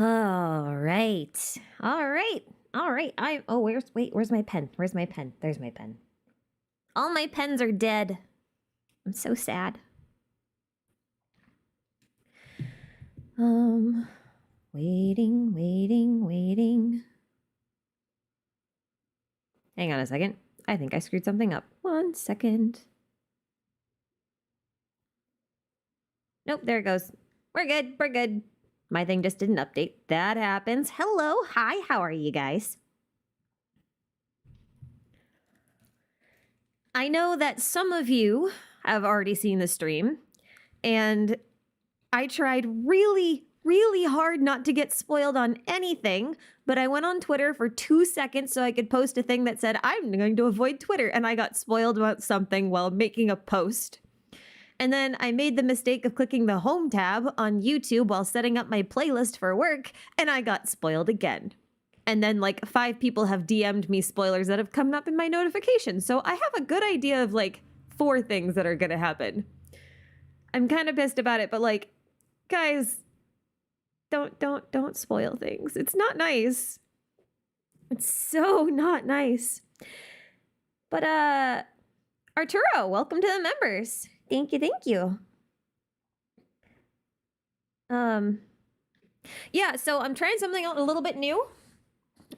All right. All right. All right. Where's my pen? Where's my pen? There's my pen. All my pens are dead. I'm so sad. Waiting. Hang on a second. I think I screwed something up. 1 second. Nope, there it goes. We're good. My thing just didn't update. That happens. Hello, hi, how are you guys? I know that some of you have already seen the stream, and I tried really hard not to get spoiled on anything, but I went on Twitter for 2 seconds so I could post a thing that said, I'm going to avoid Twitter, and I got spoiled about something while making a post. And then I made the mistake of clicking the home tab on YouTube while setting up my playlist for work, and I got spoiled again. And then like 5 people have DM'd me spoilers that have come up in my notifications. So I have a good idea of like 4 things that are going to happen. I'm kind of pissed about it, but like, guys, don't spoil things. It's not nice. It's so not nice. But Arturo, welcome to the members. Thank you. Yeah, so I'm trying something a little bit new.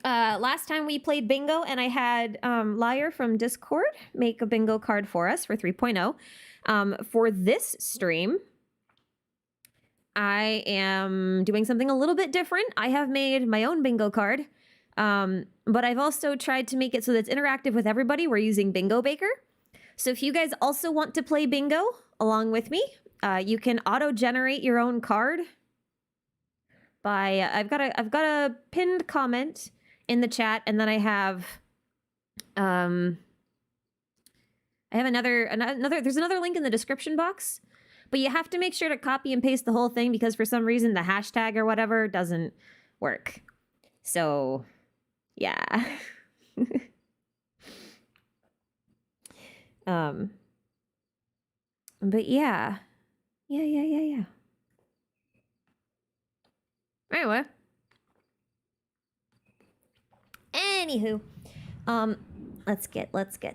Last time we played bingo, and I had Liar from Discord make a bingo card for us for 3.0. For this stream, I am doing something a little bit different. I have made my own bingo card, but I've also tried to make it so that it's interactive with everybody. We're using Bingo Baker. So if you guys also want to play bingo along with me, you can auto-generate your own card by I've got a pinned comment in the chat, and then I have another there's another link in the description box, but you have to make sure to copy and paste the whole thing because for some reason the hashtag or whatever doesn't work. So yeah. But yeah. Anyway. Anywho, let's get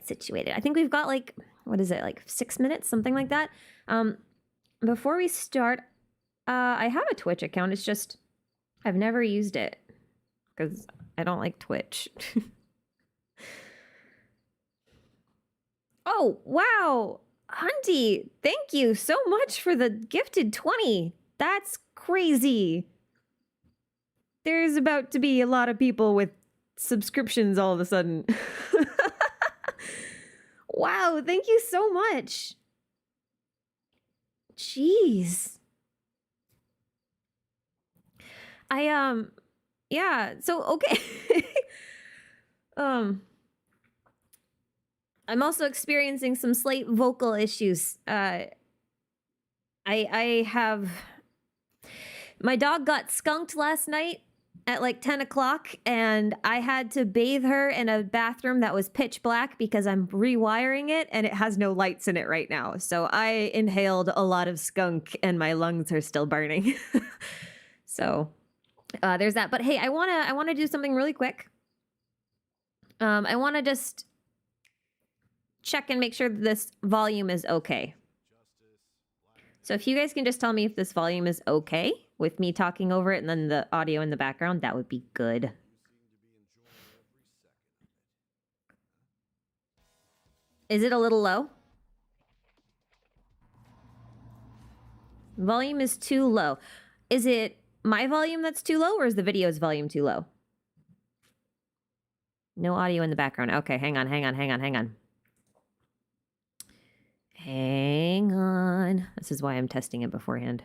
situated. I think we've got like, what is it, like 6 minutes, something like that. Before we start, I have a Twitch account. It's just I've never used it because I don't like Twitch. Oh, wow. Hunty, thank you so much for the gifted 20. That's crazy. There's about to be a lot of people with subscriptions all of a sudden. Wow, thank you so much. Jeez. Yeah, so okay. I'm also experiencing some slight vocal issues. I have... My dog got skunked last night at like 10 o'clock, and I had to bathe her in a bathroom that was pitch black because I'm rewiring it, and it has no lights in it right now. So I inhaled a lot of skunk, and my lungs are still burning. So there's that. But hey, I wanna do something really quick. I want to just check and make sure that this volume is okay. So if you guys can just tell me if this volume is okay with me talking over it and then the audio in the background, that would be good. Is it a little low? Volume is too low. Is it my volume that's too low, or is the video's volume too low? No audio in the background. Okay, hang on. Hang on. This is why I'm testing it beforehand.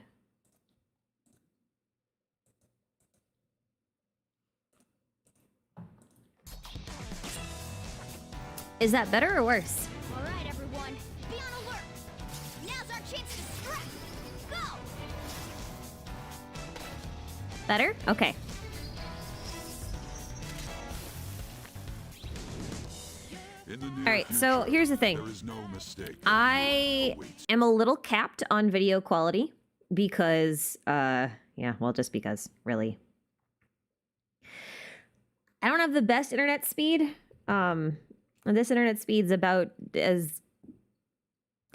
Is that better or worse? All right, everyone. Be on alert. Now's our chance to strike. Go! Better? Okay. All right, so here's the thing. I am a little capped on video quality because, yeah, well, just because, really. I don't have the best internet speed. This internet speed's about as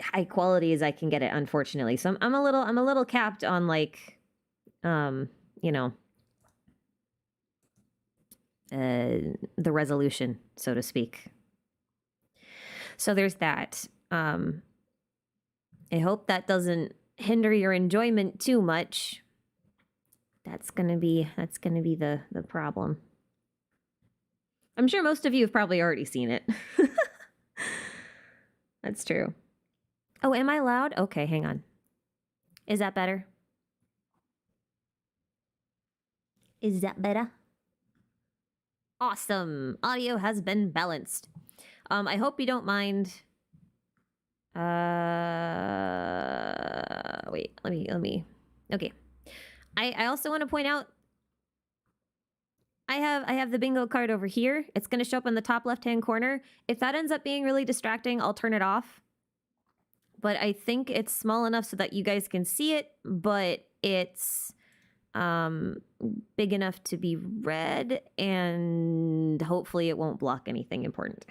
high quality as I can get it, unfortunately. So I'm a little capped on like, you know, the resolution, so to speak. So there's that. I hope that doesn't hinder your enjoyment too much. That's gonna be the problem. I'm sure most of you have probably already seen it. That's true. Oh, am I loud? Okay, hang on. Is that better? Is that better? Awesome. Audio has been balanced. I hope you don't mind. Wait, let me. Okay. I also want to point out I have the bingo card over here. It's going to show up in the top left-hand corner. If that ends up being really distracting, I'll turn it off. But I think it's small enough so that you guys can see it, but it's big enough to be read, and hopefully it won't block anything important.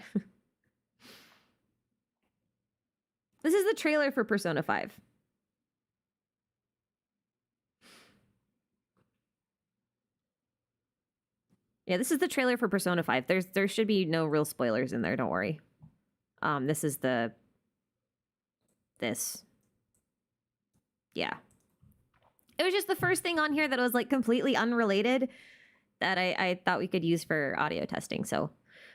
This is the trailer for Persona 5. Yeah, this is the trailer for Persona 5. There should be no real spoilers in there, don't worry. This is this. Yeah. It was just the first thing on here that was like completely unrelated that I thought we could use for audio testing. So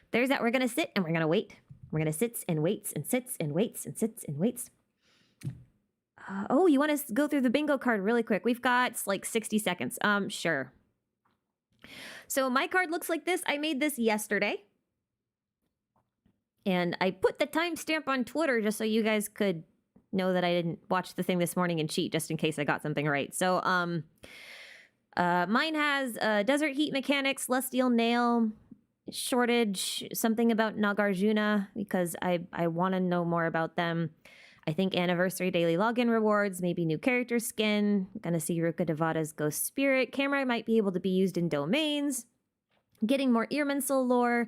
there's that. We're gonna sit and we're gonna wait. We're gonna sits and waits and sits and waits and sits and waits. Oh, you want to go through the bingo card really quick? We've got like 60 seconds. Sure. So my card looks like this. I made this yesterday. And I put the timestamp on Twitter just so you guys could know that I didn't watch the thing this morning and cheat just in case I got something right. So mine has desert heat mechanics, celestial nail, shortage, something about Nagarjuna because I want to know more about them. I think anniversary daily login rewards, maybe new character skin. Gonna see Ruka Devada's ghost spirit. Camera might be able to be used in domains. Getting more Earmansel lore.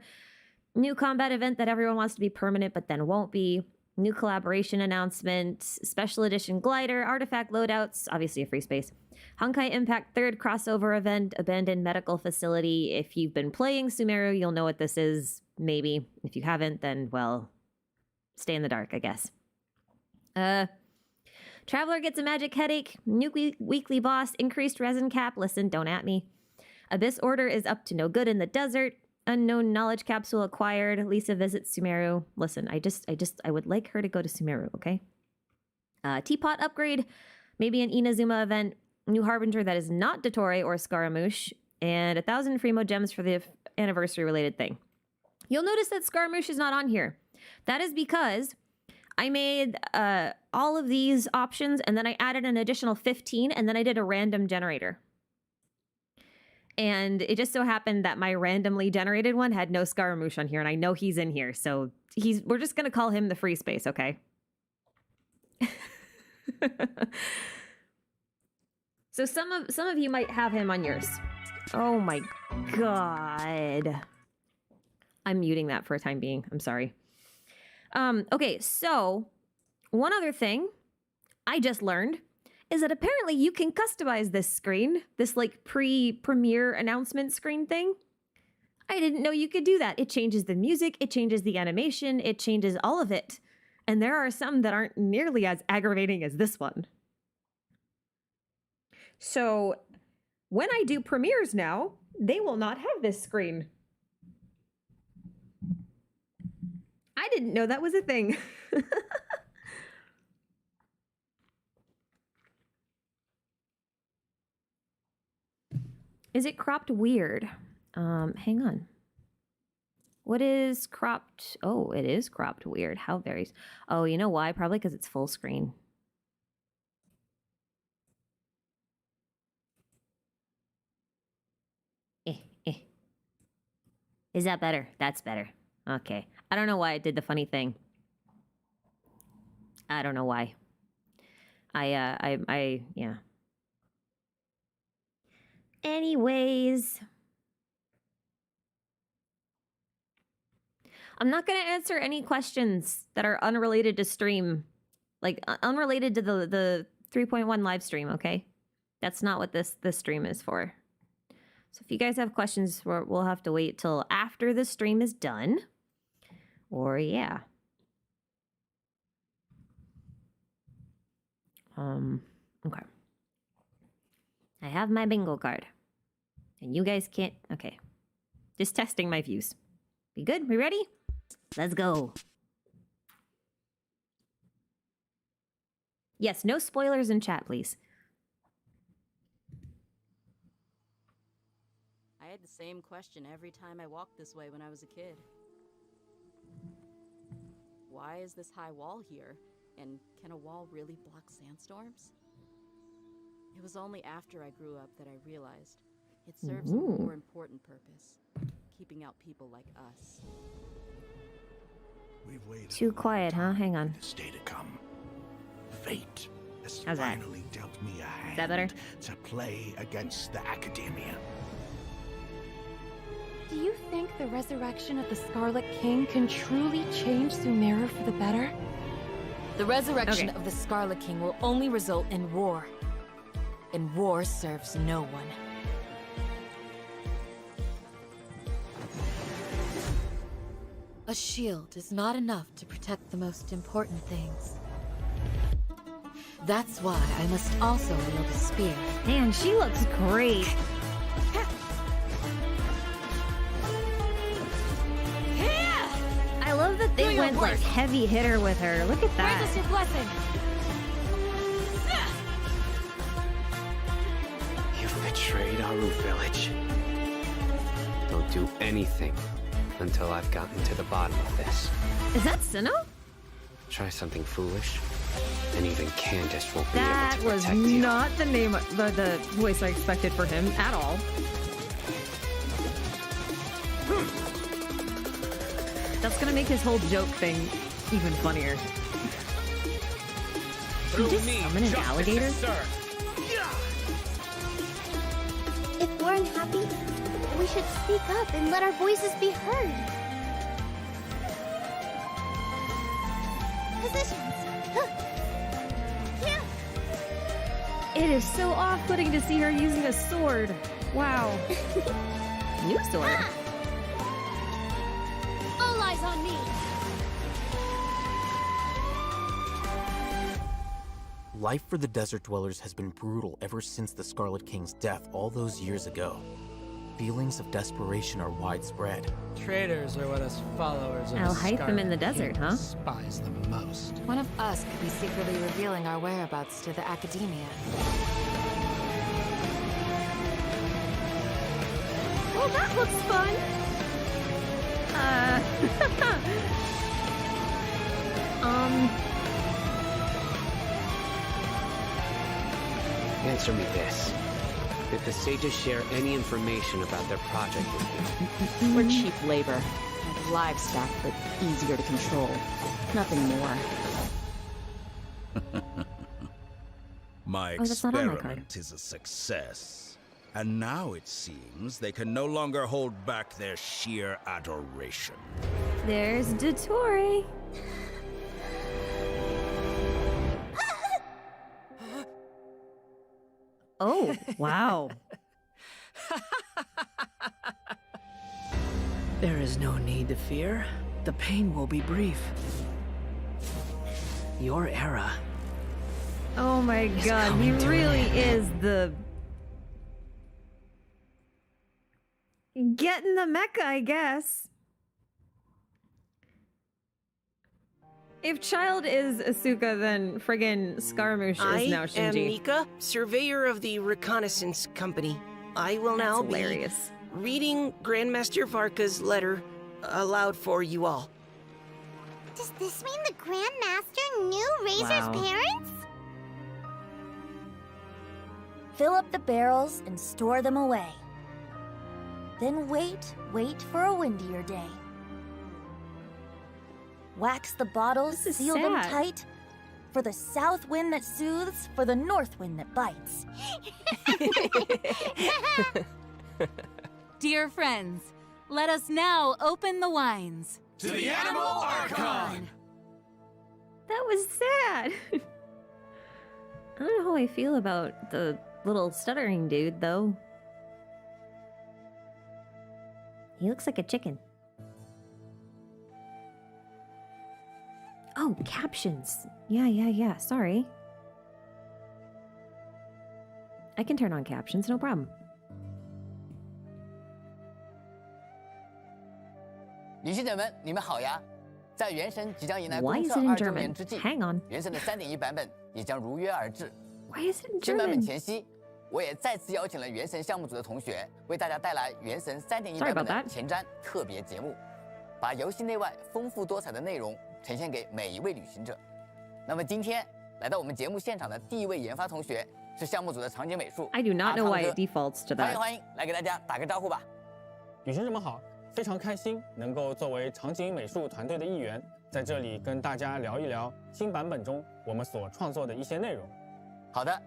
New combat event that everyone wants to be permanent but then won't be. New collaboration announcement. Special edition glider. Artifact loadouts. Obviously a free space. Honkai Impact 3rd crossover event. Abandoned medical facility. If you've been playing Sumeru, you'll know what this is. Maybe. If you haven't, then, well, stay in the dark, I guess. Traveler gets a magic headache. New weekly boss. Increased resin cap. Listen, don't at me. Abyss Order is up to no good in the desert. Unknown knowledge capsule acquired. Lisa visits Sumeru. Listen, I would like her to go to Sumeru, okay? Teapot upgrade. Maybe an Inazuma event. New Harbinger that is not Dottore or Scaramouche. And 1,000 Fremo gems for the anniversary related thing. You'll notice that Scaramouche is not on here. That is because I made all of these options and then I added an additional 15 and then I did a random generator. And it just so happened that my randomly generated one had no Scaramouche on here, and I know he's in here, so we're just gonna call him the free space, okay? So some of you might have him on yours. Oh my god. I'm muting that for a time being. I'm sorry. Okay, so one other thing I just learned is that apparently you can customize this screen, this like pre-premiere announcement screen thing. I didn't know you could do that. It changes the music, it changes the animation, it changes all of it. And there are some that aren't nearly as aggravating as this one. So when I do premieres now, they will not have this screen. I didn't know that was a thing. Is it cropped weird? Hang on. What is cropped? Oh, it is cropped weird. How varies? Oh, you know why? Probably because it's full screen. Is that better? That's better. Okay. I don't know why I did the funny thing. I don't know why. Yeah. Anyways. I'm not going to answer any questions that are unrelated to stream, like unrelated to the 3.1 live stream, okay? That's not what this stream is for. So if you guys have questions, we'll have to wait till after the stream is done. Or yeah. Okay. I have my bingo card. And you guys can't... Okay. Just testing my views. We good? We ready? Let's go. Yes, no spoilers in chat, please. I had the same question every time I walked this way when I was a kid. Why is this high wall here? And can a wall really block sandstorms? It was only after I grew up that I realized it serves a more important purpose. Keeping out people like us. We've waited Too quiet, huh? Hang on. this day to come. Fate has How's that? finally dealt me a hand that better? to play against the academia. Do you think the resurrection of the Scarlet King can truly change Sumeru for the better? The resurrection Okay. of the Scarlet King will only result in war. And war serves no one. A shield is not enough to protect the most important things. That's why I must also wield a spear. Man, she looks great. I love that they went like heavy hitter with her. Look at Grant us that. your blessing! You've betrayed our village. Don't do anything until I've gotten to the bottom of this. Is that Sinnoh? Try something foolish, and even Candace won't be That able to was protect you. not the name, the voice I expected for him at all. That's gonna make his whole joke thing even funnier. Did he just summon an alligator? If we're unhappy, we should speak up and let our voices be heard. Positions. Yeah. It is so off-putting to see her using a sword. Wow. New sword. All eyes on me. Life for the desert dwellers has been brutal ever since the Scarlet King's death all those years ago. Feelings of desperation are widespread. Traitors are what us followers of I'll the hide them in the Scarlet desert, King huh? despise the most. One of us could be secretly revealing our whereabouts to the academia. Oh, that looks fun. Answer me this. Did the sages share any information about their project with you? We're cheap labor. Like livestock, but easier to control. Nothing more. My Oh, that's not on my experiment is a success. And now it seems they can no longer hold back their sheer adoration. There's Dottore. Oh, wow. There is no need to fear. The pain will be brief. Your era. Oh my It's god, he coming to an really end. is the... Getting the mecha, I guess. If Child is Asuka, then friggin' Scaramouche is now I am Shinji. Mika, surveyor of the reconnaissance company. I will That's now hilarious. be reading Grandmaster Varka's letter aloud for you all. Does this mean the Grandmaster knew Razor's Wow. parents? Fill up the barrels and store them away. Then wait for a windier day. Wax the bottles, This is seal them sad. tight. For the south wind that soothes, for the north wind that bites. Dear friends, let us now open the wines. to the Animal Archon! That was sad. I don't know how I feel about the little stuttering dude, though. He looks like a chicken. Oh, captions. Yeah. Sorry. I can turn on captions, no problem. 旅行者们，你们好呀！在《原神》即将迎来 Why 公 is 测 it in 2周 German? 年之际， Hang on. 原神的 3.1 版本也将如约而至。 Why is it in 新版本 German? 前夕，我也再次邀请了原神项目组的同学，为大家带来《原神》3.1 Sorry 版 about 本 that. 的前瞻特别节目，把游戏内外丰富多彩的内容呈现给每一位旅行者。那么今天来到我们节目现场的第一位研发同学是项目组的场景美术。 I do not know why it defaults to 欢迎 that. 欢迎，来给大家打个招呼吧。旅行者们好，非常开心能够作为场景美术团队的一员，在这里跟大家聊一聊新版本中我们所创作的一些内容。好的，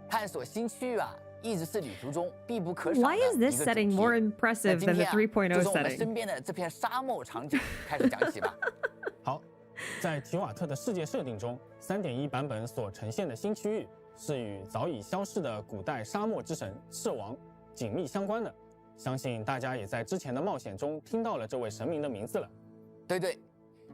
探索新区域啊，一直是旅途中必不可少的 Why 一 is 个 this 主 setting 题。 more 那 impressive 今 than the 天啊， 3.0就从我们 setting? 身边的这片沙漠场景开始讲起吧。好，在提瓦特的世界设定中，3.1版本所呈现的新区域是与早已消逝的古代沙漠之神赤王紧密相关的。相信大家也在之前的冒险中听到了这位神明的名字了。对，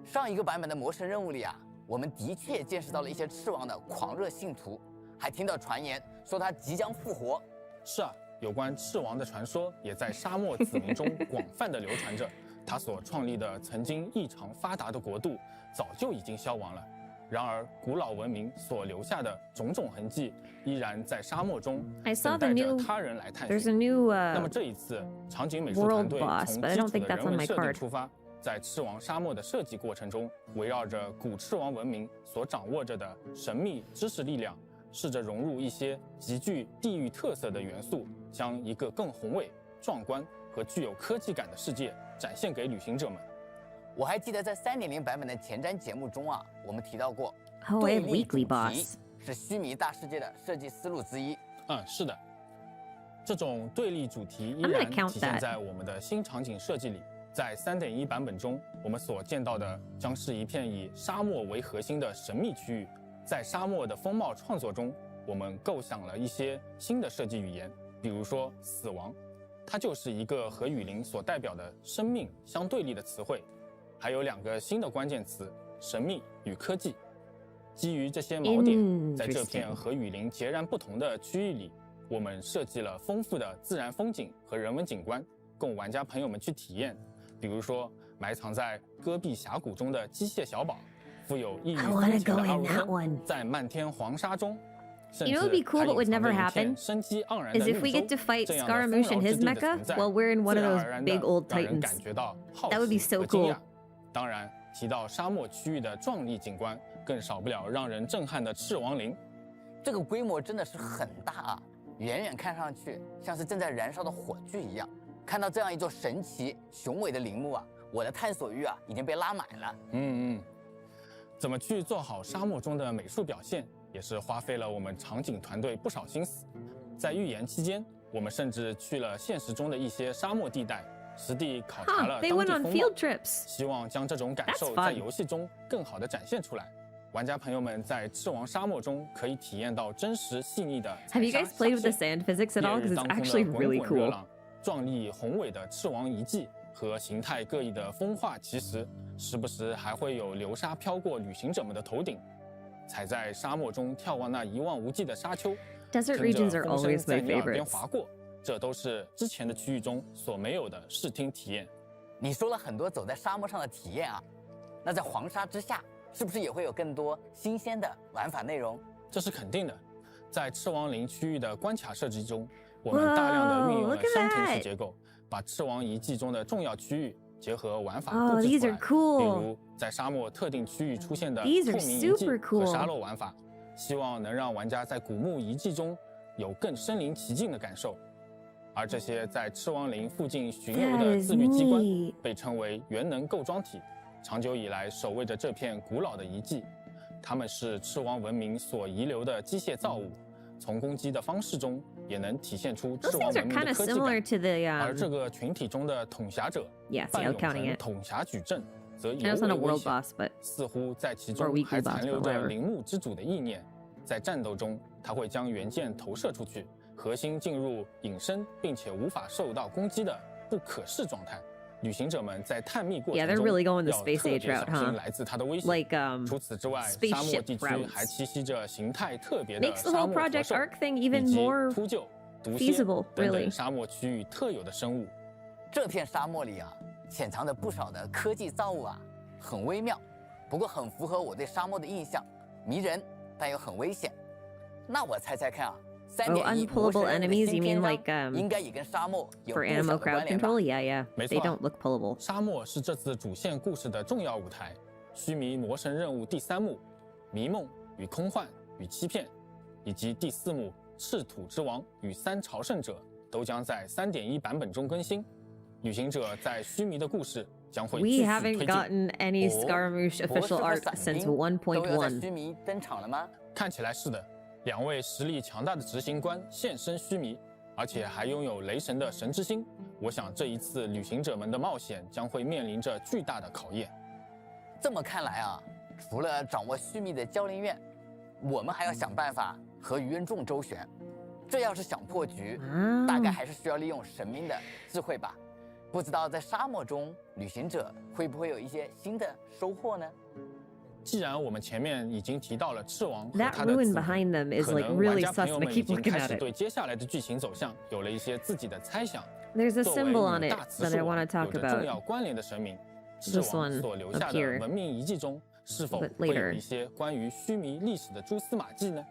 上一个版本的魔神任务里啊，我们的确见识到了一些赤王的狂热信徒，还听到传言说他即将复活。是啊，有关赤王的传说也在沙漠子民中广泛的流传着。他所创立的曾经异常发达的国度，早就已经消亡了。然而，古老文明所留下的种种痕迹，依然在沙漠中 I saw 等 the 待着 new. 他人来探 There's a 寻。 new 那么这一次，场景美术 world 团队 boss, 从 but I 基 don't 础 think 的 that's 人 on 文 my 设定 card. 出发，在赤王沙漠的设计过程中，围绕着古赤王文明所掌握着的神秘知识力量，试着融入一些极具地域特色的元素，将一个更宏伟、壮观和具有科技感的世界展现给旅行者们。我还记得在3.0版本的前瞻节目中啊，我们提到过， Oh, I 对 have 立主 weekly 题 boss. 是须弥大世界的设计思路之一。是的，这种对立主题依 I'm gonna 然 count 体现 that. 在我们的新场景设计里。在3.1版本中，我们所见到的将是一片以沙漠为核心的神秘区域。在沙漠的风貌创作中，我们构想了一些新的设计语言，比如说死亡，它就是一个和雨林所代表的生命相对立的词汇。还有2个新的关键词：神秘与科技。基于这些锚点，在这片和雨林截然不同的区域里，我们设计了丰富的自然风景和人文景观，供玩家朋友们去体验。比如说，埋藏在戈壁峡谷中的机械小堡，富有异域风情的阿如芬，在漫天黄沙中。 You know, it'd be cool, but would never happen. Is if we get to fight Scaramouche and his mecha while we're in one of those big old titans. That would be so cool. 当然，提到沙漠区域的壮丽景观，更少不了让人震撼的赤王陵。这个规模真的是很大啊，远远看上去像是正在燃烧的火炬一样。看到这样一座神奇雄伟的陵墓啊，我的探索欲啊已经被拉满了。怎么去做好沙漠中的美术表现，也是花费了我们场景团队不少心思。在预研期间，我们甚至去了现实中的一些沙漠地带，实地考察了当地风貌，希望将这种感受在游戏中更好地展现出来。玩家朋友们在赤王沙漠中可以体验到真实细腻的采 Have you guys played with the sand physics at all? Because it's actually really cool. 壮丽宏伟的赤王遗迹和形态各异的风化奇石，时不时还会有流沙飘过旅行者们的头顶。踩在沙漠中眺望那一望无际的沙丘， Desert regions are always my 在你耳边 favorites. 划过，这都是之前的区域中所没有的视听体验。你说了很多走在沙漠上的体验啊，那在黄沙之下，是不是也会有更多新鲜的玩法内容？这是肯定的。在赤王陵区域的关卡设计中，我们大量的运用了商城式结构，把赤王遗迹中的重要区域结合玩法布置出来。比如在沙漠特定区域出现的透明遗迹和沙漏玩法，希望能让玩家在古墓遗迹中有更身临其境的感受。而这些在赤王陵附近巡游的自律机关，被称为元能构装体，长久以来守卫着这片古老的遗迹。它们是赤王文明所遗留的机械造物，从攻击的方式中也能体现出赤王文明的科技感。而这个群体中的统辖者，扮演统辖矩阵，则尤 I know it's not 为 a 危 world 险。 boss, but 似乎在其 or 中 weekly 还 boss, 残留 but 着 whatever. 陵墓之主的意念，在战斗中，他会将元件投射出去，核心进入隐身并且无法受到攻击的不可视状态。旅行者们在探秘过 Yeah, 程 they're 中 really going the 要 space 特 age 别 route, 小心 huh? 来自它的威胁。 Like 除此之外，沙 spaceship 漠地区 routes. 还栖息着形态特别 Makes 的 the 沙 whole 漠驼 Project 兽， Arc thing 以 even 及 more 秃鹫、毒蝎 feasible, 等 really. 等沙漠区域特有的生物。这片沙漠里啊，潜藏着不少的科技造物啊，很微妙，不过很符合我对沙漠的印象，迷人但又很危险。那我猜猜看啊。 Oh, unpullable enemies? You mean like 应该也跟沙漠有 for 不少 animal 的关 crowd 联吧 control? Yeah, yeah. 没 They 错啊 don't look pullable. 沙漠是这次主线故事的重要舞台，须弥魔神任务第3幕《迷梦与空幻与欺骗》，以及第4幕《赤土之王与3朝圣者》都将在 3.1 版本中更新。旅行者在须弥的故事将会 We 继续 haven't 推进。 gotten any Scaramouche official art since 都要在 1.1. 须弥登场了吗？看起来是的，2位实力强大的执行官现身须弥，而且还拥有雷神的神之心。我想这一次旅行者们的冒险将会面临着巨大的考验。这么看来啊，除了掌握须弥的教练院，我们还要想办法和愚人众周旋。这要是想破局，大概还是需要利用神明的智慧吧。不知道在沙漠中，旅行者会不会有一些新的收获呢？既然我们前面已经提到了赤王和 That 他的 ruin 子民， behind them is 可 like 能 really 玩家朋 sus 友 and I 们已 keep 经 looking 开 at 始 it. 对接下来的剧情走向有了一些自己的猜想。 There's a 作为 symbol on 与 it 大慈 that I 树 want to 有 talk 着重 about. 要关联的神明，赤 This 王 one 所留 up 下的 here. 文明遗迹中，是否 But 会有 later. 一些关于须弥历史的蛛丝马迹呢？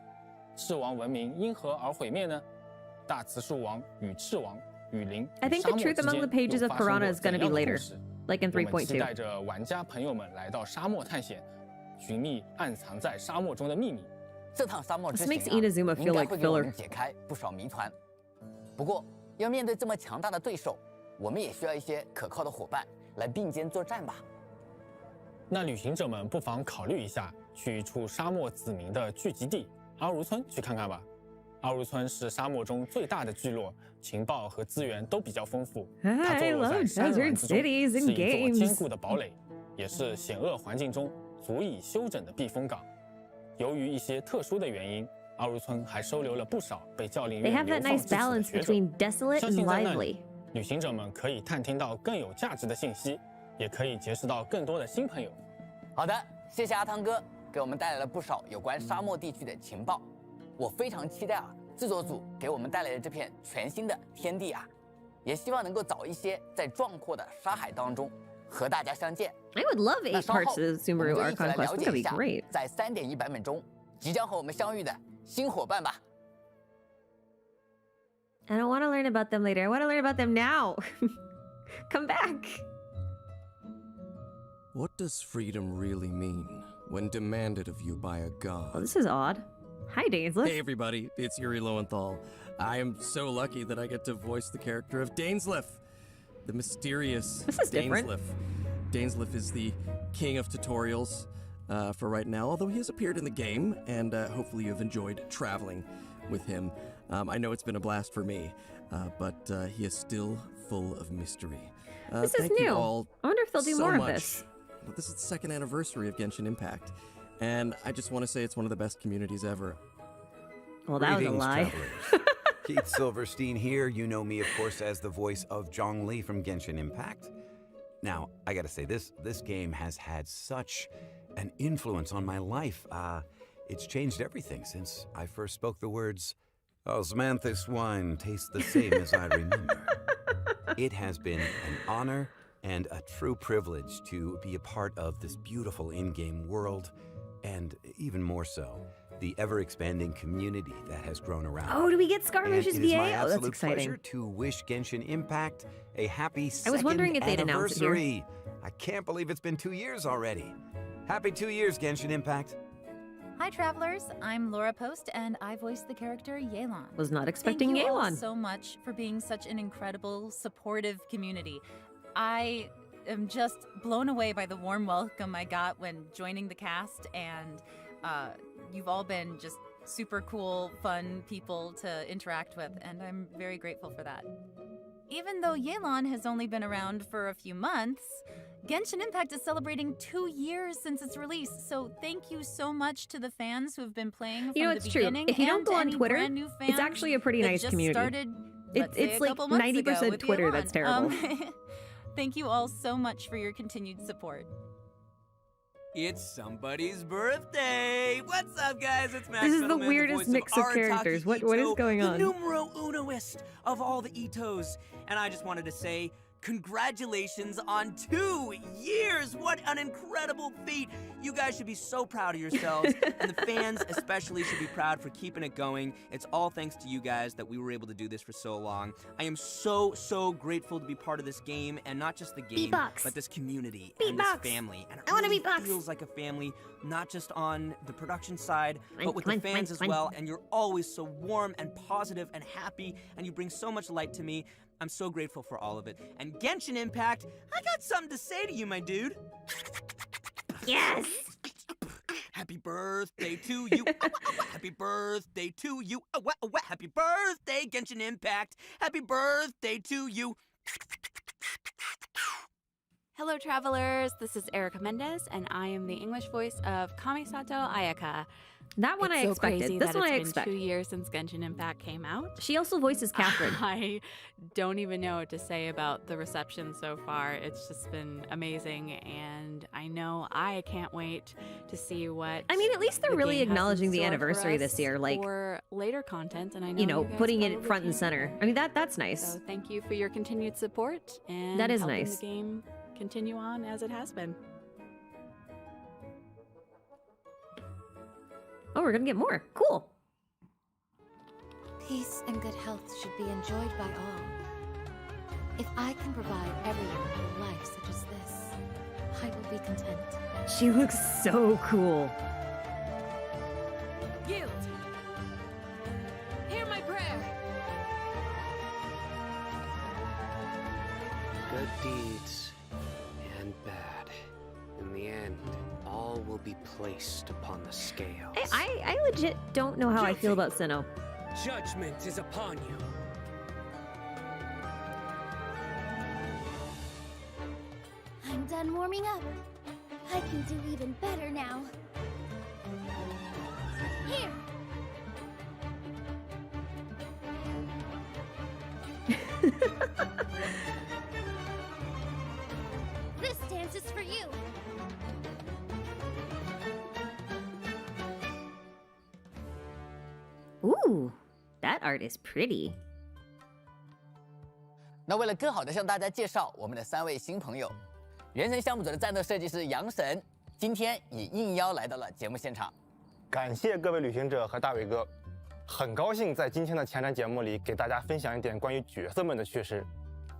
赤王文明因何而毁灭呢？大慈树王与赤王、雨林 I 与 think 沙 the 漠 truth 之 among 间 the pages 又 of 发生 Piranha 过 is going 怎 to be 样的 later, 故事？ like in 我们期待 3.2. 着玩家朋友们来到沙漠探险，寻觅暗藏在沙漠中的秘密。这趟沙漠之 This 行 makes 啊， Inazuma 应 feel 该 like 会给我 filler. 们解开不少谜团。不过，要面对这么强大的对手，我们也需要一些可靠的伙伴来并肩作战吧。那旅行者们不妨考虑一下，去一处沙漠子民的聚集地阿如村去看看吧。阿如村是沙漠中最大的聚落，情报和资源都比较丰富。它坐 I 落在 love 山峦 desert 之中， cities 是 and 一座坚 games. 固的堡垒，也是险恶环境中足以休整的避风港。由于一些特殊的原因，阿如村还收留了不少被教令 They 院 have 流 that 放 nice 致死的 balance 学者。 between desolate 相 and 信在那 lively. 里，旅行者们可以探听到更有价值的信息，也可以结识到更多的新朋友。好的，谢谢阿汤哥给我们带来了不少有关沙漠地区的情报。我非常期待啊，制作组给我们带来的这片全新的天地啊，也希望能够早一些在壮阔的沙海当中和大家相见。 I would love 那 8稍后 parts of the 我 Sumeru 们就一起来 Archon quest. 了 That'd 解 be 一下 great. 在3.1版本中即将和我们相遇的新伙伴吧。 I don't want to learn about them later. I want to learn about them now. Come back. What does freedom really mean when demanded of you by a god? Well, this is odd. Hi, Dainsleif. Hey everybody, it's Yuri Lowenthal. I am so lucky that I get to voice the character of Dainsleif, the mysterious This is different. Dainsleif. Dainsleif is the king of tutorials for right now, although he has appeared in the game, and hopefully you've enjoyed traveling with him. I know it's been a blast for me, but he is still full of mystery. This is thank new. You all I wonder if they'll do so more much. of this. Well, this is the second anniversary of Genshin Impact, and I just want to say it's one of the best communities ever. Well, that was a Greetings, lie. travelers. Keith Silverstein here. You know me, of course, as the voice of Zhongli from Genshin Impact. Now, I gotta say, this game has had such an influence on my life. It's changed everything since I first spoke the words, "Osmanthus wine tastes the same as I remember." It has been an honor and a true privilege to be a part of this beautiful in-game world, and even more so, the ever-expanding community that has grown around. Oh, do we get And Scaramouche's it is VA? my Oh, that's absolute exciting. pleasure to wish Genshin Impact a happy I was wondering second if they'd announce it here. anniversary. I can't believe it's been 2 years already. Happy 2 years, Genshin Impact. Hi, travelers. I'm Laura Post, and I voice the character Yelan. Was not expecting Thank you all Yelan. so much for being such an incredible, supportive community. I am just blown away by the warm welcome I got when joining the cast, and you've all been just super cool, fun people to interact with, and I'm very grateful for that. even though Yelan has only been around for a few months, Genshin Impact is celebrating 2 years since its release, so thank you so much to the fans who have been playing from the it's true. beginning. If you don't and go on any Twitter, brand new fans it's actually a pretty that nice just community. Started, let's say, It's a like couple months ago 90% with Twitter Yelan. that's terrible. Thank you all so much for your continued support. It's somebody's birthday! What's up, guys? It's Max. This is the Middleman, weirdest voice mix of Arataki characters. What is Ito, going on? The numero unoist of all the Itos. And I just wanted to say, congratulations on 2 years! What an incredible feat! You guys should be so proud of yourselves, and the fans especially should be proud for keeping it going. It's all thanks to you guys that we were able to do this for so long. I am so grateful to be part of this game, and not just the game, but this community and this family. And it really feels like a family, not just on the production side, but with the fans as well. And you're always so warm and positive and happy, and you bring so much light to me. I'm so grateful for all of it. And Genshin Impact, I got something to say to you, my dude. Yes! Happy birthday to you. Happy birthday to you. Happy birthday, Genshin Impact. Happy birthday to you. Hello, travelers. This is Erica Mendez, and I am the English voice of Kamisato Ayaka. That one it's I so expected. Crazy this that one I it's expect. been 2 years since Genshin Impact came out. She also voices Catherine. I don't even know what to say about the reception so far. It's just been amazing, and I know I can't wait to see what. I mean, at least they're the really game has in acknowledging the store for anniversary us this year, like for later content, and I know you guys putting it probably front and can't center. wait. I mean, that's nice. So thank you for your continued support and That is helping nice. the game continue on as it has been. Oh, we're gonna get more. Cool. Peace and good health should be enjoyed by all. If I can provide everyone with a life such as this, I will be content. She looks so cool. Yield. Hear my prayer. Good deeds and bad. In the end, all will be placed upon the scales. I legit don't know how I feel about Sinnoh. Judgment is upon you. I'm done warming up. I can do even better now. Here! This dance is for you! Ooh, that art is pretty. 那为了更好的向大家介绍我们的3位新朋友，原神项目组的战斗设计师杨神今天也应邀来到了节目现场。感谢各位旅行者和大伟哥，很高兴在今天的前瞻节目里给大家分享一点关于角色们的趣事。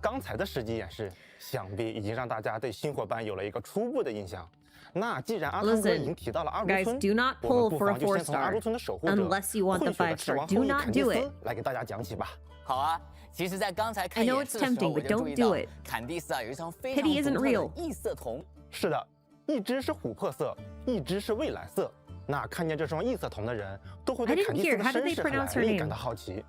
刚才的实际演示，想必已经让大家对新伙伴有了一个初步的印象。那既然阿汤哥已经提到了阿如 guys, 村， do not 我 pull 们不 for a 妨就 4 先从阿 star 如村的守护者 unless you want the 5 star. Do not do it. 来给大家讲起吧。好啊，其实，在刚才看 I know 演 it's 示的时候， tempting, 我 but 就注意 don't do 到 it. 坎蒂斯啊有一双非常 Pity 独 isn't 特 real. 的异色瞳。是的，一只是琥珀色，一只是蔚蓝色。那看见这双异色瞳的人，都会 I 对 didn't 坎蒂斯 hear. 的 How did 身 they 世和 pronounce her 来历 name? 感到好奇。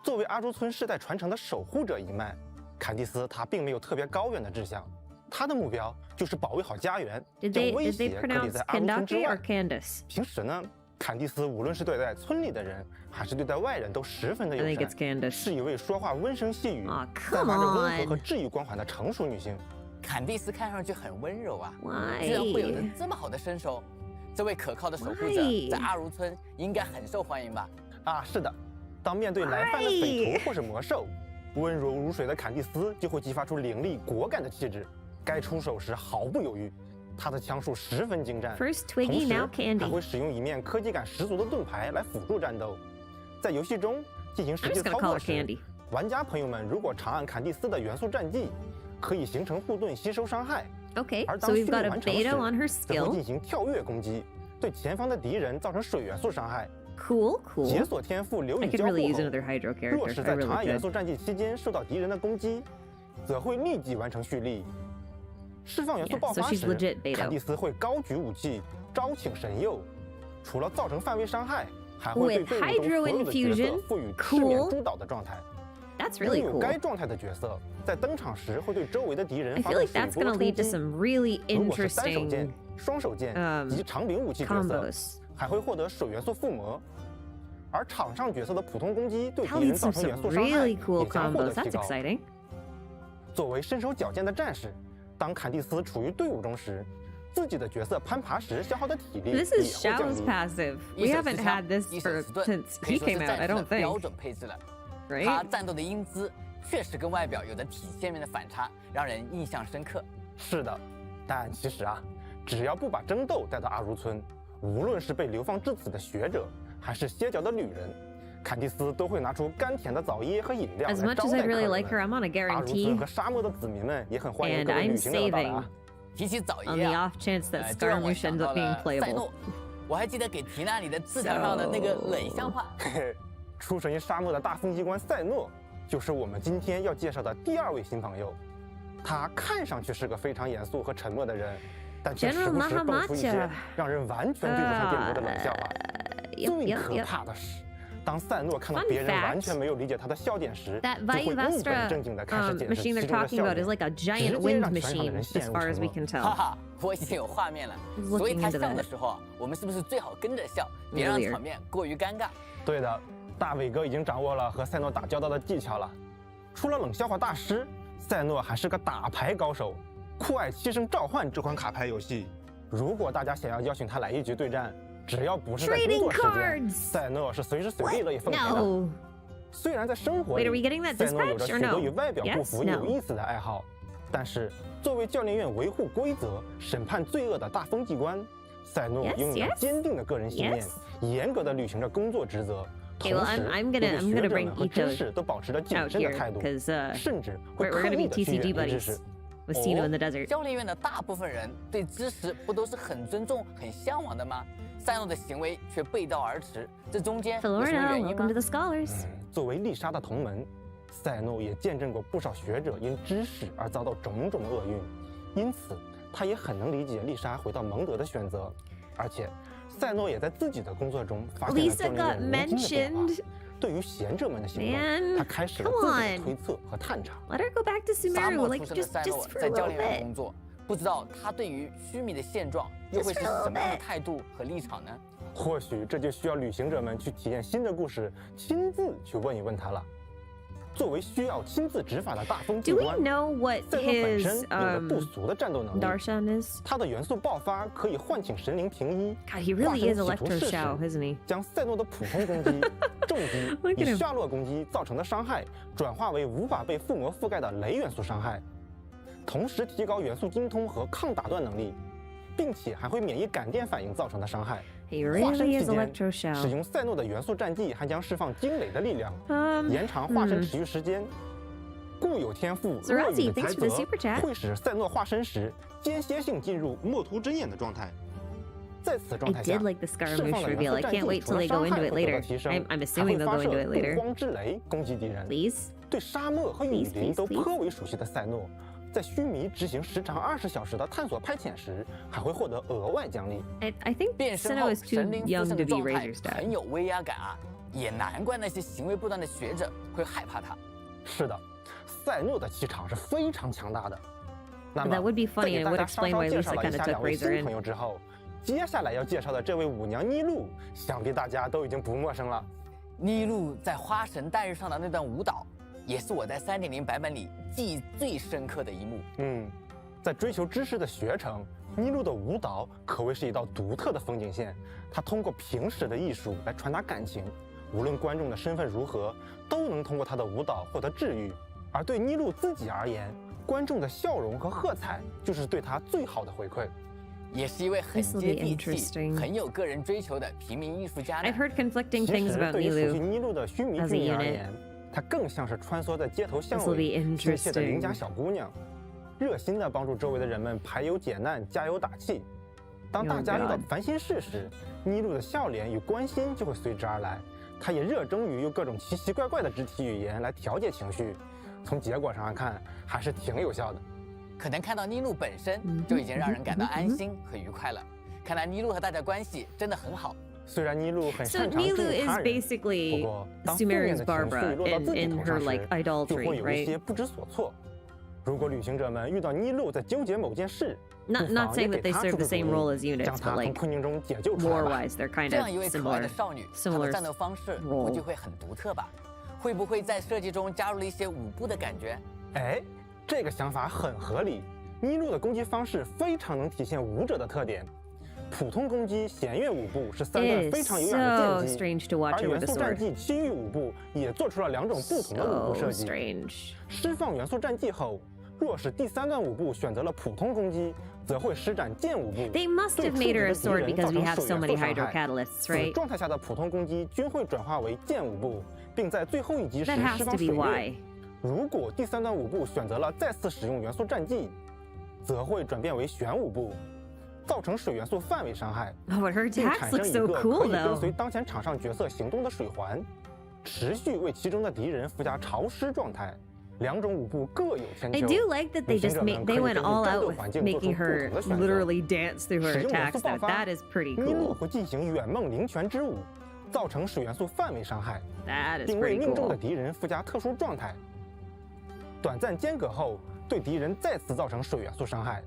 作为阿如村世代传承的守护者一脉，坎蒂斯他并没有特别高远的志向，他的目标就是保卫好家园， Did 将 they 威 did they 胁隔离 pronounce 在阿如村之 Kendake 外 or。Candace? 平时呢，坎蒂斯无论是对待村里的人，还是对待外人都十分的 I 友 think it's 善， Candace. 是一位说话温声细语、 Aw, 散发着 come 温和 on. 和治愈光环的成熟女性。坎蒂斯看上去很温柔啊， Why? 居然会有人这么好的身手，这位可靠的守护者 Why? 在阿如村应该很受欢迎吧？啊，是的，当面对来犯的匪徒或是魔兽，温柔如水的坎蒂斯就会激发出凌厉果敢的气质，该出手时毫不犹豫。他的枪术十分精湛， First 同 Twiggy, 时 now 还会 Candy. 使用一面科技感十足的盾牌来辅助战斗。在游戏中进行实 I'm 际 just gonna 操 call 作 her 时 Candy.，玩家朋友们如果长按坎蒂斯的元素战技，可以形成护盾吸收伤害。 Okay, 而 so 当 we've 蓄 got 力 a 完成 beta on her 时，则会 skill. 进行跳跃攻击，对前方的敌人造成水元素伤害。 Cool, 解 cool. 锁天赋流 I 雨 could 交 really 互 use 后， another Hydro 若 character. 是 I 在长 really 按元 could. 素战技期间受到敌人的攻击，则会立即完成蓄力。释放元素 Yeah, 爆 so 发 she's 时， legit beta. 坎蒂斯会高举武器，招请神佑，除了造成范围伤害，还会对 With 队伍中所 Hydro 有的角色 infusion, 赋予赤面 cool. 诸岛的状态。That's really 拥有 cool. 该状态的角色在登场时会对周围的敌人 I 发 feel 动 like 水 that's 波 gonna 冲 lead to 击。 some really 如果是单手剑、 interesting 双手剑及长柄武器角色， combos. 还会获得水元素附魔。而场上角色的普通攻击对 That 敌人 leads 造 to 成元 some 素伤害 really 也 cool 将获得 combos. 提 That's 高。 exciting. 作为身手矫健的战士，当坎蒂斯处于队伍中时，自己的角色攀爬时消耗的体力 This 也 is 会降 Xiao's 低。 passive. 一 We 手 haven't 持枪 had this 一手 for 持盾 since 可以 he 说是 came out. 战 I 士的 don't think. 标准配置了。他 Right? 战斗的英姿确实跟外表有着体鲜明的反差，让人印象深刻。是的，但其实啊，只要不把争斗带到阿如村，无论是被流放至此的学者，还是歇脚的旅人，坎蒂斯都会拿出甘甜的枣椰和饮料 As 来 much 招 as 待 I 客 really 人 like her, 们。 I'm on a 阿如村 guarantee. 和沙漠的子民们也很欢迎 And 各位 I'm 旅行者的到来 saving 啊。提起枣 on 椰 the 啊， off chance that 就让我 Scaramouche 想 ends 到 up being 了赛 playable. 诺。我还记得给提拉里的字条上的那个冷笑话。嘿嘿，出生于沙漠的大风机官赛诺，就是我们今天要介绍的第2位新朋友。他看上去是个非常严肃和沉默的人，但却时不时蹦出一些让人完全对不上电波的冷笑话。最可怕的是，当赛诺看到别人完全没有理解他的笑点时， That 就会一本 Vayavastra 正经地开始解释 machine 其 they're 中的 talking 笑 about 点， is like a 直 giant 接 wind 让全场的 machine, 人 as 陷入 far 沉 as we 默。 can 哈 tell. 哈，我已经有画面了。 Looking 所以他 into 笑的 that. 时候，我们是不是最好跟着笑，别让 Familiar. 场面过于尴尬？对的，大伟哥已经掌握了和赛诺打交道的技巧了。除了冷笑话大师，赛诺还是个打牌高手。酷爱7声召唤这款卡牌游戏，如果大家想要邀请他来一局对战，只要不是在工作时间，赛诺是随时随地乐意奉陪的。 No. 虽然在生活 Wait, are we 里， getting that 赛诺有着 dispatch 许 or 多 no? 与外表不符 Yes? 有 No. 意思的爱好，但是作为教练院维护规则、审判罪恶的大风纪官，赛诺 Yes, 拥有 yes. 坚定的个人信念， Yes. 严格的履行着工作职责。 Okay, well, 同时 I'm 对 gonna 学者 bring 们和知 Ito 识都保持着谨 out 慎的 here 态度， because 甚至会 we're 刻 gonna 意 be 的去 TCG 远离知识 buddies with Sino in the desert. 教练院的大部分人对知识不都是很尊重、很向往的吗？赛诺的行为却背道而驰，这中间有什么 Florida, 原因 welcome 吗 to the scholars. 作为丽莎的同门，赛诺也见证过不少学者因知识而遭到种种厄运，因此他也很能理解丽莎回到蒙德的选择。而且，赛诺也在自己的工作中发现了 Lisa 教练 got 院如今的变化。 mentioned. 对于贤者们的行动， Man, 他开始了 come 自己的 on. 推测和探查。 Let her go back to 沙 Sumeru, 漠 like 出身的 just 赛诺 for a 在教 little 练院 bit. 工作，不知道他对于须弥的现状又会是什么样的态度和立场呢？或许这就需要旅行者们去体验新的故事，亲自去问一问他了。作为需要亲自执法的大风纪 Do we 官， know what 赛诺本 his 身有着不俗的战斗能力。 darshan is? 他的元素爆发可以唤醒神灵平一。 God, he really is Electro Xiao, isn't he? 将赛诺的普通攻击、重击 Look at 以 him. 下落攻击造成的伤害，转化为无法被附魔覆盖的雷元素伤害，同时提高元素精通和抗打断能力，并且还会免疫感电反应造成的伤害。 He 化身 really 期 is 间， Electro 使 Xiao. 用赛诺的元素战技还将释放惊雷的力量，延长 Hmm. 化身持续时间。固有天赋 So 弱 Razzie, 语的 thanks 才 for the 泽 super chat. 会使赛诺化身时间歇性进入墨图针眼的状态。在此状 I 态下， did like the 释 Scaramouche 放的元 reveal. 素 I 战 can't 技 wait 除 till 了 they go 伤害 into it 会得到 later. 提升， I'm 还 assuming 会 they'll 发 go 射 into it 不 later. 光之雷攻击敌人。 Please? 对沙漠和雨 Please, 林 please, 都 please. 颇为熟悉的赛诺，在须弥执行时长20小时的探索派遣时，还会获得额外奖励。 I think 变身 Sino 后 is too 神灵附 young 身 to 的 be 状态 Razor's dad. 很有威压感啊，也难怪那些行为不端的学者会害怕他。是的，赛诺的气场是非常强大的。那 That 么， would be 在 funny 给 and 大 would 家稍 explain 稍 why 介 Lisa 绍了 kind 一 of 下 took 2位 Razor 新 in. 朋友之后，接下来要介绍的这位舞娘妮露，想必大家都已经不陌生了。妮露在花神诞日上的那段舞蹈，也是我在3.0版本里记忆最深刻的一幕。在追求知识的学城，妮露的舞蹈可谓是一道独特的风景线。她通过平实的艺术来传达感情，无论观众的身份如何，都能通过她的舞蹈获得治愈。而对妮露自己而言，观众的笑容和喝彩就是对她最好的回馈。也是一位很 This will 接 be 地气、 interesting. 很有个人追求的平民艺术家呢。 I've heard conflicting 其 things 实 about 对于熟悉 Nilu 妮露的须弥 as 居 a 民而 unit. 言，她更像是穿梭在街头巷 This will 尾、 be 亲切的邻 interesting. 家小姑娘，热心地帮助周围的人们排忧解难、加油打气。当大家遇到烦心事时，妮露的笑脸与关心就会随之而来。她也热衷于用各种奇奇怪怪的肢体语言来调节情绪，从结果上看还是挺有效的。可能看到妮露本身就已经让人感到安心和愉快了。看来妮露和大家关系真的很好。虽然妮露很 So 擅长治 Nilu 愈 is 他人， basically 不过当负面 Sumeru's 的情绪 Barbara 落到自己 in 头 her 上 like 时，就 idolatry, 会有一 right? 些不知所措。如果旅行者们遇到妮露在纠结某件事， Not 不 not 妨也 saying 给 that they 她 serve 出 the 出主 same 意 role as units, 将 but 她从 like 困境中解救出来吧。 lore-wise, they're kind 这 of 样一位可爱的 similar. 少女，她 Similar 的战斗方式估计会很独特吧？会不会在设计中加入了一些舞步的感觉？哎，这个想法很合理。妮露的攻击方式非常能体现舞者的特点。普通攻击弦乐舞步是3段非常优雅的 so 剑击， strange to watch 而 her 元 with a 素战 sword. 技西域舞步也做出了2种不同的舞步 So 设计。 strange. 释放元素战技后，若是第3段舞步选择了普通攻击，则会施展剑舞步。 They must have made her a sword because we have so many hydro catalysts, 此 right? 状态下的普通攻击均会转化为剑舞步，并在最后一击时 That has 释 to 放 be 水 why. 月。如果第3段舞步选择了再次使用元素战技，则会转变为玄舞步，造成水元素范围伤害， Oh, but her 并 attacks 产生 look 一 so 个 cool 可以跟随 though. 当前场上角色行动的水环，持续为其中的敌人附加潮湿状态。2种舞步各有千秋。 I do like that they 旅行 just 者们 made 可以 they 根 went 据 all 战 out 斗 with 环境做出 making 不 her 同的选择。 literally dance through her 使用元 attacks 素爆 though. 发， That is pretty 妮露 cool. 会进行远梦灵泉之舞，造成水元素范围伤害， That is 并为 pretty 命中的 cool. 敌人附加特殊状态。短暂间隔后，对敌人再次造成水元素伤害。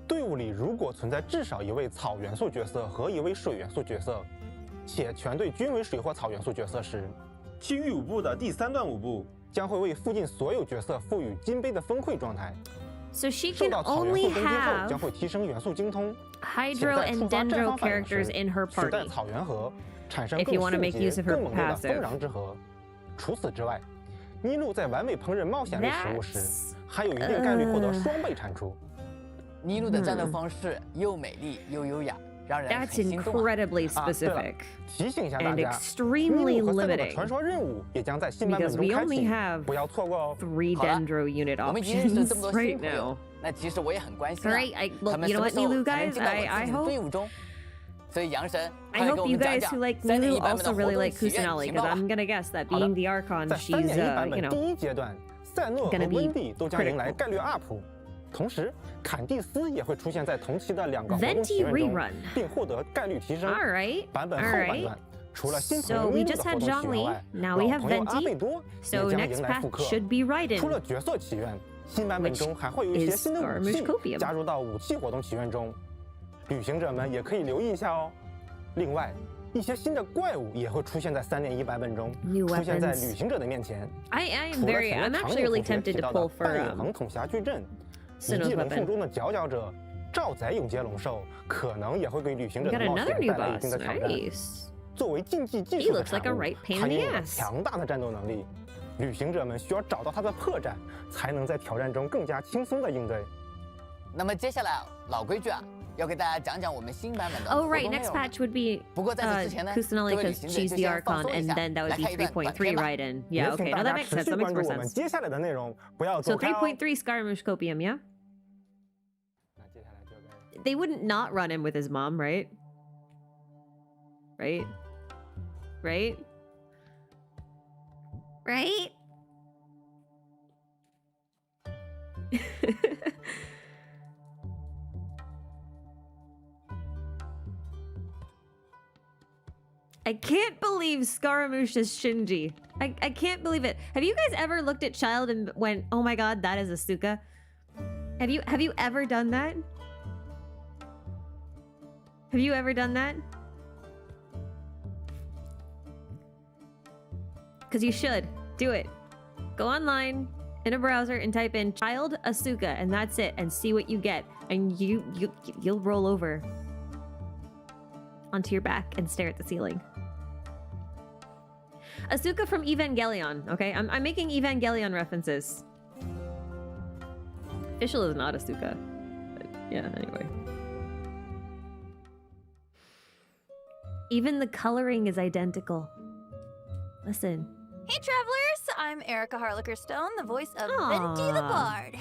队伍里如果存在至少1位草元素角色和1位水元素角色，且全队均为水或草元素角色时，西域舞步的第3段舞步将会为附近所有角色赋予金杯的崩溃状态。 So she 受 can 到草元 only 素攻击后， have 将会提升元素精通，且 Hydro 在 and 触发战 Dendro 方反应 characters 时 in her 取代 party. 草原核，产生 If 更 you want to 迅 make use 捷、 of her 更猛烈的 passive. 风壤之核。除此之外，妮露在完美烹饪冒险类食物时，还有一定概率获得双倍产出。妮露的战斗方式又美丽又优雅，让人很 That's 心动啊。 incredibly 啊，对了， specific 提醒一下大 and 家， extremely 妮露和赛诺的 limiting 传说任务也将在新版本 because 中 we 开 only 启， have 不要错过哦。 3 好了， Dendro unit 我们已经认识了 options 这么多 right 新朋友 now. 那其实我也很关心 All 啊 right, I 他 look, 们 you 什 know 么 what, 时候 Nilu 才能 guys, 进到我 I 自己的 hope 队伍中？所以杨神， I 快给 hope 我 you 们讲 guys 讲 who like 3.1 Nilu 版本 also 的活 really 动 like 体验 Kusanali 情 because 报吧 I'm。gonna guess that 好的 being the Archon, 在 she's 3.1版 you 本 know 第1阶段，赛诺和 gonna be 温蒂都将迎来 critical 概率 up，同时坎蒂斯也会出现在同期的2个活动 Venti 祈愿中 rerun，并获得概率提升。 All right, 版本 all 后半 right. 段，除了新朋 So 友 we 妮露 just 的活 had 动 Zhang 祈愿 Li, 外， now 老 we have 朋友阿贝 Venti. 多 So 也将 next 迎来 path 复刻。 should be Raiden, 除了角色祈愿，新版本中还会有一些 is 新的武 Skirmish 器 Copium 加入到武器活动祈愿中，旅行者们也可以留意一下哦。另外，一些新的怪物也会出现在3.1版本中， New 出现在 weapons 旅行者的面前。 I am 除了 very, 前 I'm 面常 actually 有 really 同学 tempted 提 to 到的 pull for 半永恒统辖矩阵，以 Sinnoh's 及龙 weapon. 凤中的佼佼者赵宰永劫龙兽，可能也会给旅行 We 者 got 的冒 another 险 new 带来一 boss. 定的挑战。 Nice. 作为竞技技 He 术的 looks like 产 a 物， right pain 它 in the 拥有 ass. 强大的战斗能力，旅行者们需要找到它的破绽，才能在挑战中更加轻松的应对。那么接下来老规矩啊，要给大家讲讲我们新版本的 Oh 活 right, 动内 next 容。 patch would be 不过在此之前呢， Kusanali 各位旅 because 行者 she's 就 the 先放 Archon, 松一 and 下， then that would 来 be 看一段短 3.3片吧。 Raiden. 也 Yeah, 请 okay, 大 no, 家 that makes 持 sense. 续 That 关 makes 注 more 我们 sense. 接下来的内容，不要 So 走开哦。 3.3 Skirmish Copium, yeah? 那接下来就该 They wouldn't not run him with his mom, right? Right? Right? Right? I can't believe Scaramouche is Shinji. I can't believe it. Have you guys ever looked at Child and went, "Oh my god, that is Asuka"? Have you ever done that? Have you ever done that? Because you should. Do it. Go online in a browser and type in Child Asuka and that's it, and see what you get. And you'll roll over onto your back and stare at the ceiling. Asuka from Evangelion, okay? I'm making Evangelion references. Official is not Asuka. But yeah, anyway. Even the coloring is identical. Listen. Hey travelers, I'm Erica Harlicker Stone, the voice of Aw. Venti the Bard.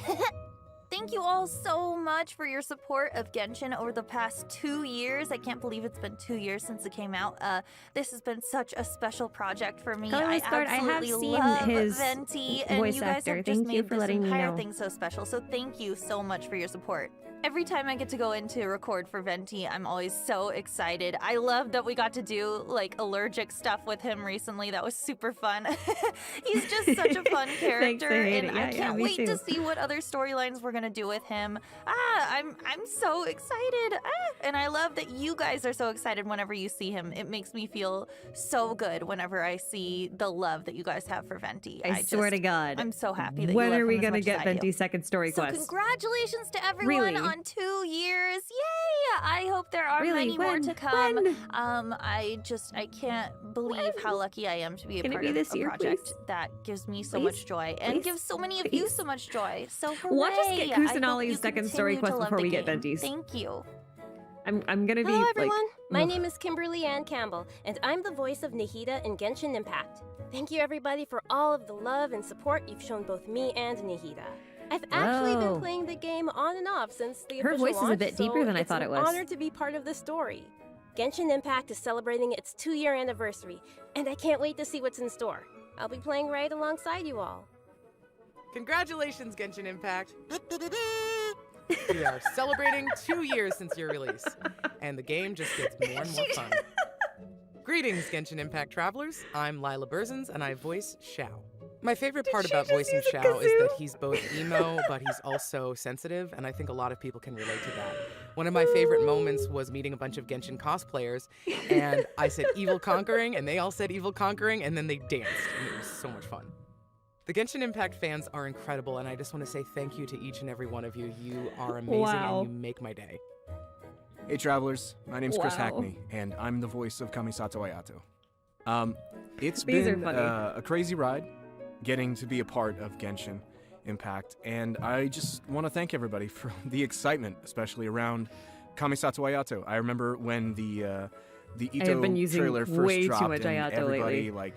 Thank thank you all so much for your support of Genshin over the past 2 years. I can't believe it's been 2 years since it came out. This has been such a special project for me. I absolutely love Venti, and you guys have just made this entire thing so special. So thank you so much for your support. Every time I get to go in to record for Venti, I'm always so excited. I love that we got to do like allergic stuff with him recently. That was super fun. He's just such a fun character, and I can't wait to see what other storylines we're gonna do with him. I'm so excited, and I love that you guys are so excited whenever you see him. It makes me feel so good whenever I see the love that you guys have for Venti. I swear to God, I'm so happy that when you love are we him as gonna much get as I do. Venti's second story So quest? congratulations to everyone on 2 years. Yay! I hope there are Really? many more When? to come. When? I can't believe how lucky I am to be a Can it part be of this a year, project please? that gives me so Please? much joy and Please? gives so many of you so much joy. So Watch us hooray! get I hope Kusanali's you second story continue quest to love before the we get game. Venti's. Thank you. I'm gonna be Hello like, everyone, my ugh. name is Kimberly Ann Campbell, and I'm the voice of Nihida in Genshin Impact. Thank you everybody for all of the love and support you've shown both me and Nihida. I've actually Whoa. been playing the game on and off since the Her official voice is a launch, bit so deeper than I it's thought an it was. honor to be part of the story. Genshin Impact is celebrating its 2-year anniversary, and I can't wait to see what's in store. I'll be playing right alongside you all. Congratulations, Genshin Impact! We are celebrating 2 years since your release, and the game just gets more and more fun. Greetings, Genshin Impact travelers. I'm Lila Burzens, and I voice Xiao. My favorite part about voicing Xiao is that he's both emo, but he's also sensitive, and I think a lot of people can relate to that. One of my favorite moments was meeting a bunch of Genshin cosplayers, and I said evil conquering, and they all said evil conquering, and then they danced, and it was so much fun. The Genshin Impact fans are incredible, and I just want to say thank you to each and every one of you. You are amazing, and you make my day. Hey travelers, my name's Chris Wow. Hackney, and I'm the voice of Kamisato Ayato. It's These are been funny. a crazy ride getting to be a part of Genshin Impact, and I just want to thank everybody for the excitement, especially around Kamisato Ayato. I remember when the have been Ito using trailer first way too dropped much and Ayato everybody lately.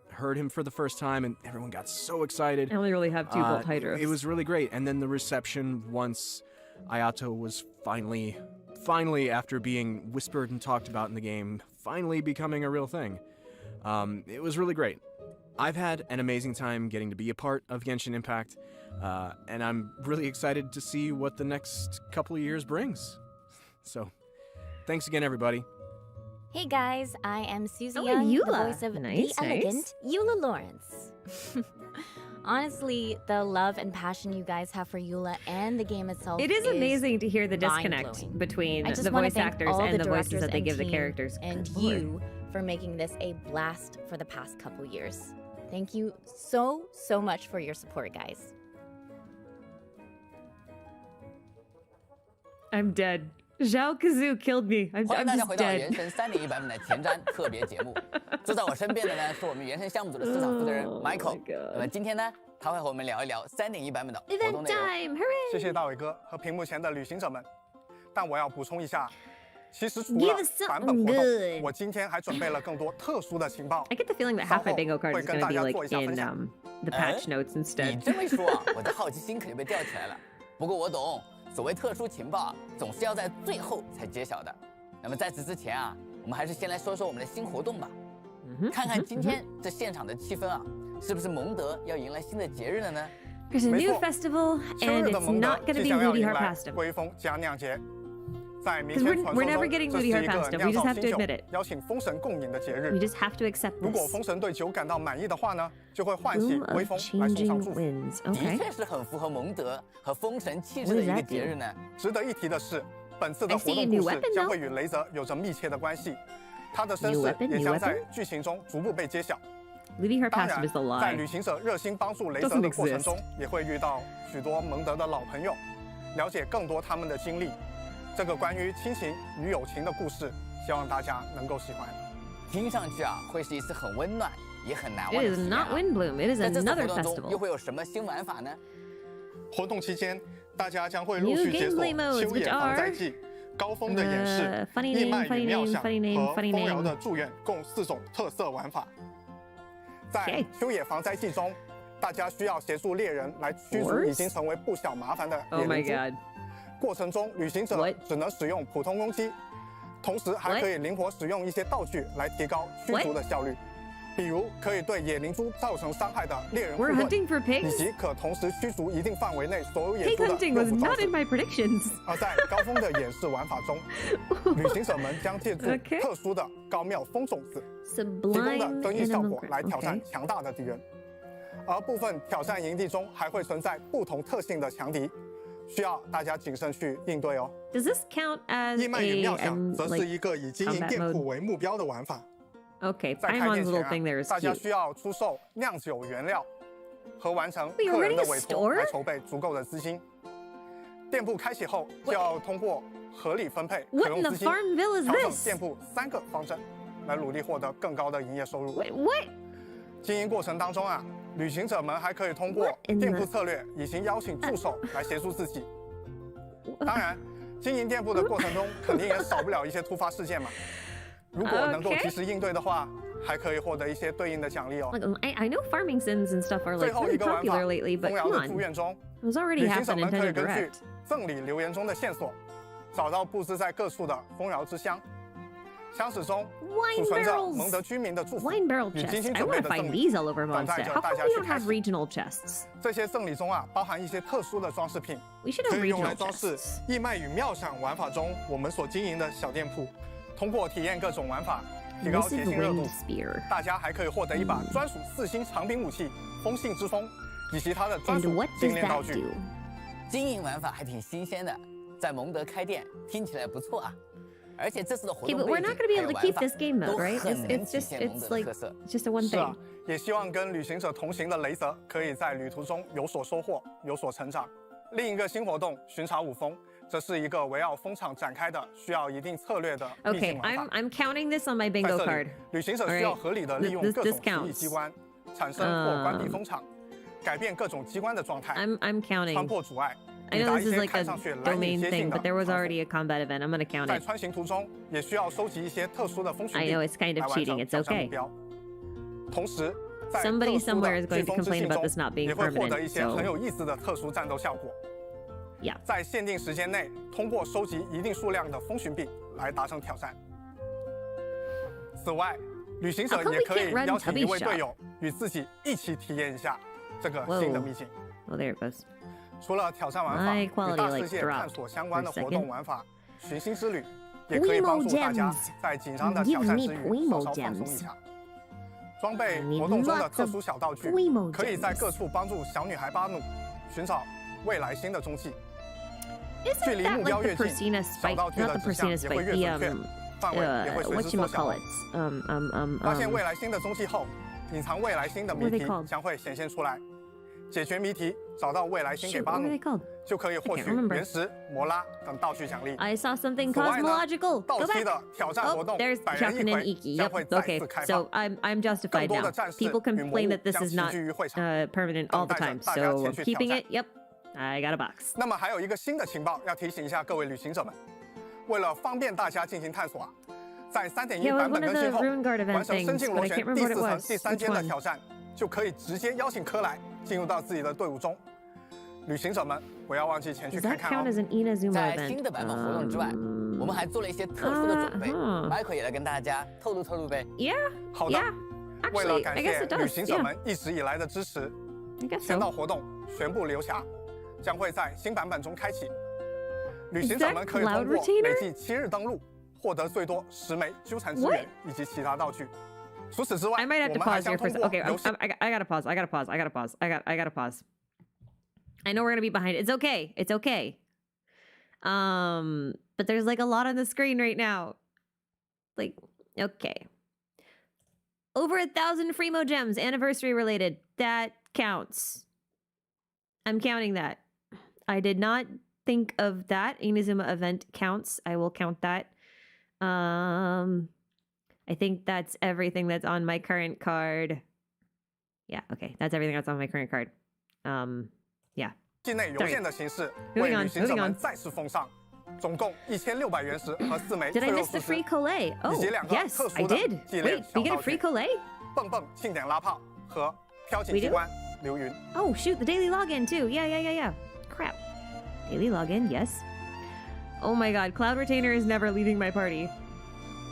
heard him for the first time, and everyone got so excited. I only really have 2 Volt Hydros. It was really great, and then the reception once Ayato was finally after being whispered and talked about in the game, finally becoming a real thing. It was really great. I've had an amazing time getting to be a part of Genshin Impact, and I'm really excited to see what the next couple of years brings. So, thanks again, everybody. Hey guys, I am Susie Oh, Young, the Eula. voice of Nice, the elegant Eula Lawrence. Honestly, the love and passion you guys have for Eula and the game itself It is amazing to hear the disconnect mind-blowing. between I just the wanna voice thank actors all and the voices directors that they and give the team characters. and Good lord. you for making this a blast for the past couple years. Thank you so much for your support, guys. I'm dead. Zhao Kazoo killed me. I'm 欢迎大家 just 回到 dead. 原神3.1版本的前瞻特别节目。坐在我身边的呢，是我们原神项目组的市场负责人 Michael。那么今天呢，他会和我们聊一聊3.1版本的活动内容。谢谢大伟哥和屏幕前的旅行者们。但我要补充一下，其实除 Give 了 us 版本 something 活动， good. 我今天还准备了更多特殊的情报。 I get the feeling that half my bingo cards 会 is 跟 going to 大 be 家 like 做一下分 in 享。 the patch notes 你 instead. 这么一说啊，我的好奇心可就被吊起来了。不过我懂，所谓特殊情报啊，总是要在最后才揭晓的。那么在此之前啊，我们还是先来说说我们的新活动吧。看看今天这现场的气氛啊，是不是蒙德要迎来新的节日了呢？ There's a 没 new 错 festival, 秋 and 日的 it's 蒙德 not going to 即 be 将要 Moody 迎 Heart 来 Pastum. 微风加酿节。在民 Because 间 we're 传说 never 中， getting 这是 Moody 一 Heart 个 Pastum. 酿 We just 造 have to 新酒 admit it. 邀请封神共饮的节 We 日。 just have to accept 如果 this. 封神对酒感到满意的话呢，就会唤起 Boom 微 of 风来送上 changing 祝福。 winds. 的 Okay. 确是很符合蒙德和封神气质 What 的 does 一个 that 节 do? 日呢。值得一提的是，本次的 I 活 see a 动 new 故事 weapon, 将 though. 会与雷泽有着密切的关系，他的身 New 世 weapon, 也 new 将在 weapon? 剧情中逐步被揭晓。 Moody Heart 当 Pastum 然 is the，在 lie. 旅行者热心帮助雷泽 Doesn't 的过程 exist. 中，也会遇到许多蒙德的老朋友，了解更多他们的经历。这个关于亲情与友情的故事，希望大家能够喜欢。听上去啊，会是一次很温暖也很难 It 忘的 is 体验 not 啊。 Windbloom. It is 在这次 another 活动中 festival. 又会有什么新玩法呢？活动期间，大家将会陆 New 续解锁 gameplay modes, 秋野 which 防灾 are 记、高峰的演示、 funny 义 name, 卖与 funny 妙 name, 想 funny name, 和 funny 丰饶 name. 的祝愿共4种特色玩法。在秋野防灾记中，大家需要协助猎人来驱逐已经成为不小麻烦的野 Oh my 灵蛛。 god. 过程中，旅行者只能使用普通攻击，同时还可以灵活使用一些道具来提高驱逐的效率。比如可以对野灵蛛造成伤害的猎人护盾，以及可同时驱逐一定范围内所有野猪的肉捕招式。而在高峰的演示玩法中，旅行者们将借助特殊的高妙风种子提供的灯印效果来挑战强大的敌人。而部分挑战营地中还会存在不同特性的强敌，需要大家谨慎去应对哦。Does this count as 义卖与妙想 a 则是一个以经营店铺为目标的玩法。 Okay, 在开店前大家需要出售酿酒原料和完成客人的委托来筹备足够的资金。店铺开启后就要通过合理分配可用资金，调整店铺3个方针，来努力获得更高的营业收入。经营过程当中旅行者们还可以通过店铺策略以及邀请助手来协助自己。当然，经营店铺的过程中肯定也少不了一些突发事件嘛。 如果能够及时应对的话，还可以获得一些对应的奖励哦。I know farming sims and stuff are like really popular lately, but come on. It was already half an intended direct. 赠礼留言中的线索，找到布置在各处的丰饶之乡。箱子中储存着蒙德居民的祝福与精心准备的赠礼，等待着大家去开启。这些赠礼中包含一些特殊的装饰品，可以用来装饰义卖与妙想玩法中我们所经营的小店铺。 通过体验各种玩法，提高节庆热度，大家还可以获得一把专属4星长柄武器“风信之风”，以及它的专属精炼道具。经营玩法还挺新鲜的，在蒙德开店听起来不错啊。而且这次的活动背景还有玩法都很能体现蒙德的特色。Just a one thing. 也希望跟旅行者同行的雷泽可以在旅途中有所收获，有所成长。另一个新活动“巡查五峰”。 这是一个围绕风场展开的，需要一定策略的秘境玩法。I'm counting this on my bingo card. 旅行者需要合理的利用各种奇异机关，产生或关闭风场，改变各种机关的状态。I'm counting. 穿破阻碍， I know this is like a domain thing, but there was already a combat event. I'm gonna count it. 在穿行途中，也需要收集一些特殊的风水币 I know it's kind of cheating. It's okay. 同时，在 somebody somewhere is going to complain about this not being 也会获得 permanent. 一些很有意思的特殊战斗效果。 在限定时间内，通过收集一定数量的风寻币来达成挑战。此外，旅行者也可以邀请一位队友与自己一起体验一下这个新的秘境。Oh, there it goes. 除了挑战玩法与大世界探索相关的活动玩法，寻星之旅也可以帮助大家在紧张的挑战之余稍稍放松一下。装备活动中的特殊小道具，可以在各处帮助小女孩巴努寻找未来星的踪迹。 距离目标越近，小道具的指向也会越准确，范围也会随之缩小。发现未来星的踪迹后，隐藏未来星的谜题将会显现出来。解决谜题，找到未来星给巴努，就可以获取原石、摩拉等道具奖励。 I saw something cosmological. 到期的挑战活动，百人一回将会再次开放。 So I'm justified now. People complain that this is not permanent all the time. So keeping it. Yep. I got a box. 那么还有一个新的情报要提醒一下各位旅行者们，为了方便大家进行探索在 3.1 版本更新后，完成深境螺旋第4层第3间的挑战，就可以直接邀请科莱进入到自己的队伍中。旅行者们不要忘记前去看看哦。在新的版本活动之外，我们还做了一些特殊的准备 ，Michael 也来跟大家透露呗。好的，为了感谢旅行者们一直以来的支持，签到活动宣布留下。 将会在新版本中开启，旅行者们可以通过累计7日登录，获得最多10枚纠缠之源以及其他道具。除此之外， I might have to pause here for a second. Okay, I gotta pause. I gotta pause. I know we're gonna be behind. It's okay. It's okay. But there's like a lot on the screen right now. Like, okay. Over 1,000 Freemo gems, anniversary related. That counts. I'm counting that. I did not think of that. Inazuma event counts. I will count that. I think that's everything that's on my current card. Yeah, okay. That's everything that's on my current card. Yeah. 境内有限的形式为旅行者们再次奉上，总共1600原石和4枚 Did I miss the free collay? Oh, yes, I did. Wait, we get a free collay? 蹦蹦庆典拉炮和飘起机关。流云。 Oh shoot, the daily login too. Yeah. Crap. Daily login, yes. Oh my god, Cloud Retainer is never leaving my party.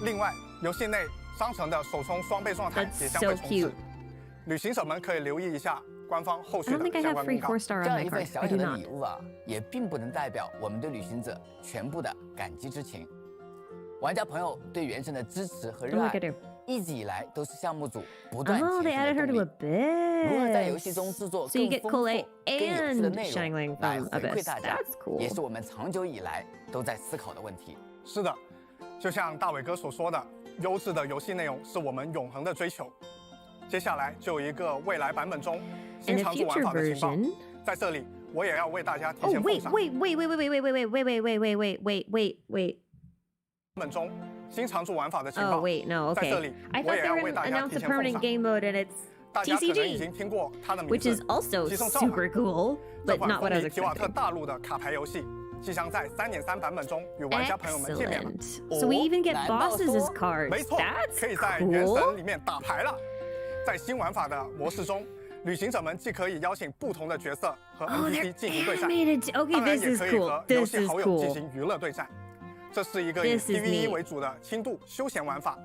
另外，游戏内商城的首充双倍状态也将会重置，旅行者们可以留意一下官方后续的相关公告。这样一份小小的礼物啊，也并不能代表我们对旅行者全部的感激之情。玩家朋友对原神的支持和热爱，一直以来都是项目组不断前进的动力。如何在游戏中制作更丰富、更有趣的内容来回馈大家，也是我们长久以来都在思考的问题。是的，就像大伟哥所说的，优质的游戏内容是我们永恒的追求。接下来就有一个未来版本中新常驻玩法的情报，在这里我也要为大家提前奉上。Wait. 本中新常驻玩法的情报。Oh wait, no, okay. 在这里 I 我 thought 也 they 要 were 为 gonna 大家 announce 提 a 前奉 permanent 上。 game mode and it's 大家可能已 TCG, 经听过它的名字 which is also super cool, 这 but 款 not 风 what I was 靡皮瓦特 expecting. 大陆的卡牌游戏，即将在3.3版本中与玩家朋友们见面了。 So we even get bosses as cards. 没错， That's 可以在原神 cool. 里面打牌了。在新玩法的模式中，旅行者们既可以邀请不同的角色和 NPC 进行对战， Okay, 当然 this 也 is 可以 cool. 和游 This 戏 is 好友进 cool. 行娱乐对战。这是一个以 This is PVE neat. 为主的轻度休闲玩法，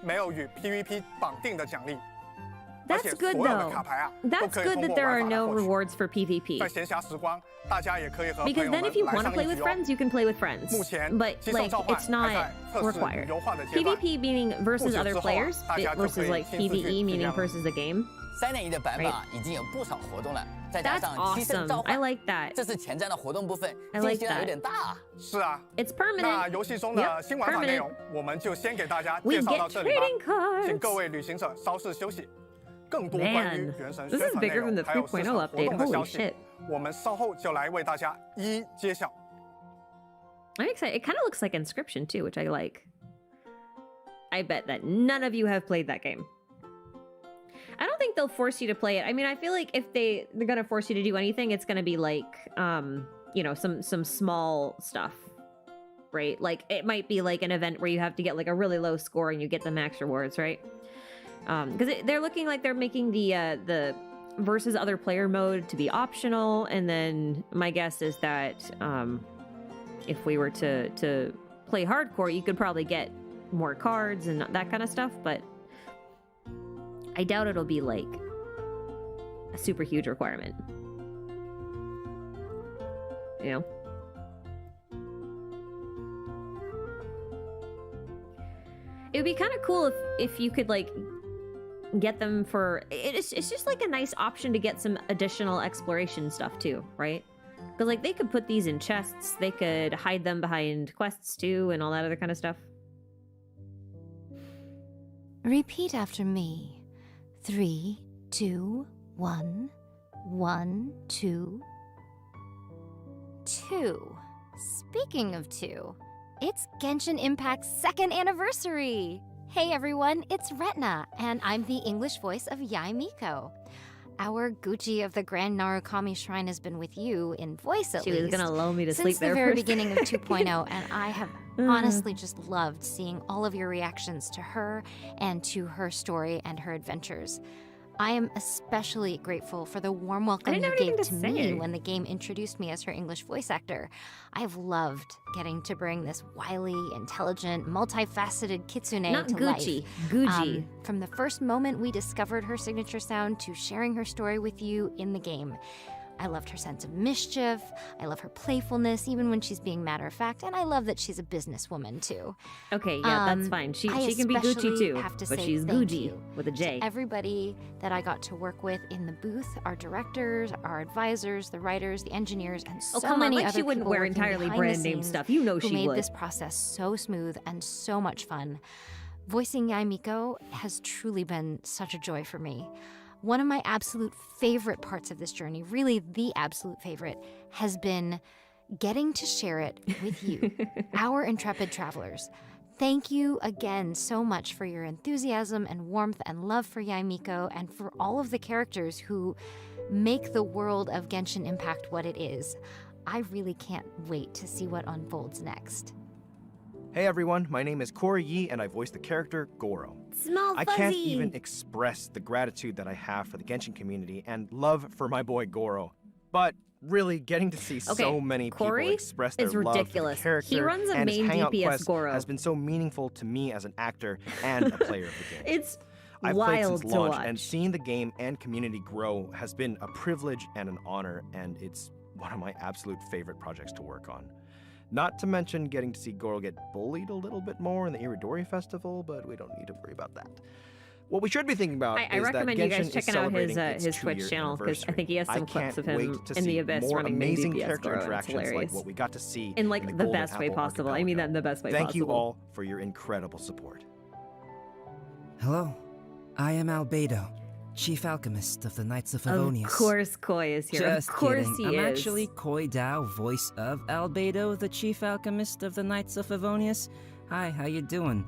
没有与 PVP 绑定的奖励。 That's good though. That's good that there are no rewards for PvP. 在闲暇时光，大家也可以和朋 Because 友 then 们 if you 来 want to 上 play 一 with 局哦。 friends, you can play with friends. 目前 But 寄送 like 召唤 it's 还 not 在测试 required. 优化的阶段。 PvP meaning 不 versus 久 other 之后啊， players 大家就可 versus 以 like 亲自去 PvE 体 meaning 验了。 versus the game. 3.1的版本啊，已经有不少活动了，再加 That's 上提升召 awesome. I 唤， like that. 这次前瞻的活动部分 I 进 like 行量有 that. 点大啊。是啊， It's permanent. 那游戏中的 Yep, 新玩法内容 permanent. 我们就先给大家 We 介绍到 get 这里吧 trading cards. 请各位旅行者稍事休息。更多关于 Man, 原神 this 宣 is 传内 bigger than 容 the 还有市 3.0 场活 update. 动的 Holy 消息 shit. 我们稍后就来为大家一一揭晓。 I'm excited. It kind of looks like Inscription too, which I like. I bet that none of you have played that game. I don't think they'll force you to play it. I mean, I feel like if they're gonna force you to do anything, it's gonna be like, you know, some small stuff, right? Like it might be like an event where you have to get like a really low score and you get the max rewards, right? Because they're looking like they're making the versus other player mode to be optional, and then my guess is that if we were to play hardcore, you could probably get more cards and that kind of stuff, but I doubt it'll be like a super huge requirement. You know? It would be kind of cool if you could like get them for it's just like a nice option to get some additional exploration stuff too, right? Because like they could put these in chests, they could hide them behind quests too, and all that other kind of stuff. Repeat after me. 3, 2, 1, 1, 2. 2. Speaking of 2, it's Genshin Impact's 2nd anniversary! Hey everyone, it's Retna, and I'm the English voice of Yae Miko. Our Gucci of the Grand Narukami Shrine has been with you, in voice at least. She was gonna lull me to sleep there since the very first. beginning of 2.0, and I have honestly just loved seeing all of your reactions to her and to her story and her adventures. I am especially grateful for the warm welcome you gave to me when the game introduced me as her English voice actor. I've loved getting to bring this wily, intelligent, multifaceted kitsune Not to Gucci, life. Gucci. From the first moment we discovered her signature sound to sharing her story with you in the game. I loved her sense of mischief, I love her playfulness even when she's being matter-of-fact, and I love that she's a businesswoman too. Okay, yeah, that's fine. She can be Gucci too, but she's Gucci with a J. To everybody that I got to work with in the booth, our directors, our advisors, the writers, the engineers, and so come on, many like other she wouldn't people wear working entirely behind the brand name scenes stuff. You know who she made would. this process so smooth and so much fun. Voicing Yae Miko has truly been such a joy for me. One of my absolute favorite parts of this journey, really the absolute favorite, has been getting to share it with you, our intrepid travelers. Thank you again so much for your enthusiasm and warmth and love for Yae Miko and for all of the characters who make the world of Genshin Impact what it is. I really can't wait to see what unfolds next. Hey everyone, my name is Corey Yee and I voice the character Goro. Small I fuzzy. can't even express the gratitude that I have for the Genshin community and love for my boy Goro. But really, getting to see so many Corey people express their is love ridiculous. for the character He runs a and his main hangout DPS quest Goro. has been so meaningful to me as an actor and a player of the game. It's I've played wild since to launch, watch. and seeing the game and community grow has been a privilege and an honor, and it's one of my absolute favorite projects to work on. Not to mention getting to see Goro get bullied a little bit more in the Iridori Festival, but we don't need to worry about that. What we should be thinking about I is recommend that you guys Genshin is checking out celebrating his its Twitch 2-year channel because I think he has some clips of can't him wait to in the see Abyss more running main amazing DPS character Goro. It's interactions like hilarious. what we got to see In like the Golden best way Apple possible. I mean that in the best way Thank possible. you all for your incredible support. Hello, I am Albedo, Chief Alchemist of the Knights of Favonius. Of course Koi is here. Just of course kidding. he I'm is. actually Koi Dao, voice of Albedo, the Chief Alchemist of the Knights of Favonius. Hi, how you doing?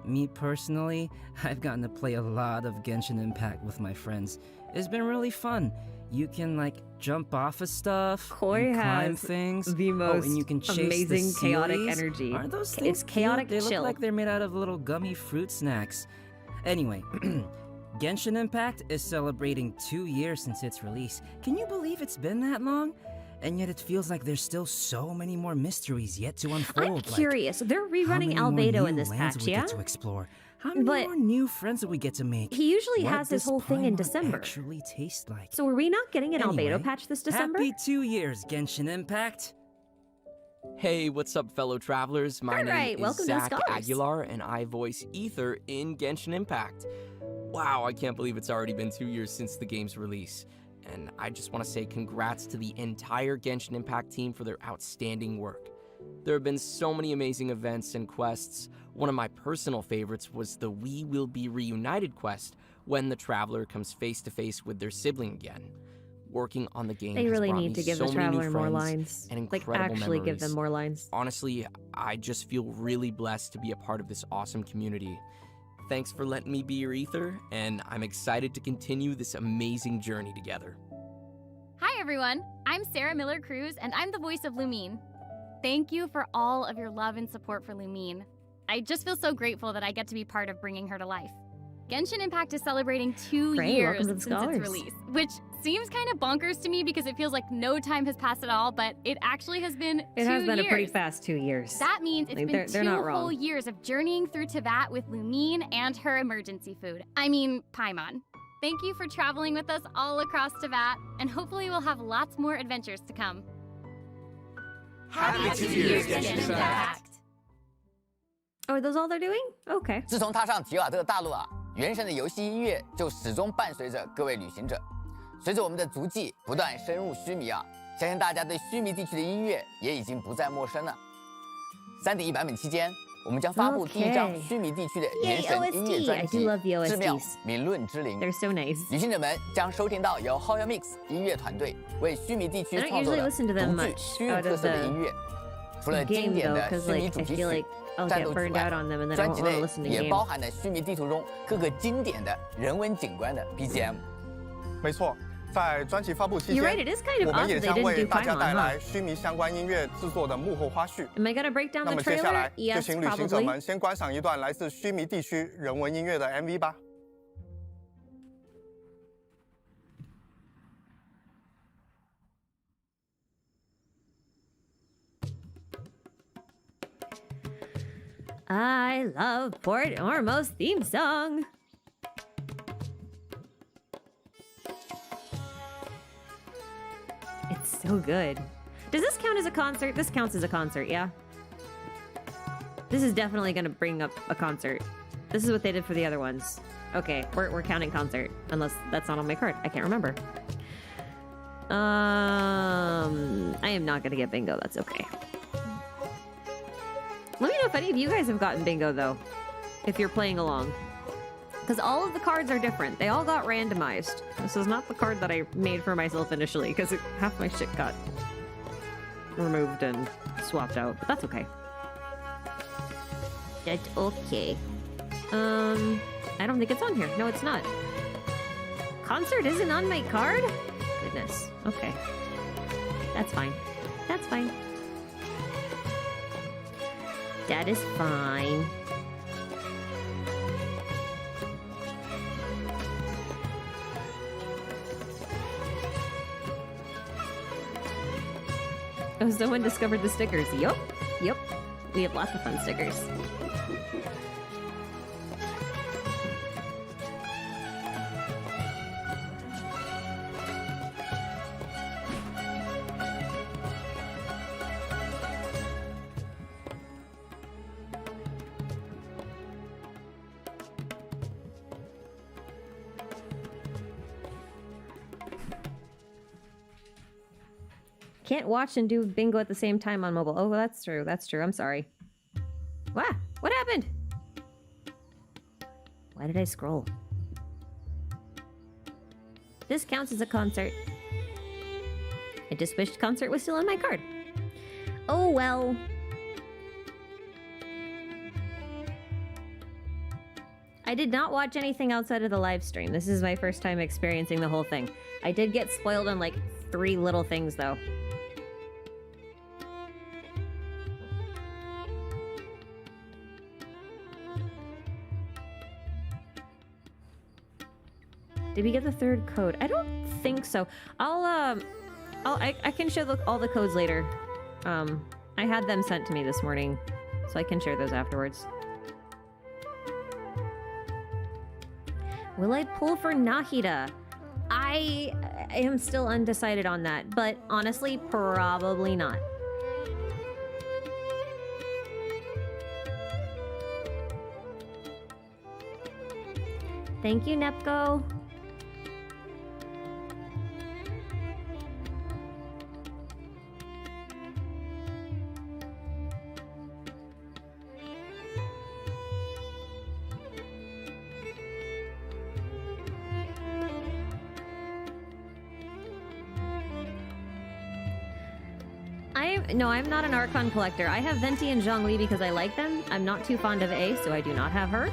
Me personally, I've gotten to play a lot of Genshin Impact with my friends. It's been really fun. You can like jump off of stuff, Koi and climb has things. the most and you can chase amazing the chaotic Sealies. energy. Aren't those It's things chaotic cute? They chill. look like they're made out of little gummy fruit snacks. Anyway, Genshin Impact is celebrating 2 years since its release. Can you believe it's been that long? And yet it feels like there's still so many more mysteries yet to unfold. I'm like, curious. They're how rerunning many more Albedo new in this lands patch, we yeah? get to explore? How many But more new friends that we get to make? he usually What has his does whole thing in Paimon December. actually taste like? So are we not getting an Anyway, Albedo patch this December? Happy 2 years, Genshin Impact. Hey, what's up, fellow travelers? My Alright, name welcome is to Zach Scholars. Aguilar, and I voice Ether in Genshin Impact. Wow, I can't believe it's already been 2 years since the game's release. And I just want to say congrats to the entire Genshin Impact team for their outstanding work. There have been so many amazing events and quests. One of my personal favorites was the We Will Be Reunited quest, when the traveler comes face to face with their sibling again. Working on the game They has really brought need me to give so the many new traveler more friends lines. and Like incredible actually give memories. them more lines. Honestly, I just feel really blessed to be a part of this awesome community. Thanks for letting me be your Ether, and I'm excited to continue this amazing journey together. Hi everyone, I'm Sarah Miller-Cruz and I'm the voice of Lumine. Thank you for all of your love and support for Lumine. I just feel so grateful that I get to be part of bringing her to life. Genshin Impact is celebrating 2 Great, years welcome to the since Scholars. its release, which seems kind of bonkers to me because it feels like no time has passed at all, but it actually has been It 2 has been years. a pretty fast 2 years. That means it's Like, been they're two not wrong. whole years of journeying through Teyvat with Lumine and her emergency food. I mean, Paimon. Thank you for traveling with us all across Teyvat, and hopefully we'll have lots more adventures to come. Happy 2 years, Genshin Impact! Oh, are those all they're doing? Okay. 自从踏上提瓦特大陆啊，原神的游戏音乐就始终伴随着各位旅行者。随着我们的足迹不断深入须弥啊，相信大家对须弥地区的音乐也已经不再陌生了。3.1版本期间，我们将发布第一张 Okay. 须弥地区的 Yay, 原神音乐 OST. 专 I 辑 do love the 《至妙 OSTs. 名论之灵》。 They're so nice. 旅行者们将收听到由 Hoya Mix 音乐团队为须弥地区 I don't 创作 usually 的 listen to them 独具 much 区域 out 特 of 色的 the 音乐。除了经 game 典 though, 的 because 须弥 like 主 I 题 feel 曲 like I'll 战 get 斗之 burned 外 out on them and then I 专 won't 辑 want 内 to listen to 也 games. 包含了须弥地图中各个经典的人文景观的 BGM。没错，在专辑发布期 You're 间 right, it is kind of 我们 odd 也 that they 将 didn't 为 do 大家 Paimon, 带 huh? 来须弥相关音乐制作的幕后花絮。 Am I gonna break down 那 the 么接下 trailer? 来就 Yes, 请旅行者 probably. 们先观赏一段来自须弥地区人文音乐的 MV 吧。 I love Port Ormos theme song. It's so good. Does this count as a concert? This counts as a concert, yeah? This is definitely gonna bring up a concert. This is what they did for the other ones. Okay, we're counting concert. Unless that's not on my card. I can't remember. I am not gonna get bingo. That's okay. Let me know if any of you guys have gotten bingo, though, if you're playing along. Because all of the cards are different. They all got randomized. This is not the card that I made for myself initially, because half my shit got removed and swapped out. But that's okay. That's okay. I don't think it's on here. No, it's not. Concert isn't on my card? Goodness. Okay. That's fine. That's fine. That is fine. Oh, someone discovered the stickers. Yup. Yup. We have lots of fun stickers. Can't watch and do bingo at the same time on mobile. Oh, that's true. That's true. I'm sorry. What? What happened? Why did I scroll? This counts as a concert. I just wished concert was still on my card. Oh, well. I did not watch anything outside of the live stream. This is my first time experiencing the whole thing. I did get spoiled on like 3 little things, though. Did we get the 3rd code? I don't think so. I can show all the codes later. I had them sent to me this morning, so I can share those afterwards. Will I pull for Nahida? I am still undecided on that, but honestly, probably not. Thank you, Nepco. No, I'm not an Archon collector. I have Venti and Zhongli because I like them. I'm not too fond of A, so I do not have her.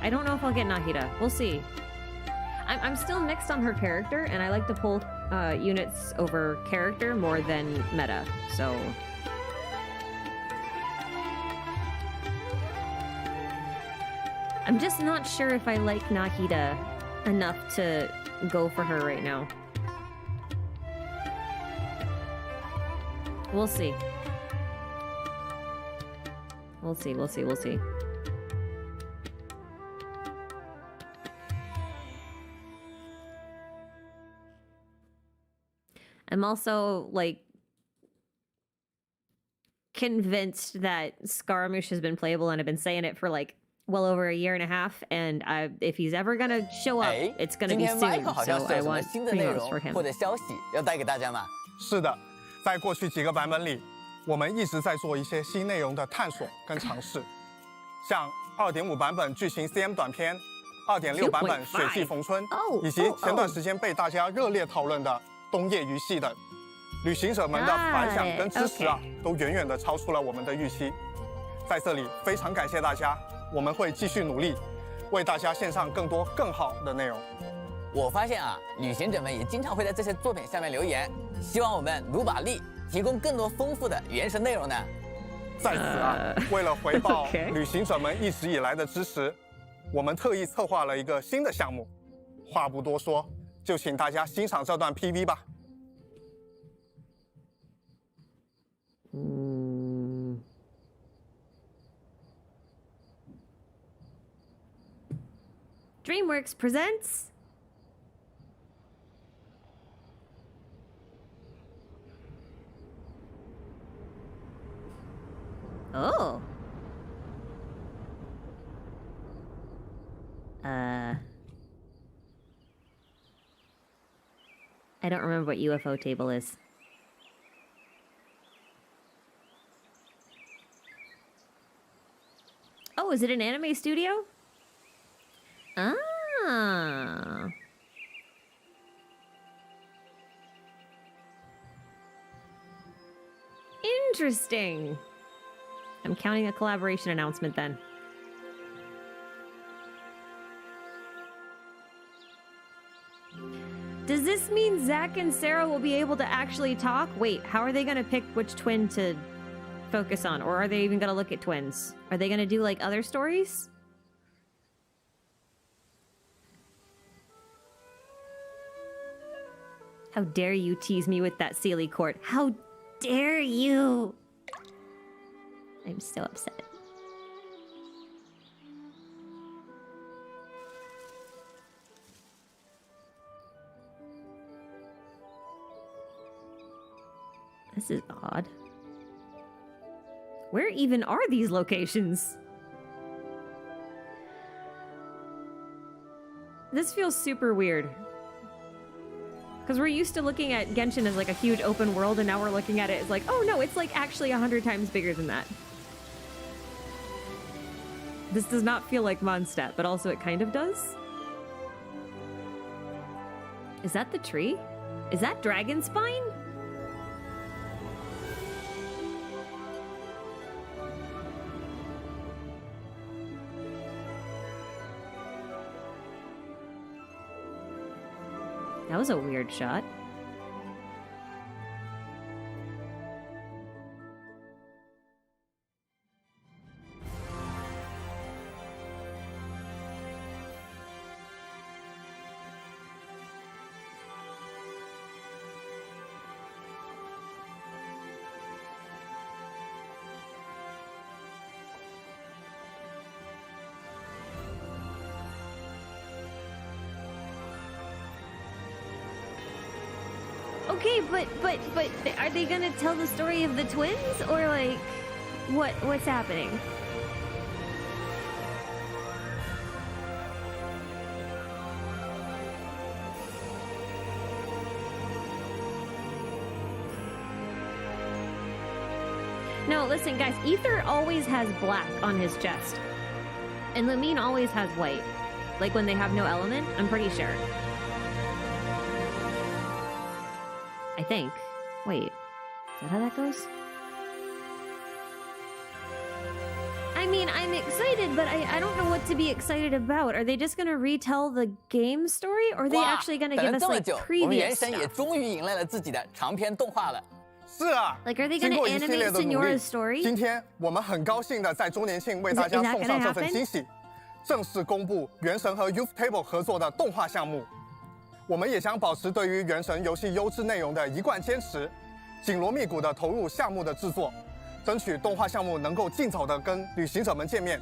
I don't know if I'll get Nahida. We'll see. I'm still mixed on her character, and I like to pull units over character more than meta, so... I'm just not sure if I like Nahida enough to go for her right now. We'll see. We'll see, we'll see, we'll see. I'm also, like, convinced that Scaramouche has been playable, and I've been saying it for, like, well over a year and a half, and if he's ever gonna show up, it's gonna be soon, so I want pre-orders for him. 是的，在过去几个版本里，我们一直在做一些新内容的探索跟尝试，像 2.5 版本剧情 CM 短片、2.6 版本雪季逢春，以及前段时间被大家热烈讨论的冬夜鱼戏等，旅行者们的反响跟支持都远远的超出了我们的预期。在这里非常感谢大家，我们会继续努力，为大家献上更多更好的内容。我发现旅行者们也经常会在这些作品下面留言，希望我们努把力，提供更多丰富的原神内容呢。在此为了回报旅行者们一直以来的支持，我们特意策划了一个新的项目。话不多说，就请大家欣赏这段 PV 吧。DreamWorks presents Oh. I don't remember what UFO table is. Oh, is it an anime studio? Ah. Interesting. I'm counting a collaboration announcement then. Does this mean Zach and Sarah will be able to actually talk? Wait, how are they gonna pick which twin to focus on? Or are they even gonna look at twins? Are they gonna do like other stories? How dare you tease me with that Sealy court? How dare you? I'm so upset. This is odd. Where even are these locations? This feels super weird. Because we're used to looking at Genshin as like a huge open world, and now we're looking at it as like, oh no, it's like actually 100 times bigger than that. This does not feel like Mondstadt, but also it kind of does. Is that the tree? Is that Dragon Spine? That was a weird shot. Okay, but are they gonna tell the story of the twins, or like what's happening? No, listen, guys. Ether always has black on his chest, and Lumine always has white. Like when they have no element, I'm pretty sure. I think. Wait, is that how that goes? I mean, I'm excited, but I don't know what to be excited about. Are they just gonna retell the game story, or are they actually gonna give us like previous stuff? Like, are they gonna animate Senora's story? 今天我们很高兴的在周年庆为大家送上这份惊喜，正式公布《原神》和 Youth Table 合作的动画项目。 我们也将保持对于《原神》游戏优质内容的一贯坚持，紧锣密鼓地投入项目的制作，争取动画项目能够尽早地跟旅行者们见面，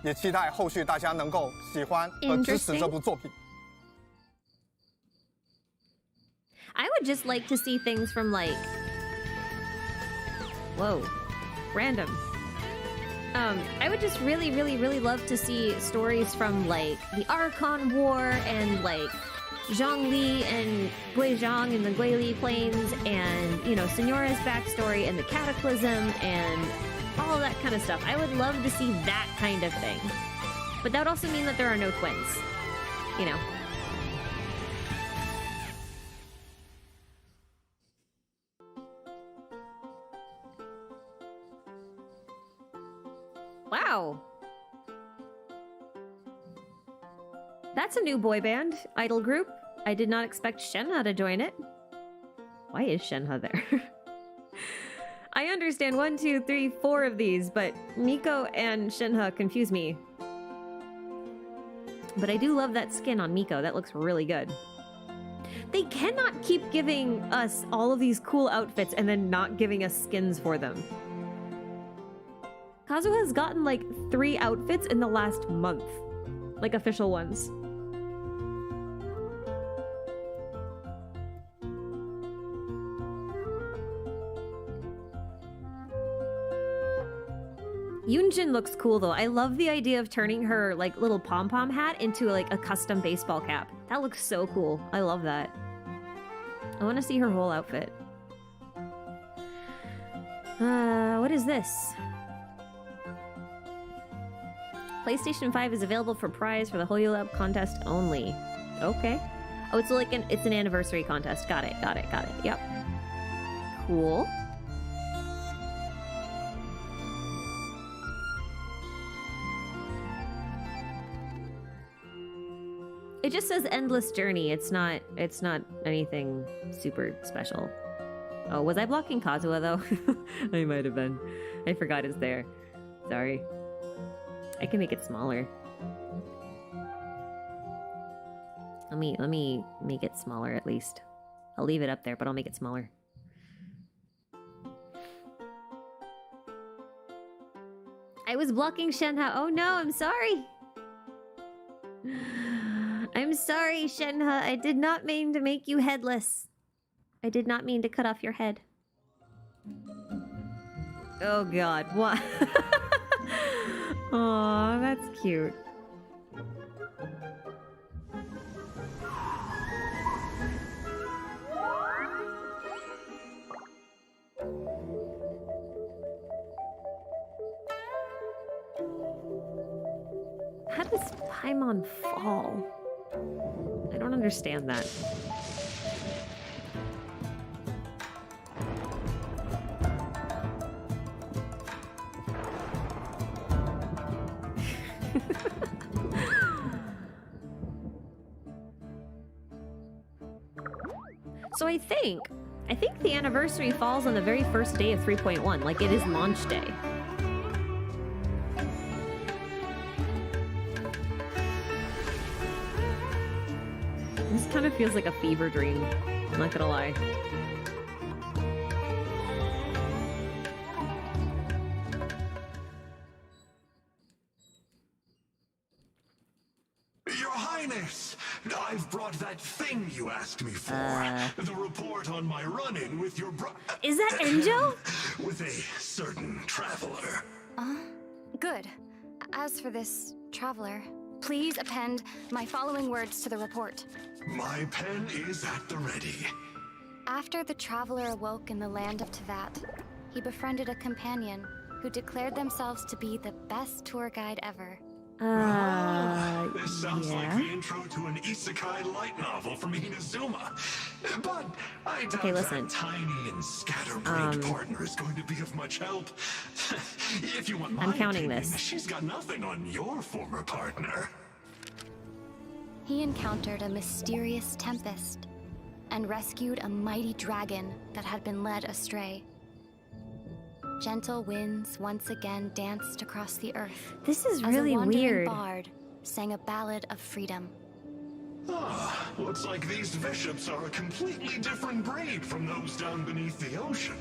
也期待后续大家能够喜欢和支持这部作品。I would just like to see things from like, whoa, random. I would just really love to see stories from like the Archon War and like Zhongli and Guizhong and the Guili Plains, and, you know, Senora's backstory and the Cataclysm and all of that kind of stuff. I would love to see that kind of thing. But that would also mean that there are no twins, you know. Wow. That's a new boy band, idol group. I did not expect Shenhe to join it. Why is Shenhe there? I understand 1, 2, 3, 4 of these, but Miko and Shenhe confuse me. But I do love that skin on Miko. That looks really good. They cannot keep giving us all of these cool outfits and then not giving us skins for them. Kazuha has gotten like 3 outfits in the last month. Like official ones. Yunjin looks cool though. I love the idea of turning her like little pom-pom hat into like a custom baseball cap. That looks so cool. I love that. I want to see her whole outfit. What is this? PlayStation 5 is available for prize for the HoYoLab contest only. Okay. Oh, it's like it's an anniversary contest. Got it. Yep. Cool. It just says endless journey. It's not anything super special. Oh, was I blocking Kazuha though? I might have been. I forgot it's there. Sorry. I can make it smaller. Let me make it smaller at least. I'll leave it up there, but I'll make it smaller. I was blocking Shenhe. Oh no, I'm sorry. I'm sorry, Shenhe. I did not mean to make you headless. I did not mean to cut off your head. Oh god, what? Aw, that's cute. How does Paimon fall? I don't understand that. So I think the anniversary falls on the very first day of 3.1, like it is launch day. This kind of feels like a fever dream, I'm not gonna lie. Your Highness, I've brought that thing you asked me for. The report on my run-in with your Is that Enjo? With a certain traveler. Good. As for this traveler, please append my following words to the report. My pen is at the ready. After the traveler awoke in the land of Tevat, he befriended a companion who declared themselves to be the best tour guide ever. This sounds like the intro to an isekai light novel from Inazuma. But I doubt that tiny and scatterbrained partner is going to be of much help. If you want my opinion, she's got nothing on your former partner. He encountered a mysterious tempest and rescued a mighty dragon that had been led astray. Gentle winds once again danced across the earth. This is really weird. As a wandering bard sang a ballad of freedom. Looks like these bishops are a completely different breed from those down beneath the ocean.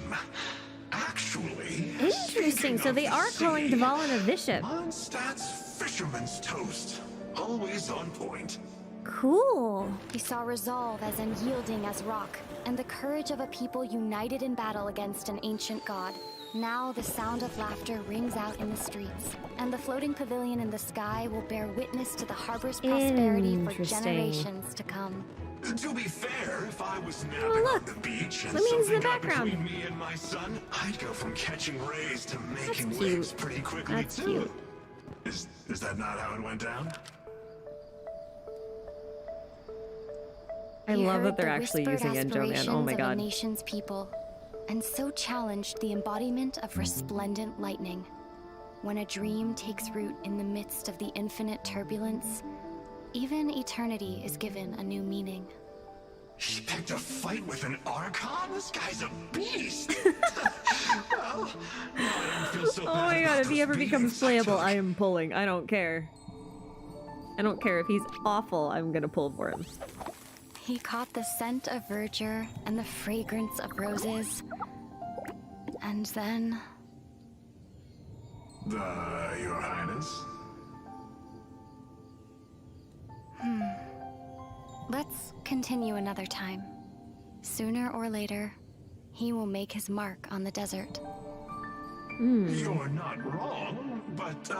Actually, interesting. So they are calling Dvalin a bishop. Mondstadt's fisherman's toast, always on point. Cool. He saw resolve as unyielding as rock, and the courage of a people united in battle against an ancient god. Now the sound of laughter rings out in the streets, and the floating pavilion in the sky will bear witness to the harbor's prosperity for generations to come. To be fair, if I was napping on the beach and something got between me and my son, I'd go from catching rays to making waves pretty quickly too. Is that not how it went down? I love that they're actually using Enjo, man. Oh my god. Of a nation's people, and so challenged the embodiment of resplendent lightning. When a dream takes root in the midst of the infinite turbulence, even eternity is given a new meaning. She picked a fight with an Archon? This guy's a beast! Well, I don't feel so bad. Oh my god, if he ever becomes playable, I am pulling. I don't care. I don't care if he's awful, I'm gonna pull for him. He caught the scent of verdure and the fragrance of roses. And then... Your Highness? Let's continue another time. Sooner or later, he will make his mark on the desert. You're not wrong, but,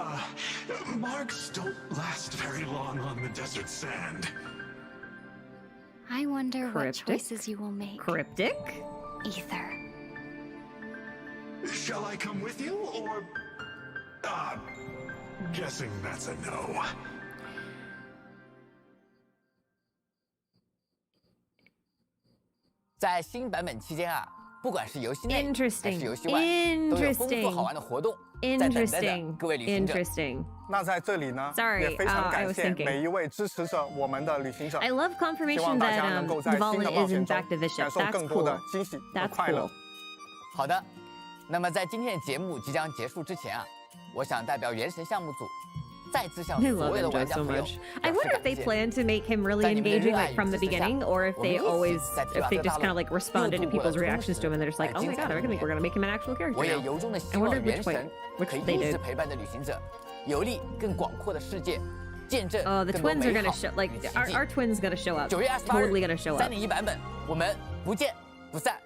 marks don't last very long on the desert sand. I wonder what choices you will make. Cryptic? Ether. Shall I come with you, or... guessing that's a no. 在新版本期间啊，不管是游戏内还是游戏外，都有丰富好玩的活动在等待着各位旅行者。那在这里呢，也非常感谢每一位支持着我们的旅行者。I love confirmation 希望大家能够在新的冒险中感受更多的惊喜和快乐。好的，那么在今天的节目即将结束之前啊，我想代表原神项目组。再次向所有的玩家朋友 I wonder if they plan to make him really engaging like from the beginning, or if they just kind of like responded to people's reactions to him and they're just like, oh my god, I think we're gonna make him an actual character. 我也由衷的希望原神可以一直陪伴着旅行者，游历更广阔的世界，见证更多美好的奇迹。our twins gonna show up. 9月28日 totally gonna show up. 3.1版本，我们不见不散。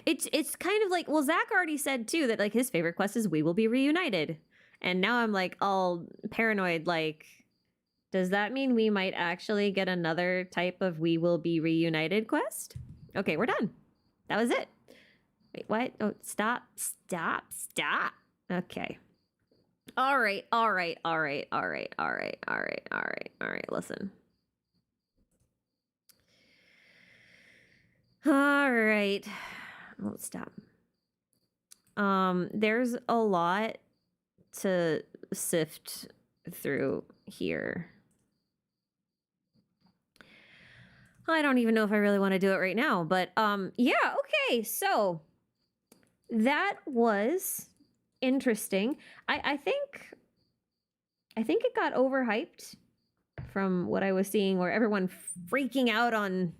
It's kind of like, well, Zach already said too that like his favorite quest is We Will Be Reunited. And now I'm like all paranoid, like, does that mean we might actually get another type of We Will Be Reunited quest? Okay, we're done. That was it. Wait, what? Oh, stop. Okay. All right. Listen. All right. Oh, stop. There's a lot to sift through here. I don't even know if I really want to do it right now, but yeah, okay. So that was interesting. I think it got overhyped from what I was seeing, where everyone freaking out on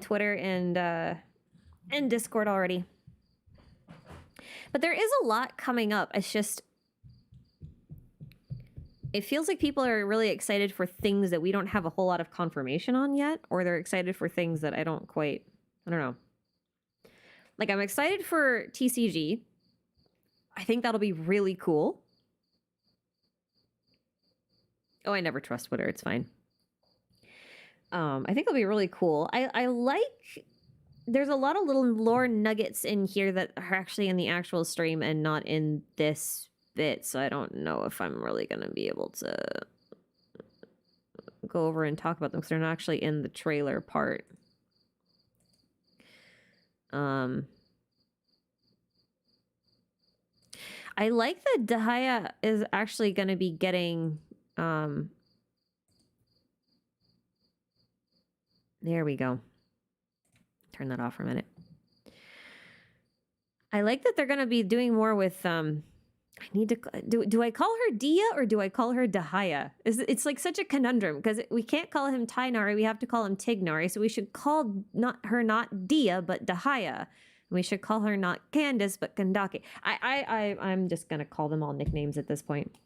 Twitter and Discord already. But there is a lot coming up. It's just, it feels like people are really excited for things that we don't have a whole lot of confirmation on yet, or they're excited for things that I don't know. Like, I'm excited for TCG. I think that'll be really cool. Oh, I never trust Twitter. It's fine. I think it'll be really cool. I like, there's a lot of little lore nuggets in here that are actually in the actual stream and not in this bit, so I don't know if I'm really going to be able to go over and talk about them because they're not actually in the trailer part. I like that Dahaya is actually going to be getting there we go. Turn that off for a minute. I like that they're going to be doing more with I need to do I call her Dia or do I call her Dahaya? It's like such a conundrum because we can't call him Tainari, we have to call him Tignari, so we should call not Dia but Dahaya. We should call her not Candace but Kandake. I'm just going to call them all nicknames at this point.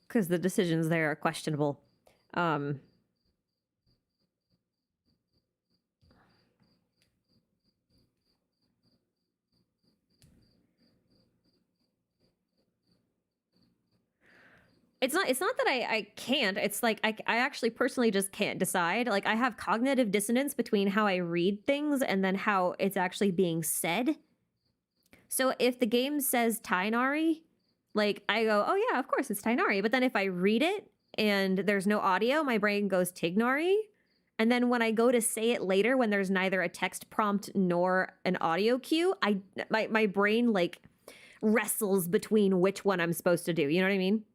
Because the decisions there are questionable. It's not that I can't. It's like I actually personally just can't decide. Like, I have cognitive dissonance between how I read things and then how it's actually being said. So if the game says Tainari, like, I go, oh yeah, of course it's Tainari. But then if I read it and there's no audio, my brain goes Tignari. And then when I go to say it later, when there's neither a text prompt nor an audio cue, my brain like wrestles between which one I'm supposed to do. You know what I mean?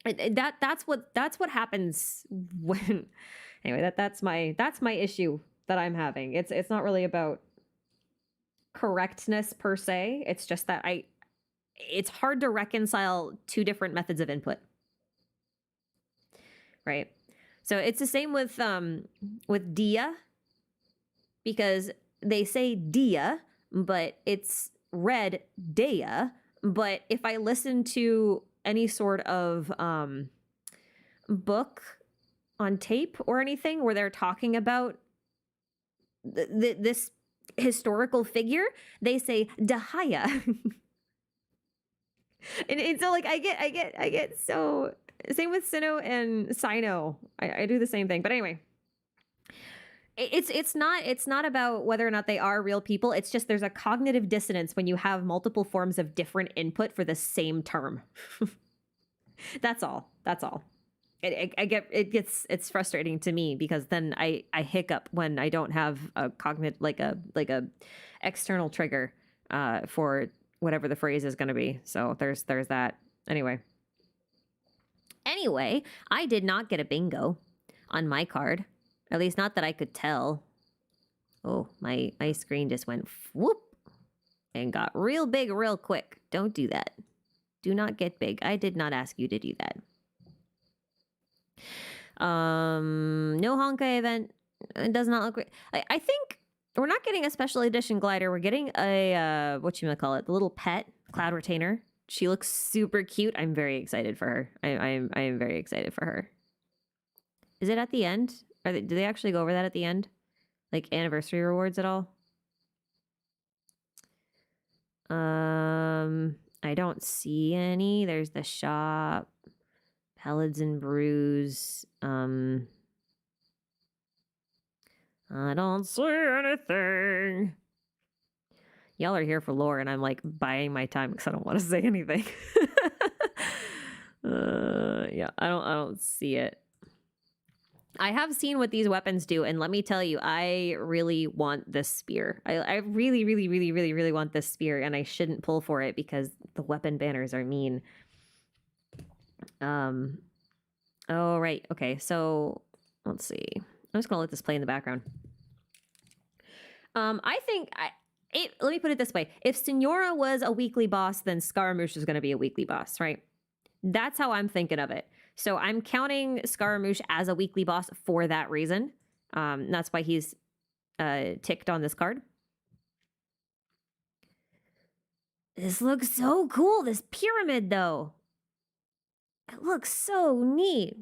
That's what happens when, anyway, that's my issue that I'm having. It's not really about correctness per se. It's just that it's hard to reconcile two different methods of input. Right? So it's the same with Dia, because they say Dia, but it's read Dea. But if I listen to any sort of book on tape or anything where they're talking about this historical figure, they say Dahaya. and so like I get so, same with Sino and Sino. I do the same thing. But anyway, it's not about whether or not they are real people. It's just there's a cognitive dissonance when you have multiple forms of different input for the same term. That's all. It's frustrating to me because then I hiccup when I don't have a cognitive like a external trigger for whatever the phrase is going to be. So there's that. Anyway, I did not get a bingo on my card. At least not that I could tell. Oh, my screen just went whoop and got real big real quick. Don't do that. Do not get big. I did not ask you to do that. No Honkai event. It does not look great. I think we're not getting a special edition glider. We're getting a the little pet cloud retainer. She looks super cute. I'm very excited for her. I am very excited for her. Is it at the end? Do they actually go over that at the end? Like anniversary rewards at all? I don't see any. There's the shop. Pellets and brews. I don't see anything. Y'all are here for lore, and I'm like buying my time because I don't want to say anything. Yeah, I don't see it. I have seen what these weapons do, and let me tell you, I really want this spear. I really, really, really, really, really want this spear, and I shouldn't pull for it because the weapon banners are mean. Oh, right. Okay, so let's see. I'm just gonna let this play in the background. I think let me put it this way. If Senora was a weekly boss, then Scaramouche is gonna be a weekly boss, right? That's how I'm thinking of it. So I'm counting Scaramouche as a weekly boss for that reason. That's why he's ticked on this card. This looks so cool, this pyramid, though. It looks so neat.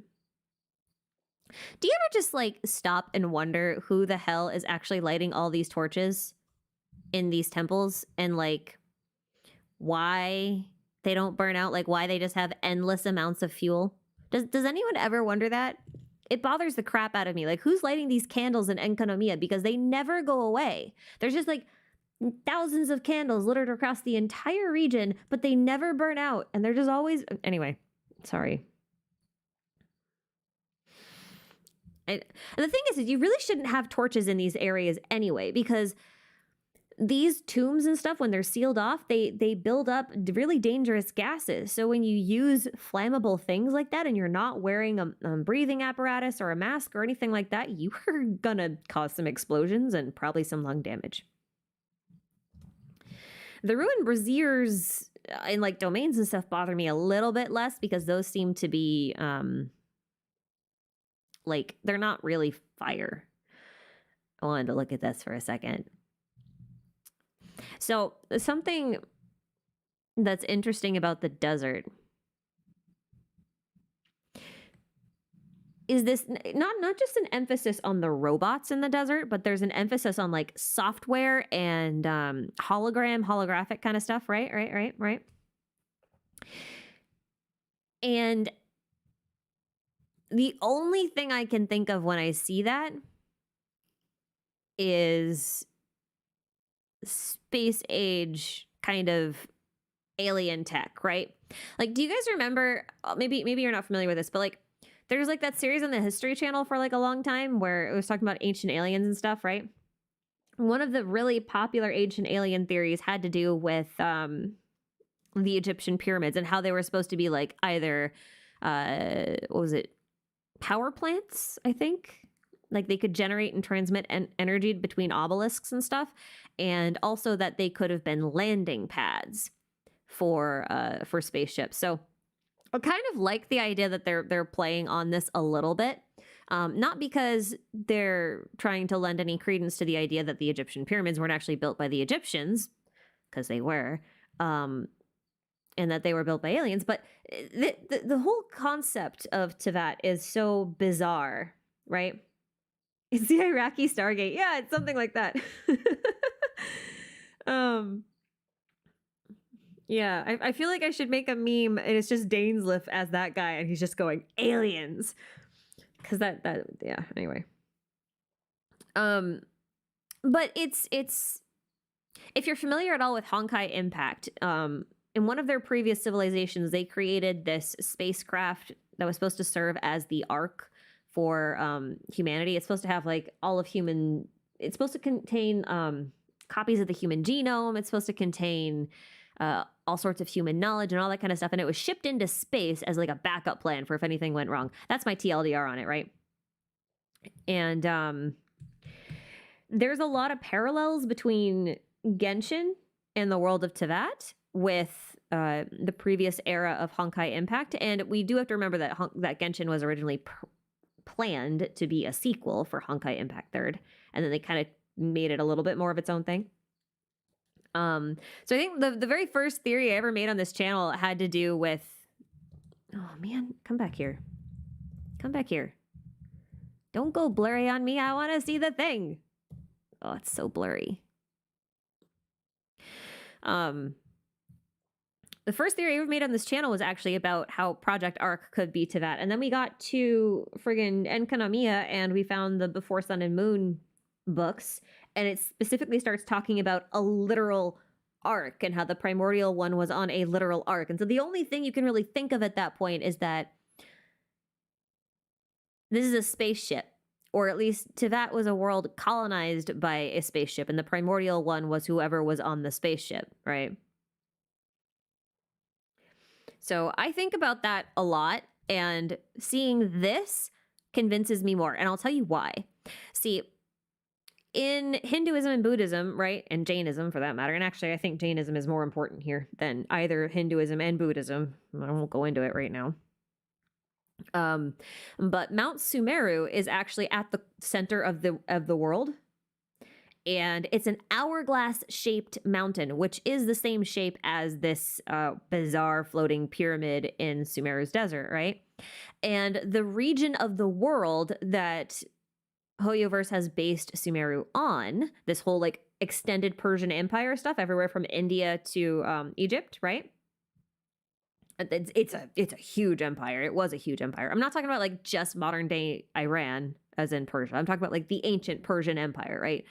Do you ever just, like, stop and wonder who the hell is actually lighting all these torches in these temples? And, like, why they don't burn out? Like, why they just have endless amounts of fuel? Does anyone ever wonder that? It bothers the crap out of me. Like, who's lighting these candles in Enkanomiya? Because they never go away. There's just, like, thousands of candles littered across the entire region, but they never burn out. And they're just always... Anyway, sorry. And the thing is you really shouldn't have torches in these areas anyway, because these tombs and stuff, when they're sealed off, they build up really dangerous gases. So when you use flammable things like that and you're not wearing a breathing apparatus or a mask or anything like that, you are gonna cause some explosions and probably some lung damage. The ruined braziers in like domains and stuff bother me a little bit less because those seem to be like they're not really fire. I wanted to look at this for a second. So something that's interesting about the desert is this not just an emphasis on the robots in the desert, but there's an emphasis on like software and holographic kind of stuff, right? And the only thing I can think of when I see that is space age kind of alien tech, right? Like, do you guys remember, maybe you're not familiar with this, but like there's like that series on the History Channel for like a long time where it was talking about ancient aliens and stuff, right? One of the really popular ancient alien theories had to do with the Egyptian pyramids and how they were supposed to be like either what was it, power plants, I think. Like they could generate and transmit energy between obelisks and stuff. And also that they could have been landing pads for spaceships. So I kind of like the idea that they're playing on this a little bit. Not because they're trying to lend any credence to the idea that the Egyptian pyramids weren't actually built by the Egyptians, because they were, and that they were built by aliens. But the whole concept of Tevat is so bizarre, right? It's the Iraqi Stargate. Yeah, it's something like that. Yeah, I feel like I should make a meme and it's just Dainsliff as that guy and he's just going aliens. Because that yeah, anyway. But it's if you're familiar at all with Honkai Impact, in one of their previous civilizations, they created this spacecraft that was supposed to serve as the Ark for humanity. It's supposed to have like all of human. It's supposed to contain copies of the human genome. It's supposed to contain all sorts of human knowledge and all that kind of stuff. And it was shipped into space as like a backup plan for if anything went wrong. That's my TLDR on it, right? And there's a lot of parallels between Genshin and the world of Teyvat with the previous era of Honkai Impact. And we do have to remember that that Genshin was originally planned to be a sequel for Honkai Impact 3rd. And then they kind of made it a little bit more of its own thing. So I think the very first theory I ever made on this channel had to do with... Oh, man. Come back here. Come back here. Don't go blurry on me. I want to see the thing. Oh, it's so blurry. The first theory I ever made on this channel was actually about how Project Arc could be to that. And then we got to friggin' Enkanomiya and we found the Before Sun and Moon books. And it specifically starts talking about a literal arc and how the primordial one was on a literal arc. And so the only thing you can really think of at that point is that this is a spaceship. Or at least Teyvat was a world colonized by a spaceship, and the primordial one was whoever was on the spaceship, right? So I think about that a lot, and seeing this convinces me more, and I'll tell you why. See, in Hinduism and Buddhism, right, and Jainism for that matter, and actually I think Jainism is more important here than either Hinduism and Buddhism. I won't go into it right now. But Mount Sumeru is actually at the center of the world, and it's an hourglass shaped mountain, which is the same shape as this bizarre floating pyramid in Sumeru's desert, right? And the region of the world that Hoyoverse has based Sumeru on, this whole like extended Persian Empire stuff, everywhere from India to Egypt, right? It's a huge empire. It was a huge empire. I'm not talking about like just modern day Iran, as in Persia. I'm talking about like the ancient Persian Empire, right?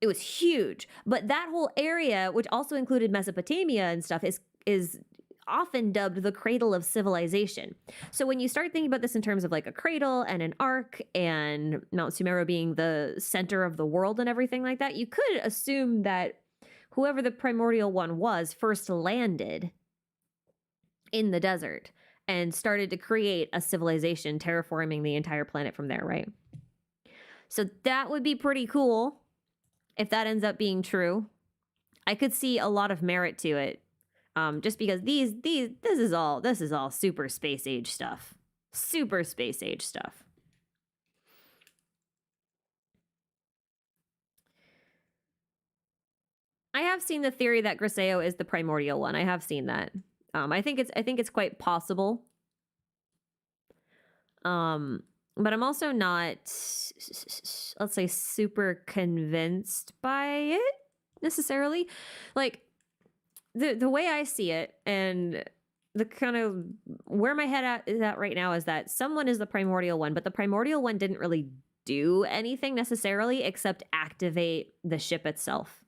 It was huge, but that whole area, which also included Mesopotamia and stuff, is often dubbed the cradle of civilization. So when you start thinking about this in terms of like a cradle and an arc and Mount Sumeru being the center of the world and everything like that, you could assume that whoever the primordial one was first landed in the desert and started to create a civilization, terraforming the entire planet from there, right? So that would be pretty cool if that ends up being true. I could see a lot of merit to it, just because this is all super space age stuff. Super space age stuff. I have seen the theory that Griseo is the primordial one. I have seen that. I think it's quite possible. But I'm also not, let's say, super convinced by it necessarily. Like the way I see it, and the kind of where my head is at right now is that someone is the primordial one, but the primordial one didn't really do anything necessarily except activate the ship itself.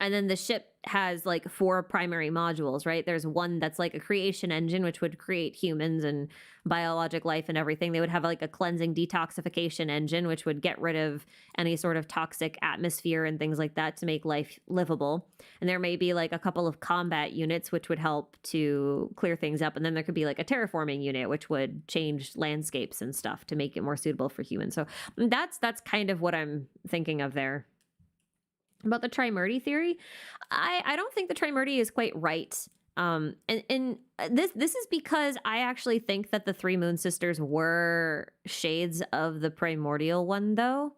And then the ship has like 4 primary modules, right? There's one that's like a creation engine, which would create humans and biologic life and everything. They would have like a cleansing detoxification engine, which would get rid of any sort of toxic atmosphere and things like that to make life livable. And there may be like a couple of combat units, which would help to clear things up. And then there could be like a terraforming unit, which would change landscapes and stuff to make it more suitable for humans. So that's kind of what I'm thinking of there. About the Trimurti theory, I don't think the Trimurti is quite right. And this is because I actually think that the 3 Moon Sisters were shades of the primordial one, though,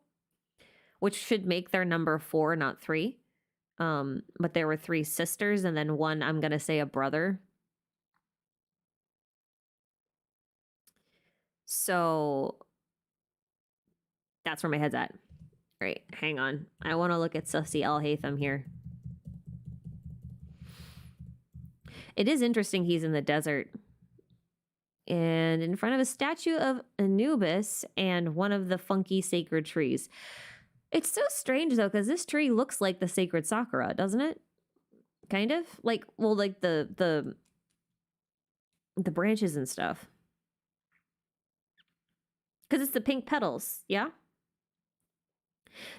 which should make their number 4, not 3. But there were 3 sisters and then one, I'm gonna say, a brother. So that's where my head's at. Right, hang on. I want to look at Sussy Al-Haytham here. It is interesting he's in the desert. And in front of a statue of Anubis and one of the funky sacred trees. It's so strange though, because this tree looks like the sacred sakura, doesn't it? Kind of like, well, like the branches and stuff. Because it's the pink petals, yeah?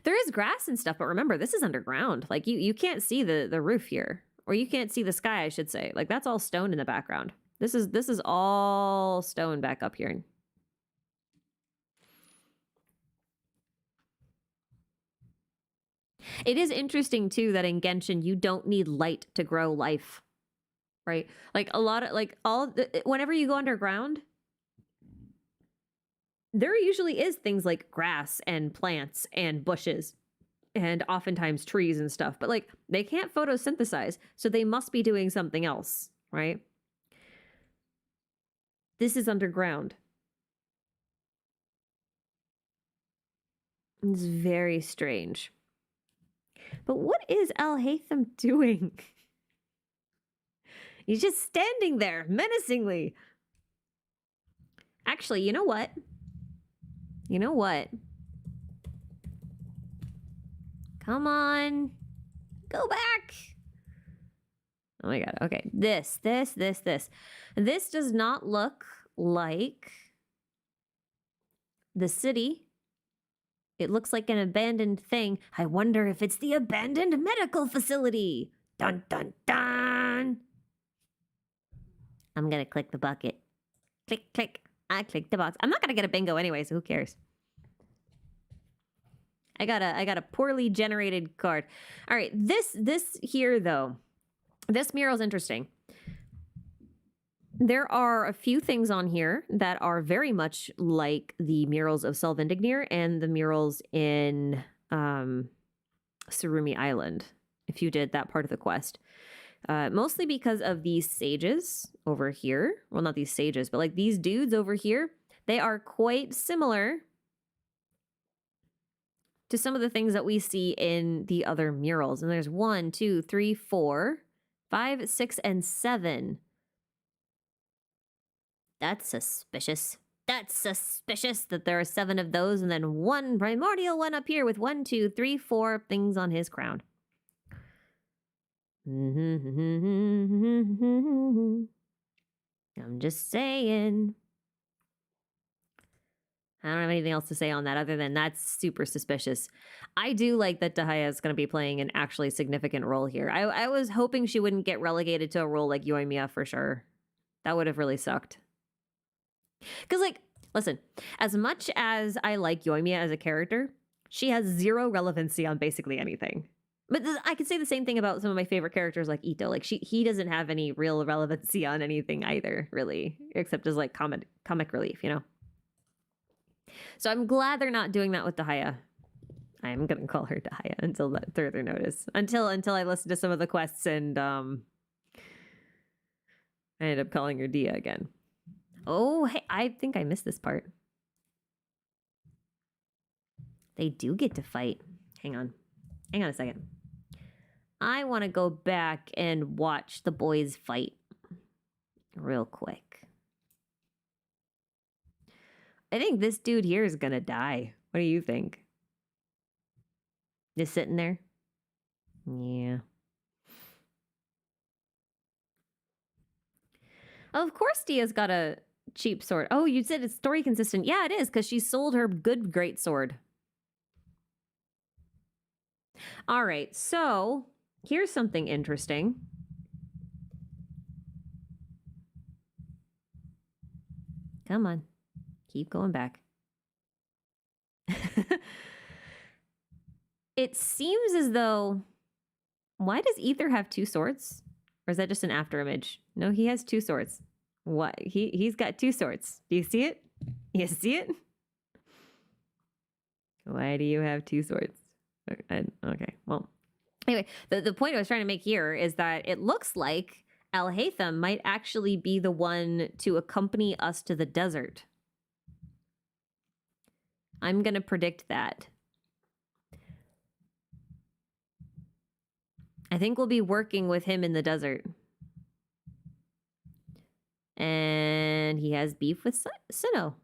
There is grass and stuff, but remember, this is underground. Like, you can't see the roof here. Or you can't see the sky, I should say. Like, that's all stone in the background. This is all stone back up here. It is interesting, too, that in Genshin, you don't need light to grow life. Right? Like, a lot of, like, whenever you go underground, there usually is things like grass and plants and bushes and oftentimes trees and stuff, but like they can't photosynthesize, so they must be doing something else, right? This is underground. It's very strange. But what is Al-Haytham doing? He's just standing there menacingly. Actually, you know what? You know what? Come on. Go back. Oh my god. Okay. This. This does not look like the city. It looks like an abandoned thing. I wonder if it's the abandoned medical facility. Dun, dun, dun. I'm gonna click the bucket. Click, click. I clicked the box. I'm not gonna get a bingo anyway, so who cares? I got a poorly generated card. All right, this here though, this mural is interesting. There are a few things on here that are very much like the murals of Selvindignir and the murals in Surumi Island, if you did that part of the quest. Mostly because of these sages over here. Well, not these sages, but like these dudes over here. They are quite similar to some of the things that we see in the other murals. And there's 1, 2, 3, 4, 5, 6, and 7. That's suspicious. That's suspicious that there are 7 of those and then one primordial one up here with 1, 2, 3, 4 things on his crown. I'm just saying. I don't have anything else to say on that other than that's super suspicious. I do like that Dahlia is going to be playing an actually significant role here. I was hoping she wouldn't get relegated to a role like Yoimiya for sure. That would have really sucked. Because, like, listen, as much as I like Yoimiya as a character, she has zero relevancy on basically anything. But I could say the same thing about some of my favorite characters like Ito. Like, he doesn't have any real relevancy on anything either, really, except as, like, comic relief, you know? So I'm glad they're not doing that with Dahlia. I'm going to call her Dahlia until further notice. Until I listen to some of the quests and I ended up calling her Dia again. Oh, hey, I think I missed this part. They do get to fight. Hang on a second. I want to go back and watch the boys fight real quick. I think this dude here is gonna die. What do you think? Just sitting there? Yeah. Oh, of course Dia's got a cheap sword. Oh, you said it's story consistent. Yeah, it is, because she sold her good great sword. All right, so here's something interesting. Come on. Keep going back. It seems as though... Why does Ether have 2 swords? Or is that just an after image? No, he has 2 swords. What? He's got 2 swords. Do you see it? You see it? Why do you have 2 swords? Okay, well. Anyway, the point I was trying to make here is that it looks like Al-Haytham might actually be the one to accompany us to the desert. I'm going to predict that. I think we'll be working with him in the desert. And he has beef with Sinnoh.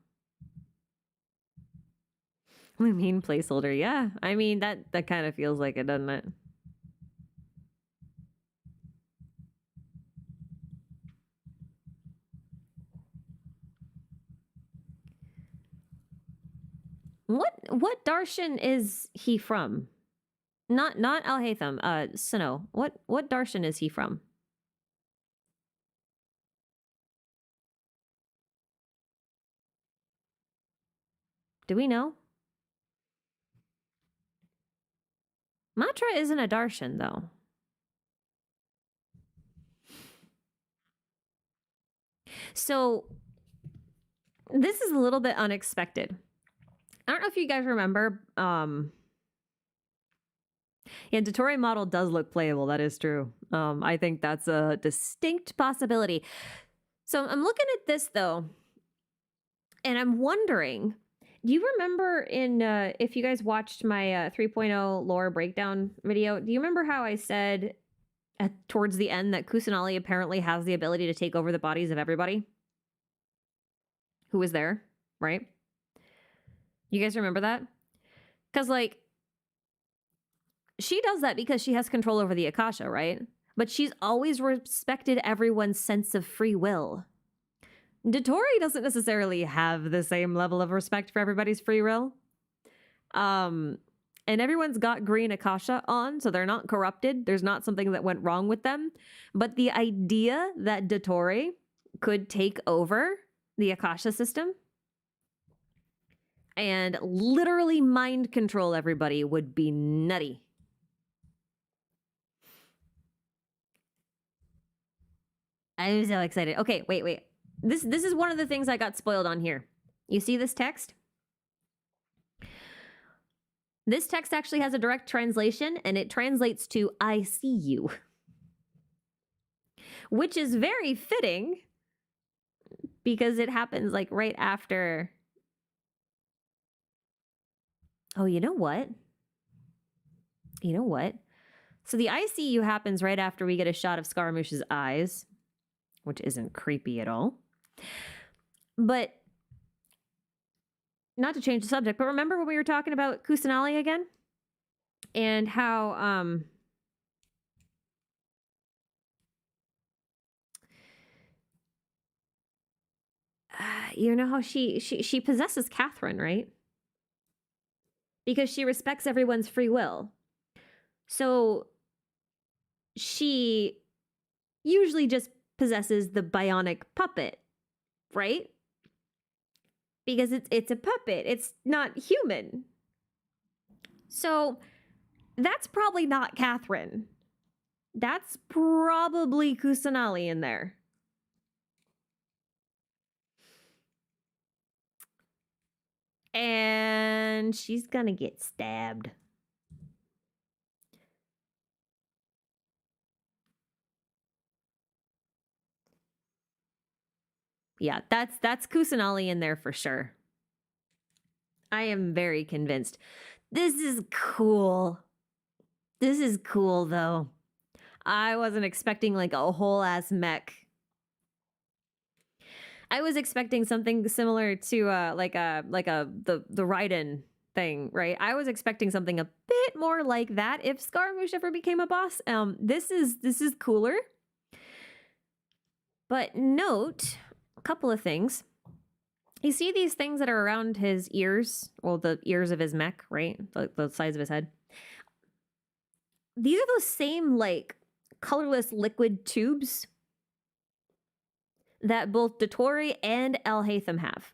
Lumine placeholder, yeah. I mean, that kind of feels like it, doesn't it? What Darshan is he from? Not Alhaitham, Sinnoh. What Darshan is he from? Do we know? Matra isn't a Darshan, though. So, this is a little bit unexpected. I don't know if you guys remember. Yeah, Dottore model does look playable. That is true. I think that's a distinct possibility. So I'm looking at this, though, and I'm wondering, do you remember if you guys watched my 3.0 lore breakdown video, do you remember how I said towards the end that Kusanali apparently has the ability to take over the bodies of everybody who was there, right? You guys remember that? Because, like, she does that because she has control over the Akasha, right? But she's always respected everyone's sense of free will. Dottore doesn't necessarily have the same level of respect for everybody's free will. And everyone's got green Akasha on, so they're not corrupted. There's not something that went wrong with them. But the idea that Dottore could take over the Akasha system and literally mind control everybody would be nutty. I'm so excited. Okay, wait. This is one of the things I got spoiled on here. You see this text? This text actually has a direct translation, and it translates to "I see you," which is very fitting because it happens like right after. Oh, you know what? So the "I see you" happens right after we get a shot of Scaramouche's eyes, which isn't creepy at all. But not to change the subject, but remember when we were talking about Kusanali again? And how you know how she possesses Catherine, right? Because she respects everyone's free will. So she usually just possesses the bionic puppet, right? Because it's a puppet. It's not human. So that's probably not Catherine. That's probably Kusanali in there. And she's gonna get stabbed. Yeah, that's Kusanali in there for sure. I am very convinced. This is cool. This is cool, though. I wasn't expecting like a whole ass mech. I was expecting something similar to the Raiden thing, right? I was expecting something a bit more like that if Scaramouche ever became a boss. This is cooler. But note a couple of things. You see these things that are around his ears? Well, the ears of his mech, right? The size of his head. These are those same, like, colorless liquid tubes that both Dottore and Alhaitham have.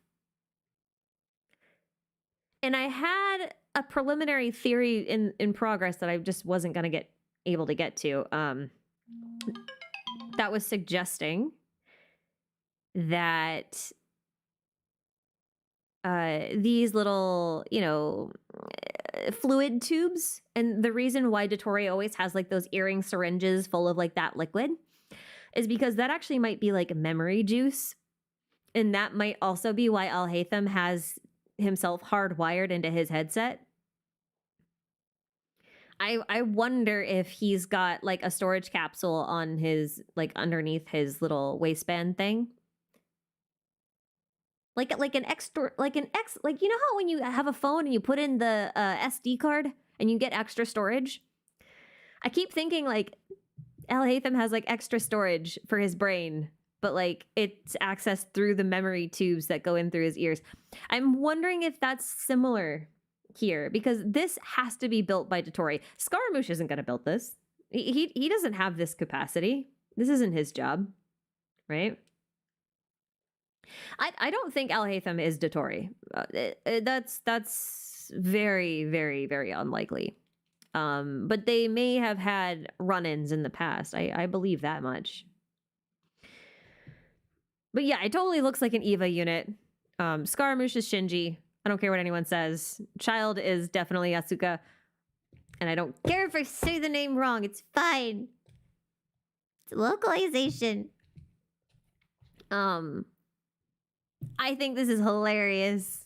And I had a preliminary theory in progress that I just wasn't going to get able to get to. That was suggesting that these little, fluid tubes, and the reason why Dottore always has like those earring syringes full of like that liquid is because that actually might be like memory juice, and that might also be why Alhaitham has himself hardwired into his headset. I wonder if he's got like a storage capsule on his, like, underneath his little waistband thing, Like an extra, like you know how when you have a phone and you put in the SD card and you get extra storage? I keep thinking like Al Haytham has like extra storage for his brain, but like it's accessed through the memory tubes that go in through his ears. I'm wondering if that's similar here, because this has to be built by Dotori. Scaramouche isn't going to build this. He doesn't have this capacity. This isn't his job, right? I don't think Al Haytham is Dotori. That's very, very, very unlikely. But they may have had run-ins in the past. I believe that much. But yeah, it totally looks like an EVA unit. Scaramouche is Shinji. I don't care what anyone says. Child is definitely Asuka. And I don't care if I say the name wrong. It's fine. It's localization. I think this is hilarious.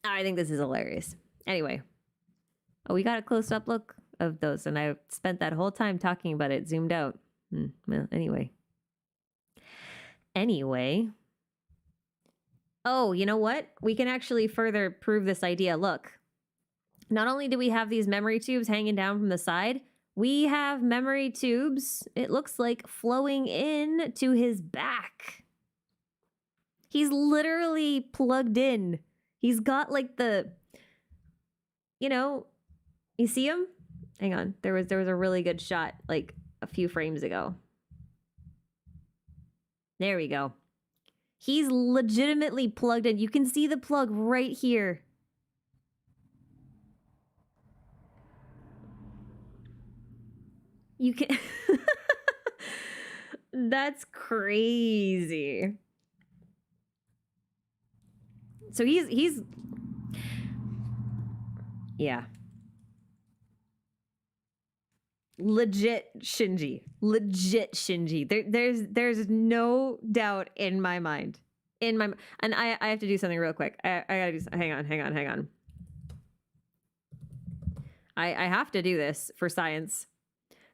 I think this is hilarious. Anyway. Oh, we got a close-up look of those, and I spent that whole time talking about it, zoomed out. Well, anyway. Oh, you know what? We can actually further prove this idea. Look. Not only do we have these memory tubes hanging down from the side, we have memory tubes, it looks like, flowing in to his back. He's literally plugged in. He's got like the, you know, you see him? Hang on. There was a really good shot like a few frames ago. There we go. He's legitimately plugged in. You can see the plug right here. You can... That's crazy. So he's... Yeah. Legit Shinji. Legit Shinji. There's no doubt in my mind. And I have to do something real quick. I gotta do something. Hang on. I have to do this for science.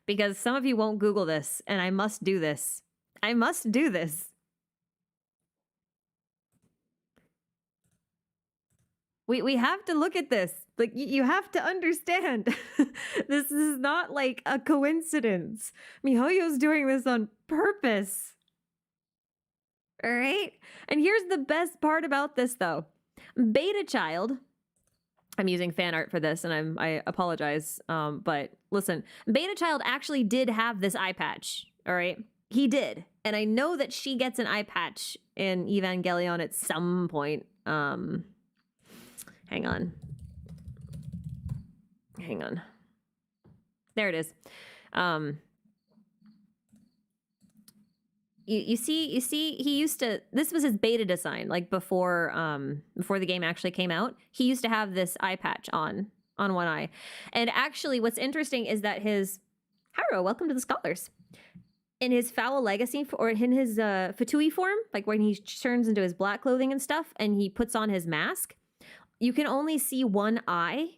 Because some of you won't Google this, and I must do this. I must do this. We have to look at this. Like, you have to understand. This is not like a coincidence. MiHoYo's doing this on purpose. All right? And here's the best part about this, though. Beta Child... I'm using fan art for this, and I apologize, but listen. Beta Child actually did have this eye patch, all right? He did. And I know that she gets an eye patch in Evangelion at some point. Hang on. There it is. You see, he used to, this was his beta design, like before the game actually came out. He used to have this eye patch on one eye. And actually what's interesting is that his, Haru, welcome to the Scholars. In his Foul Legacy, or in his Fatui form, like when he turns into his black clothing and stuff, and he puts on his mask, you can only see one eye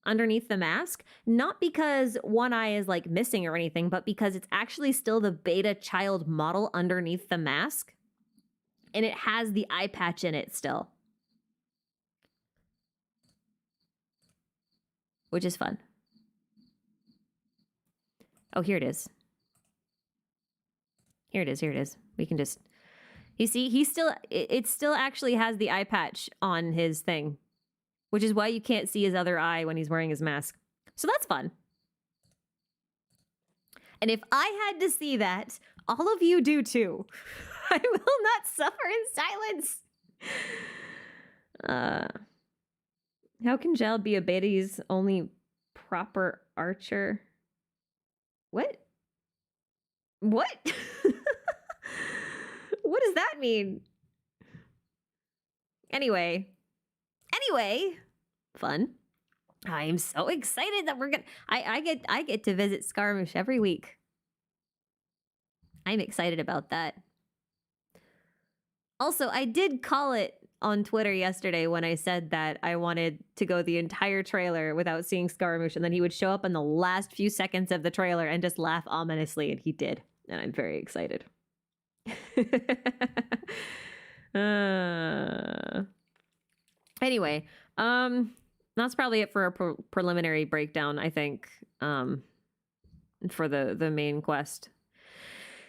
underneath the mask, not because one eye is like missing or anything, but because it's actually still the Beta Child model underneath the mask, and it has the eye patch in it still, which is fun. Oh, here it is. Here it is. We can just, you see, it still actually has the eye patch on his thing, which is why you can't see his other eye when he's wearing his mask. So that's fun. And if I had to see that, all of you do too. I will not suffer in silence. How can Jal be a Beta's only proper archer? What? What does that mean? Anyway, fun. I'm so excited that we're gonna. I get to visit Scaramouche every week. I'm excited about that. Also, I did call it on Twitter yesterday when I said that I wanted to go the entire trailer without seeing Scaramouche, and then he would show up in the last few seconds of the trailer and just laugh ominously, and he did. And I'm very excited. Anyway, that's probably it for a preliminary breakdown, I think, for the main quest.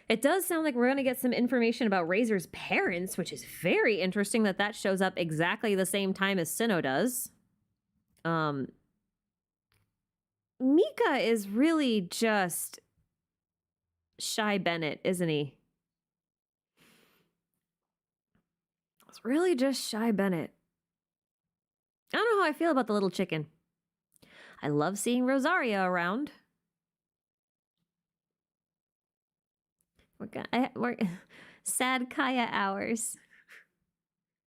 It does sound like we're going to get some information about Razor's parents, which is very interesting that shows up exactly the same time as Sinnoh does. Mika is really just Shy Bennett, isn't he? It's really just Shy Bennett. I don't know how I feel about the little chicken. I love seeing Rosaria around. We're sad Kaya hours.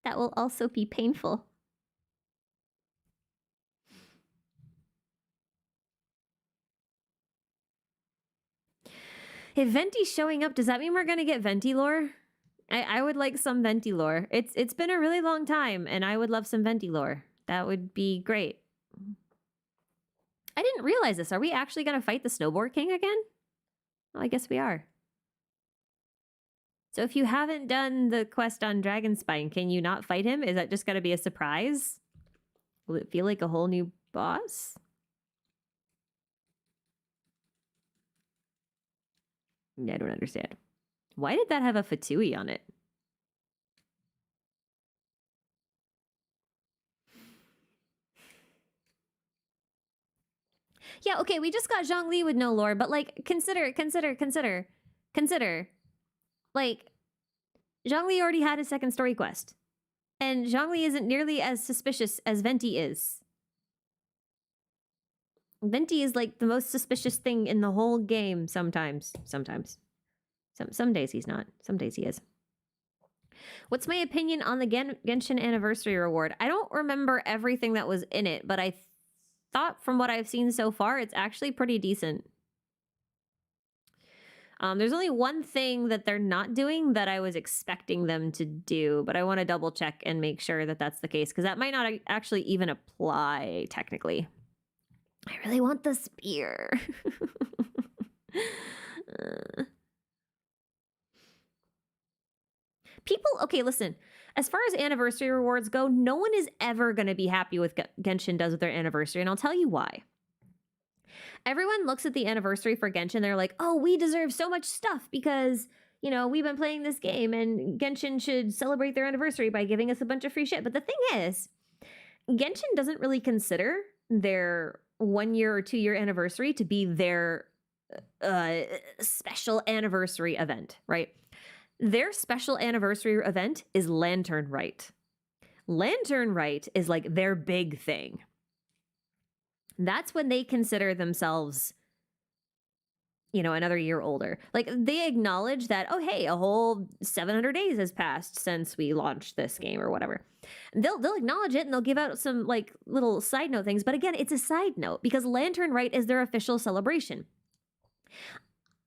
That will also be painful. If Venti's showing up, does that mean we're gonna get Venti lore? I would like some Venti lore. It's been a really long time, and I would love some Venti lore. That would be great. I didn't realize this. Are we actually gonna fight the Snowboard King again? Well, I guess we are. So if you haven't done the quest on Dragonspine, can you not fight him? Is that just gonna be a surprise? Will it feel like a whole new boss? I don't understand. Why did that have a Fatui on it? Yeah, okay, we just got Zhongli with no lore, but like, consider. Like, Zhongli already had a second story quest. And Zhongli isn't nearly as suspicious as Venti is. Venti is like the most suspicious thing in the whole game sometimes. Some days he's not. Some days he is. What's my opinion on the Genshin Anniversary Reward? I don't remember everything that was in it, but I thought from what I've seen so far, it's actually pretty decent. There's only one thing that they're not doing that I was expecting them to do, but I want to double check and make sure that that's the case, because that might not actually even apply technically. I really want the spear. People, okay, listen. As far as anniversary rewards go, no one is ever going to be happy with Genshin does with their anniversary, and I'll tell you why. Everyone looks at the anniversary for Genshin, they're like, oh, we deserve so much stuff because, you know, we've been playing this game and Genshin should celebrate their anniversary by giving us a bunch of free shit. But the thing is, Genshin doesn't really consider their 1 year or 2 year anniversary to be their special anniversary event, right? Their special anniversary event is Lantern Rite. Lantern Rite is like their big thing. That's when they consider themselves, you know, another year older. Like, they acknowledge that, oh, hey, a whole 700 days has passed since we launched this game or whatever. They'll acknowledge it and they'll give out some, like, little side note things. But again, it's a side note because Lantern Rite is their official celebration.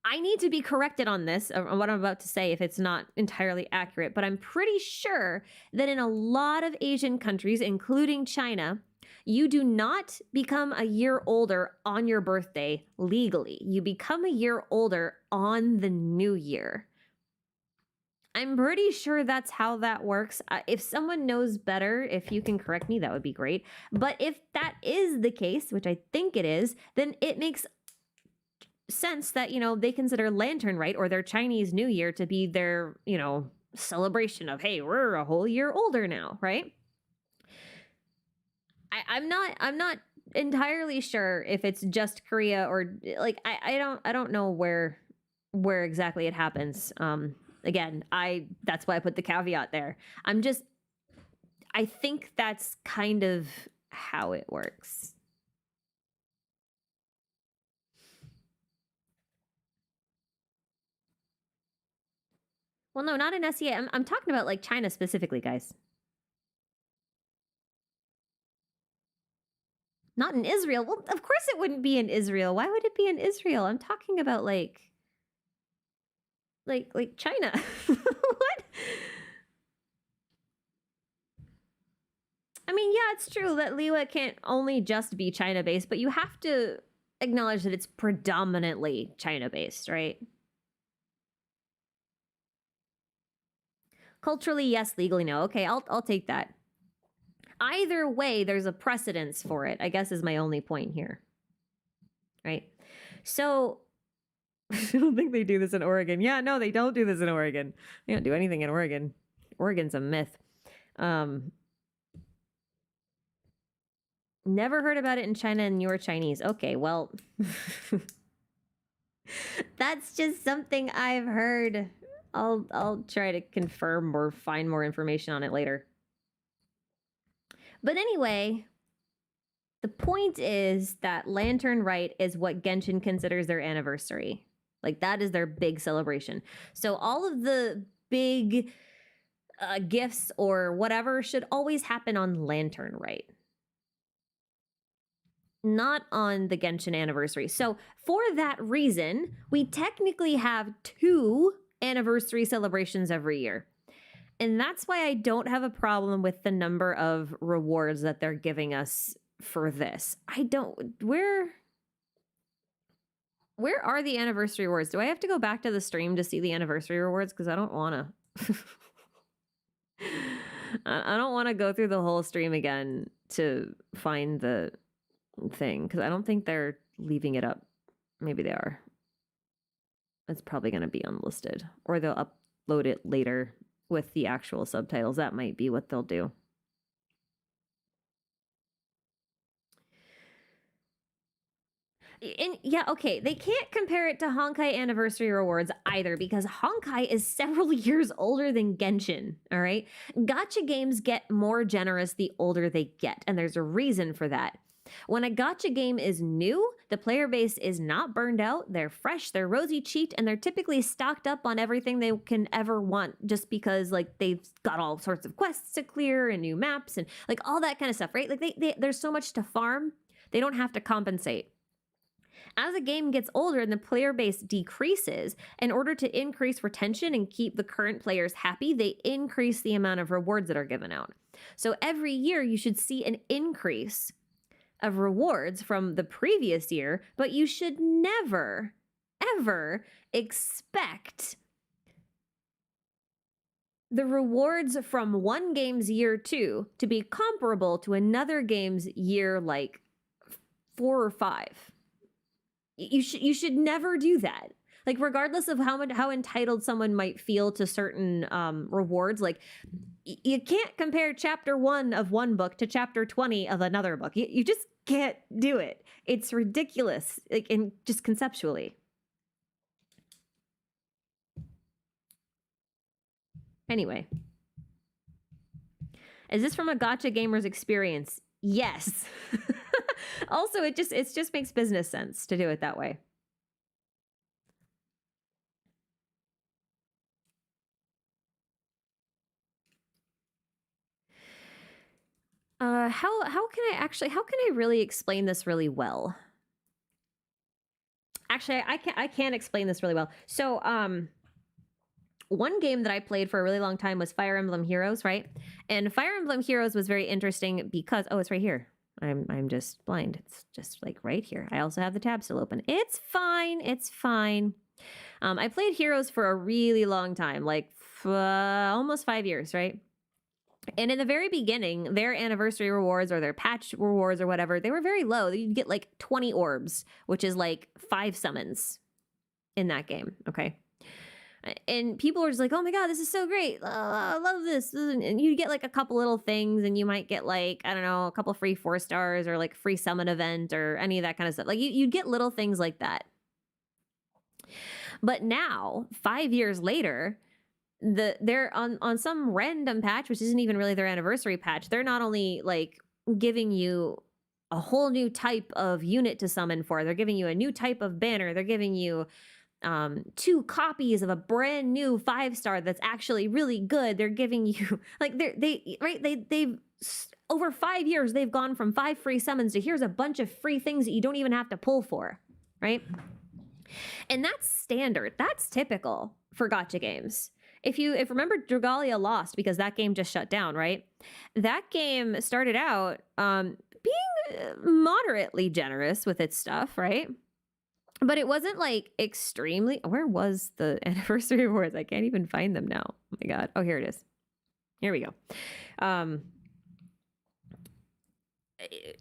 I need to be corrected on this, on what I'm about to say, if it's not entirely accurate, but I'm pretty sure that in a lot of Asian countries, including China, you do not become a year older on your birthday legally. You become a year older on the new year. I'm pretty sure that's how that works. If someone knows better, if you can correct me, that would be great. But if that is the case, which I think it is, then it makes sense that, you know, they consider Lantern Rite or their Chinese New Year to be their, you know, celebration of, hey, we're a whole year older now, right? I'm not entirely sure if it's just Korea or like I don't know where exactly it happens. Again, that's why I put the caveat there. I think that's kind of how it works. Well, no, not in SEA. I'm talking about like China specifically, guys. Not in Israel. Well, of course it wouldn't be in Israel. Why would it be in Israel? I'm talking about like China. What? I mean, yeah, it's true that Liwa can't only just be China-based, but you have to acknowledge that it's predominantly China-based, right? Culturally, yes. Legally, no. Okay, I'll take that. Either way, there's a precedence for it, I guess, is my only point here. Right? So, I don't think they do this in Oregon. Yeah, no, they don't do this in Oregon. They don't do anything in Oregon. Oregon's a myth. Never heard about it in China, and you're Chinese. Okay, well, that's just something I've heard. I'll try to confirm or find more information on it later. But anyway, the point is that Lantern Rite is what Genshin considers their anniversary. Like, that is their big celebration. So all of the big gifts or whatever should always happen on Lantern Rite, not on the Genshin anniversary. So for that reason, we technically have 2 anniversary celebrations every year. And that's why I don't have a problem with the number of rewards that they're giving us for this. I don't... Where are the anniversary rewards? Do I have to go back to the stream to see the anniversary rewards? Because I don't want to... I don't want to go through the whole stream again to find the thing, because I don't think they're leaving it up. Maybe they are. It's probably going to be unlisted, or they'll upload it later with the actual subtitles. That might be what they'll do. And yeah, okay, they can't compare it to Honkai Anniversary Rewards either, because Honkai is several years older than Genshin, all right? Gacha games get more generous the older they get, and there's a reason for that. When a gacha game is new, the player base is not burned out, they're fresh, they're rosy-cheeked, and they're typically stocked up on everything they can ever want, just because, like, they've got all sorts of quests to clear and new maps and, like, all that kind of stuff, right? Like, there's so much to farm, they don't have to compensate. As a game gets older and the player base decreases, in order to increase retention and keep the current players happy, they increase the amount of rewards that are given out. So every year you should see an increase of rewards from the previous year, but you should never, ever expect the rewards from one game's year 2 to be comparable to another game's year, like 4 or 5. You should never do that. Like, regardless of how entitled someone might feel to certain rewards, like, you can't compare chapter 1 of one book to chapter 20 of another book. You just can't do it. It's ridiculous, like, and just conceptually. Anyway, is this from a gacha gamer's experience? Yes. Also, it just makes business sense to do it that way. How can I really explain this really well? Actually, I can't explain this really well. So, one game that I played for a really long time was Fire Emblem Heroes, right? And Fire Emblem Heroes was very interesting because, oh, it's right here. I'm just blind. It's just like right here. I also have the tab still open. It's fine. It's fine. I played Heroes for a really long time, like almost 5 years, right? And in the very beginning, their anniversary rewards or their patch rewards or whatever, they were very low. You'd get like 20 orbs, which is like 5 summons in that game, okay? And people were just like, oh my god, this is so great. I love this. And you get like a couple little things, and you might get like, I don't know, a couple free 4 stars or like free summon event or any of that kind of stuff. Like you'd get little things like that. But now, 5 years later, they're on some random patch, which isn't even really their anniversary patch. They're not only like giving you a whole new type of unit to summon for, they're giving you a new type of banner. They're giving you 2 copies of a brand new 5-star that's actually really good. They're giving you like they've over 5 years they've gone from 5 free summons to here's a bunch of free things that you don't even have to pull for, right? And that's standard. That's typical for gacha games. If remember Dragalia Lost, because that game just shut down, right? That game started out being moderately generous with its stuff, right? But it wasn't like extremely... Where was the anniversary rewards? I can't even find them now. Oh my god. Oh, here it is. Here we go.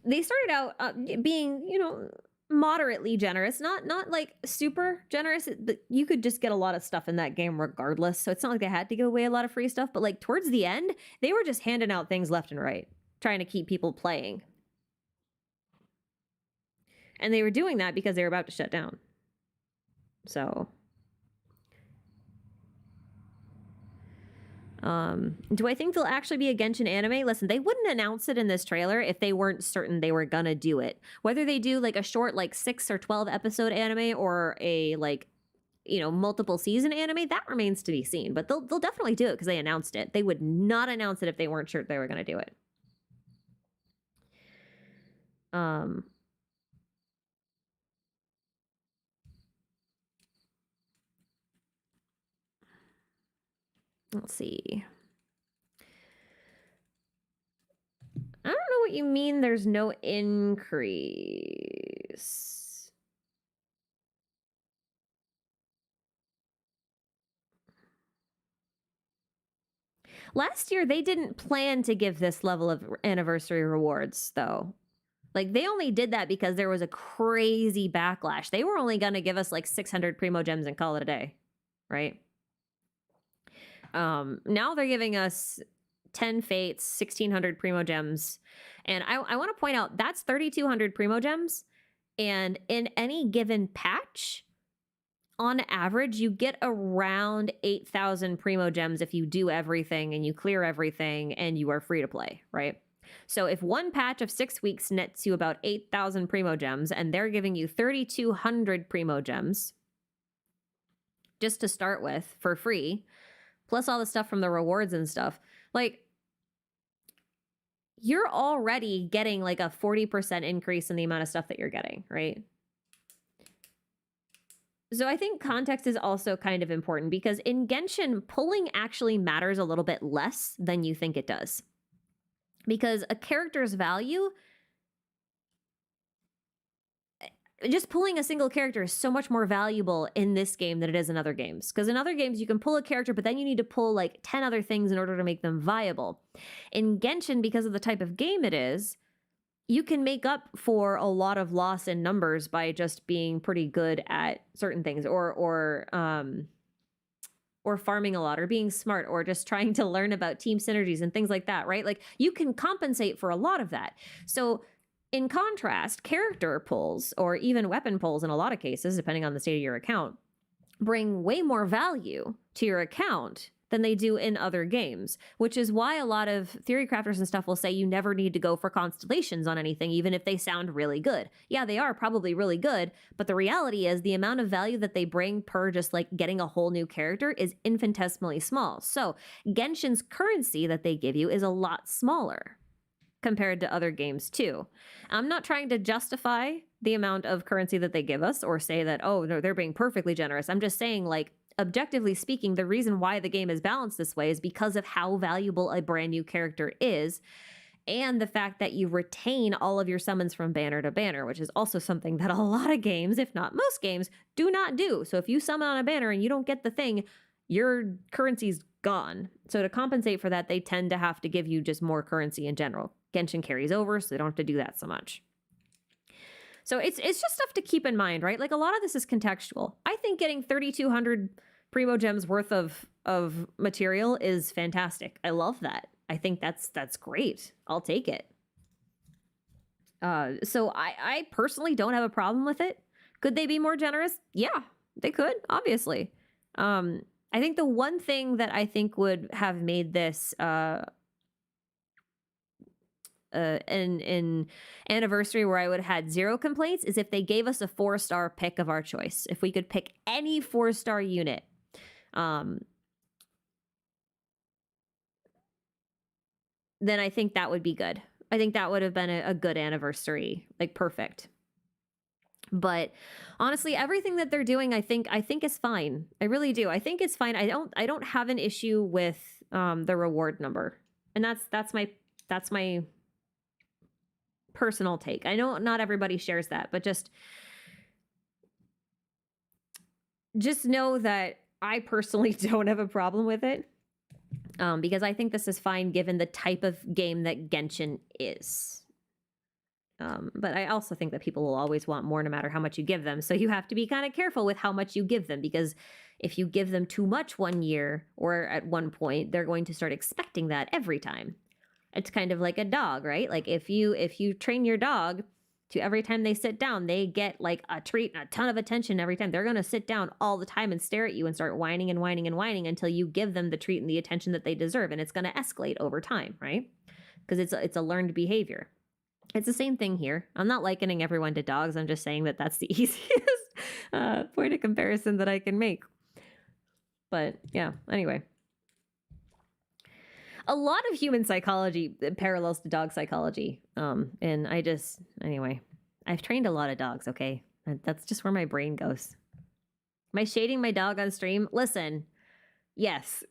They started out being, you know, moderately generous, not like super generous, but you could just get a lot of stuff in that game regardless. So it's not like they had to give away a lot of free stuff, but like towards the end, they were just handing out things left and right, trying to keep people playing. And they were doing that because they were about to shut down. So do I think there'll actually be a Genshin anime? Listen, they wouldn't announce it in this trailer if they weren't certain they were gonna do it. Whether they do like a short, like 6 or 12 episode anime or a like, you know, multiple season anime, that remains to be seen. But they'll definitely do it because they announced it. They would not announce it if they weren't sure they were gonna do it. Let's see. I don't know what you mean there's no increase. Last year, they didn't plan to give this level of anniversary rewards, though. Like, they only did that because there was a crazy backlash. They were only going to give us, like, 600 Primo Gems and call it a day, right? Now they're giving us 10 Fates, 1,600 Primo Gems. And I want to point out, that's 3,200 Primo Gems. And in any given patch, on average, you get around 8,000 Primo Gems if you do everything and you clear everything and you are free to play, right? So if one patch of 6 weeks nets you about 8,000 Primo Gems and they're giving you 3,200 Primo Gems just to start with for free, plus all the stuff from the rewards and stuff, like, you're already getting like a 40% increase in the amount of stuff that you're getting, right? So I think context is also kind of important because in Genshin, pulling actually matters a little bit less than you think it does. Because a character's value, just pulling a single character is so much more valuable in this game than it is in other games. Because in other games, you can pull a character, but then you need to pull like 10 other things in order to make them viable. In Genshin, because of the type of game it is, you can make up for a lot of loss in numbers by just being pretty good at certain things, or farming a lot, or being smart, or just trying to learn about team synergies and things like that, right? Like, you can compensate for a lot of that. So in contrast, character pulls, or even weapon pulls in a lot of cases, depending on the state of your account, bring way more value to your account than they do in other games, which is why a lot of theory crafters and stuff will say you never need to go for constellations on anything, even if they sound really good. Yeah, they are probably really good, but the reality is the amount of value that they bring per just like getting a whole new character is infinitesimally small. So Genshin's currency that they give you is a lot smaller compared to other games too. I'm not trying to justify the amount of currency that they give us or say that, oh, no, they're being perfectly generous. I'm just saying, like, objectively speaking, the reason why the game is balanced this way is because of how valuable a brand new character is, and the fact that you retain all of your summons from banner to banner, which is also something that a lot of games, if not most games, do not do. So if you summon on a banner and you don't get the thing, your currency's gone. So to compensate for that, they tend to have to give you just more currency in general. Genshin carries over, so they don't have to do that so much. So it's just stuff to keep in mind, right? Like, a lot of this is contextual. I think getting 3,200 Primo Gems worth of material is fantastic. I love that. I think that's great. I'll take it. So I personally don't have a problem with it. Could they be more generous? Yeah, they could, obviously. I think the one thing that I think would have made this an anniversary where I would have had 0 complaints is if they gave us a 4-star pick of our choice. If we could pick any 4-star unit. Then I think that would be good. I think that would have been a good anniversary, like perfect. But honestly, everything that they're doing, I think is fine. I really do. I think it's fine. I don't have an issue with the reward number, and that's my personal take. I know not everybody shares that, but just know that I personally don't have a problem with it. because I think this is fine given the type of game that Genshin is. But I also think that people will always want more no matter how much you give them. So you have to be kind of careful with how much you give them, because if you give them too much one year or at one point, they're going to start expecting that every time. It's kind of like a dog, right? Like if you train your dog to every time they sit down, they get like a treat and a ton of attention every time. They're going to sit down all the time and stare at you and start whining and whining and whining until you give them the treat and the attention that they deserve. And it's going to escalate over time, right? Because it's a learned behavior. It's the same thing here. I'm not likening everyone to dogs. I'm just saying that that's the easiest point of comparison that I can make. But yeah, anyway. A lot of human psychology parallels to dog psychology. And anyway, I've trained a lot of dogs, okay? That's just where my brain goes. Am I shading my dog on stream? Listen, yes.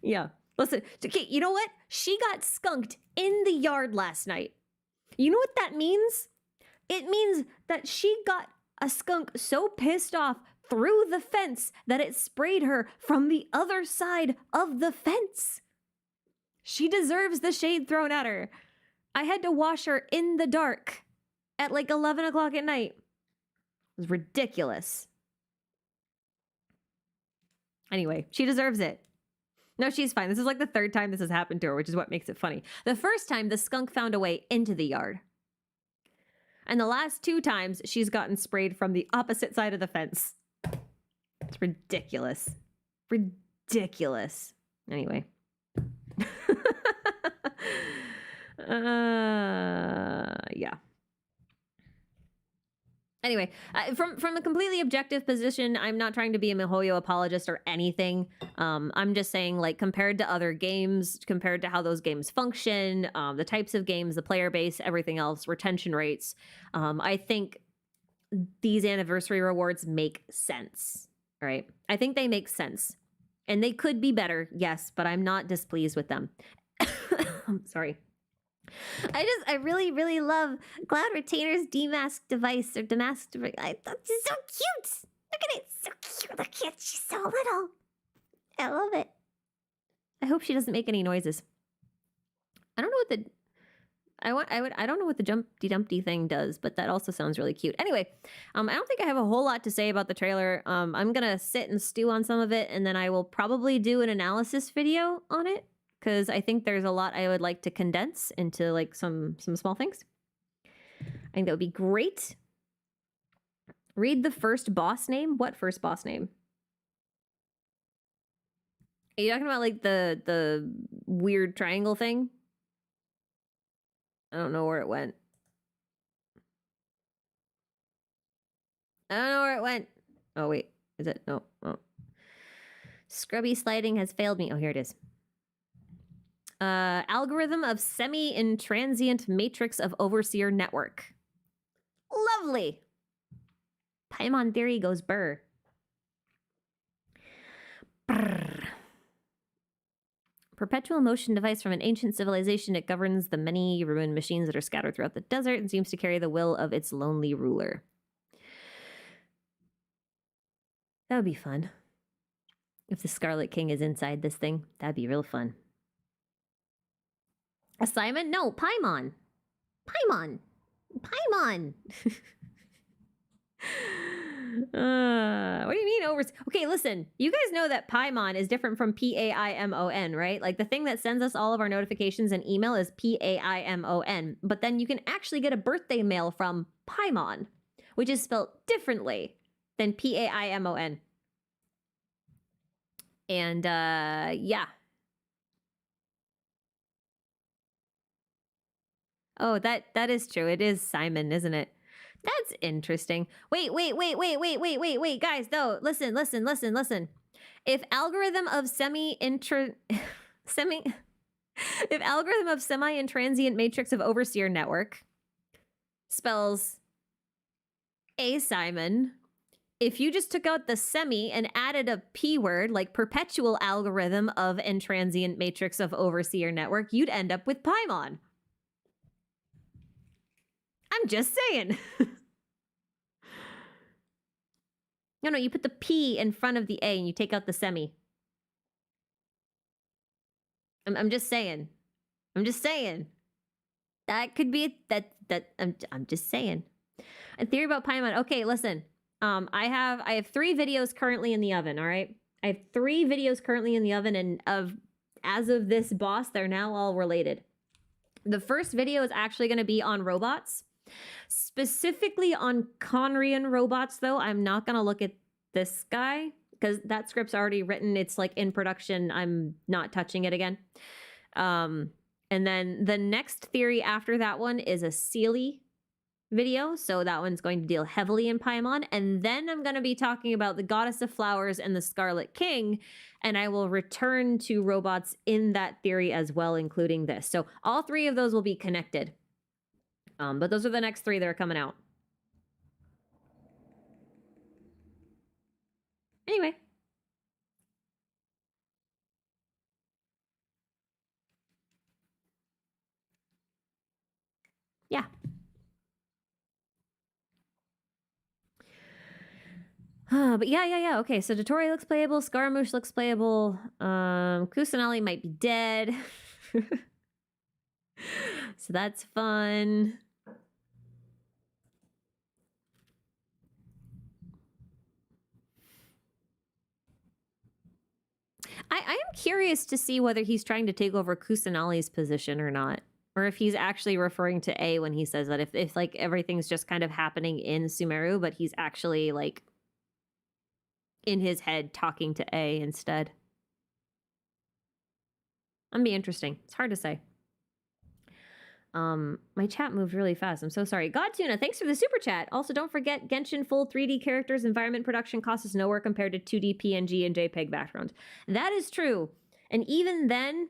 Yeah. Listen, okay, you know what? She got skunked in the yard last night. You know what that means? It means that she got a skunk so pissed off through the fence that it sprayed her from the other side of the fence. She deserves the shade thrown at her. I had to wash her in the dark at like 11 o'clock at night. It was ridiculous. Anyway, she deserves it. No, she's fine. This is like the third time this has happened to her, which is what makes it funny. The first time, the skunk found a way into the yard. And the last 2 times, she's gotten sprayed from the opposite side of the fence. It's ridiculous. Ridiculous. Anyway. Yeah. Anyway, from a completely objective position, I'm not trying to be a MiHoYo apologist or anything. I'm just saying, like, compared to other games, compared to how those games function, the types of games, the player base, everything else, retention rates, I think these anniversary rewards make sense, right? I think they make sense. And they could be better, yes, but I'm not displeased with them. Sorry. I really, really love Cloud Retainer's demask device or demask device. I thought it's so cute. Look at it, so cute. Look at it, she's so little. I love it. I hope she doesn't make any noises. I don't know what the I don't know what the Jumpty Dumpty thing does, but that also sounds really cute. Anyway, I don't think I have a whole lot to say about the trailer. I'm gonna sit and stew on some of it, and then I will probably do an analysis video on it, because I think there's a lot I would like to condense into like some small things. I think that would be great. Read the first boss name. What first boss name? Are you talking about like the weird triangle thing? I don't know where it went. I don't know where it went. Oh, wait. Is it? No. Oh. Scrubby sliding has failed me. Oh, here it is. Algorithm of semi-intransient matrix of overseer network. Lovely. Paimon theory goes burr. Brrr. Perpetual motion device from an ancient civilization. It governs the many ruined machines that are scattered throughout the desert and seems to carry the will of its lonely ruler. That would be fun. If the Scarlet King is inside this thing, that'd be real fun. Assignment? No, Paimon. Paimon. Paimon. What do you mean over? Okay, listen. You guys know that Paimon is different from Paimon, right? Like the thing that sends us all of our notifications and email is Paimon. But then you can actually get a birthday mail from Paimon, which is spelled differently than Paimon. And yeah. Oh, that is true. It is Simon, isn't it? That's interesting. Wait, guys, though. Listen. If algorithm of semi-intransient matrix of overseer network spells a Simon, if you just took out the semi and added a P word, like perpetual algorithm of intransient matrix of overseer network, you'd end up with Paimon. I'm just saying. No, you put the P in front of the A and you take out the semi. I'm just saying. I'm just saying. That could be I'm just saying. A theory about Paimon. Okay, listen. I have 3 videos currently in the oven, all right? I have 3 videos currently in the oven, and as of this boss, they're now all related. The first video is actually going to be on robots. Specifically on Conrian robots, though. I'm not going to look at this guy because that script's already written. It's like in production. I'm not touching it again. And then the next theory after that one is a Sealy video. So that one's going to deal heavily in Paimon. And then I'm going to be talking about the Goddess of Flowers and the Scarlet King. And I will return to robots in that theory as well, including this. So all 3 of those will be connected. But those are the next 3 that are coming out. Anyway. Yeah. But yeah. Okay, so Dottore looks playable. Scaramouche looks playable. Kusanali might be dead. So that's fun. I am curious to see whether he's trying to take over Kusanali's position or not. Or if he's actually referring to A when he says that. If like everything's just kind of happening in Sumeru, but he's actually like in his head talking to A instead. That'd be interesting. It's hard to say. My chat moved really fast. I'm so sorry. Godtuna, thanks for the super chat. Also, don't forget Genshin full 3D characters environment production costs us nowhere compared to 2D PNG and JPEG background. That is true. And even then,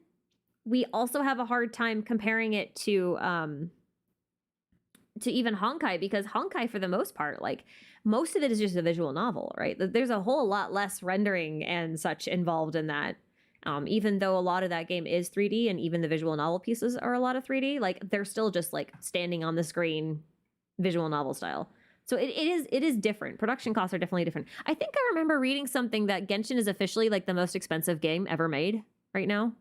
we also have a hard time comparing it to even Honkai, because Honkai, for the most part, like most of it is just a visual novel, right? There's a whole lot less rendering and such involved in that. Even though a lot of that game is 3D and even the visual novel pieces are a lot of 3D, like they're still just like standing on the screen visual novel style. So it is different. Production costs are definitely different. I think I remember reading something that Genshin is officially like the most expensive game ever made right now.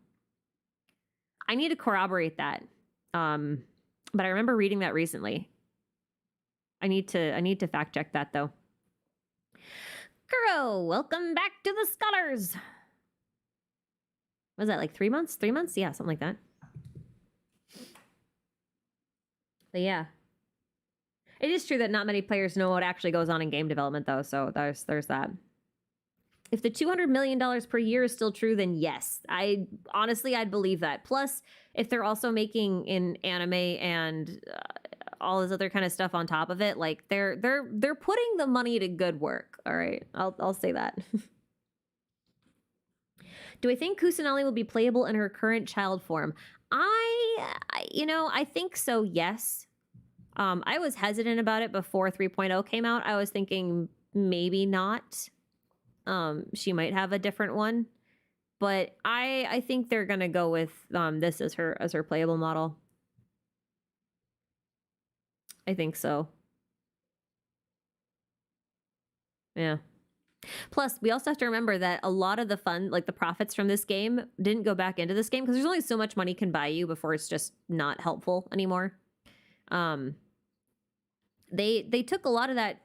I need to corroborate that. But I remember reading that recently. I need to fact check that though. Kuro, welcome back to the Scholars. Was that like 3 months? 3 months? Yeah, something like that. But yeah. It is true that not many players know what actually goes on in game development though, so there's that. If the $200 million per year is still true, then yes. Honestly, I'd believe that. Plus, if they're also making in anime and all this other kind of stuff on top of it, like they're putting the money to good work. All right, I'll say that. Do I think Kusanali will be playable in her current child form? I think so, yes. I was hesitant about it before 3.0 came out. I was thinking maybe not. She might have a different one. But I think they're going to go with this as her playable model. I think so. Yeah. Plus, we also have to remember that a lot of the fun, like the profits from this game, didn't go back into this game because there's only so much money can buy you before it's just not helpful anymore. They took a lot of that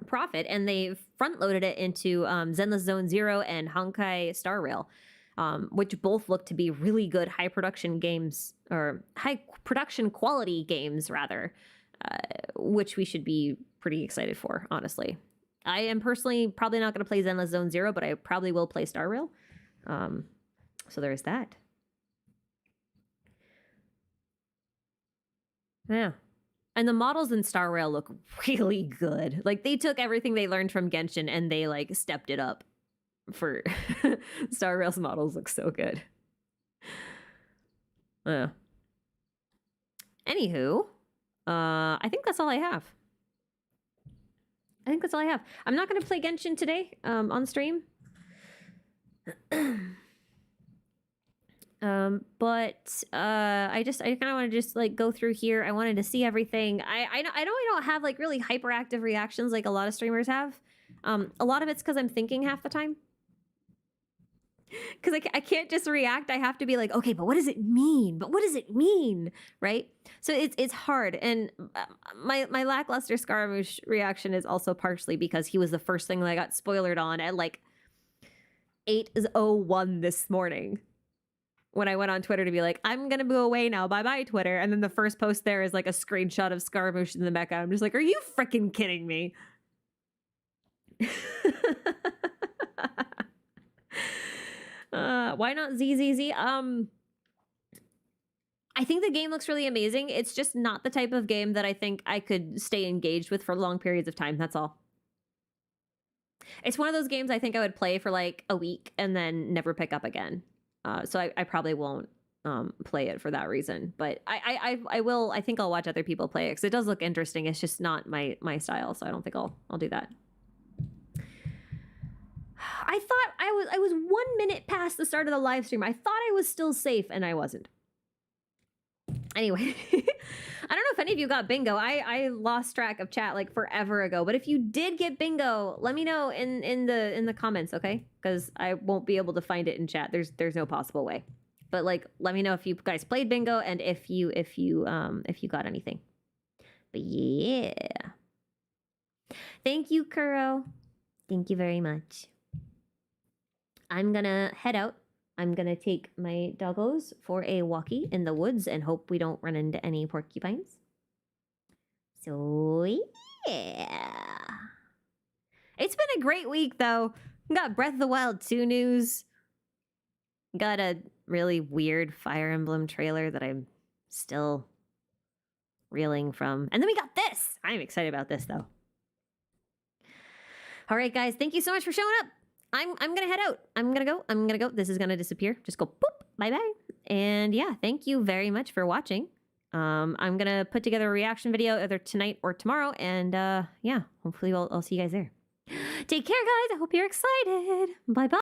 profit and they front-loaded it into Zenless Zone Zero and Honkai Star Rail, which both look to be really good high production games, or high production quality games, rather, which we should be pretty excited for, honestly. I am personally probably not going to play Zenless Zone Zero, but I probably will play Star Rail. So there's that. Yeah. And the models in Star Rail look really good. Like, they took everything they learned from Genshin and they, like, stepped it up for... Star Rail's models look so good. Anywho, I think that's all I have. I'm not going to play Genshin today on stream. But I kind of want to just like go through here. I wanted to see everything. I know I don't have like really hyperactive reactions like a lot of streamers have. A lot of it's because I'm thinking half the time. Because I can't just react. I have to be like, okay, but what does it mean? But what does it mean? Right? So it's hard. And my lackluster Scaramouche reaction is also partially because he was the first thing that I got spoilered on at like 8:01 this morning. When I went on Twitter to be like, I'm going to go away now. Bye-bye, Twitter. And then the first post there is like a screenshot of Scaramouche in the mecha. I'm just like, are you freaking kidding me? Why not ZZZ? I think the game looks really amazing. It's just not the type of game that I think I could stay engaged with for long periods of time. That's all. It's one of those games I think I would play for like a week and then never pick up again. So I probably won't play it for that reason. But I will. I think I'll watch other people play it because it does look interesting. It's just not my style, so I don't think I'll do that. I thought I was 1 minute past the start of the live stream. I thought I was still safe, and I wasn't. Anyway, I don't know if any of you got bingo. I lost track of chat like forever ago. But if you did get bingo, let me know in the comments, okay? Because I won't be able to find it in chat. There's no possible way. But like, let me know if you guys played bingo and if you got anything. But yeah, thank you, Kuro. Thank you very much. I'm gonna head out. I'm gonna take my doggos for a walkie in the woods and hope we don't run into any porcupines. So yeah. It's been a great week though. Got Breath of the Wild 2 news. Got a really weird Fire Emblem trailer that I'm still reeling from. And then we got this. I'm excited about this though. All right, guys, thank you so much for showing up. I'm gonna head out. I'm gonna go. This is gonna disappear. Just go boop. Bye-bye. And yeah, thank you very much for watching. I'm gonna put together a reaction video either tonight or tomorrow. And yeah, hopefully I'll see you guys there. Take care, guys. I hope you're excited. Bye-bye.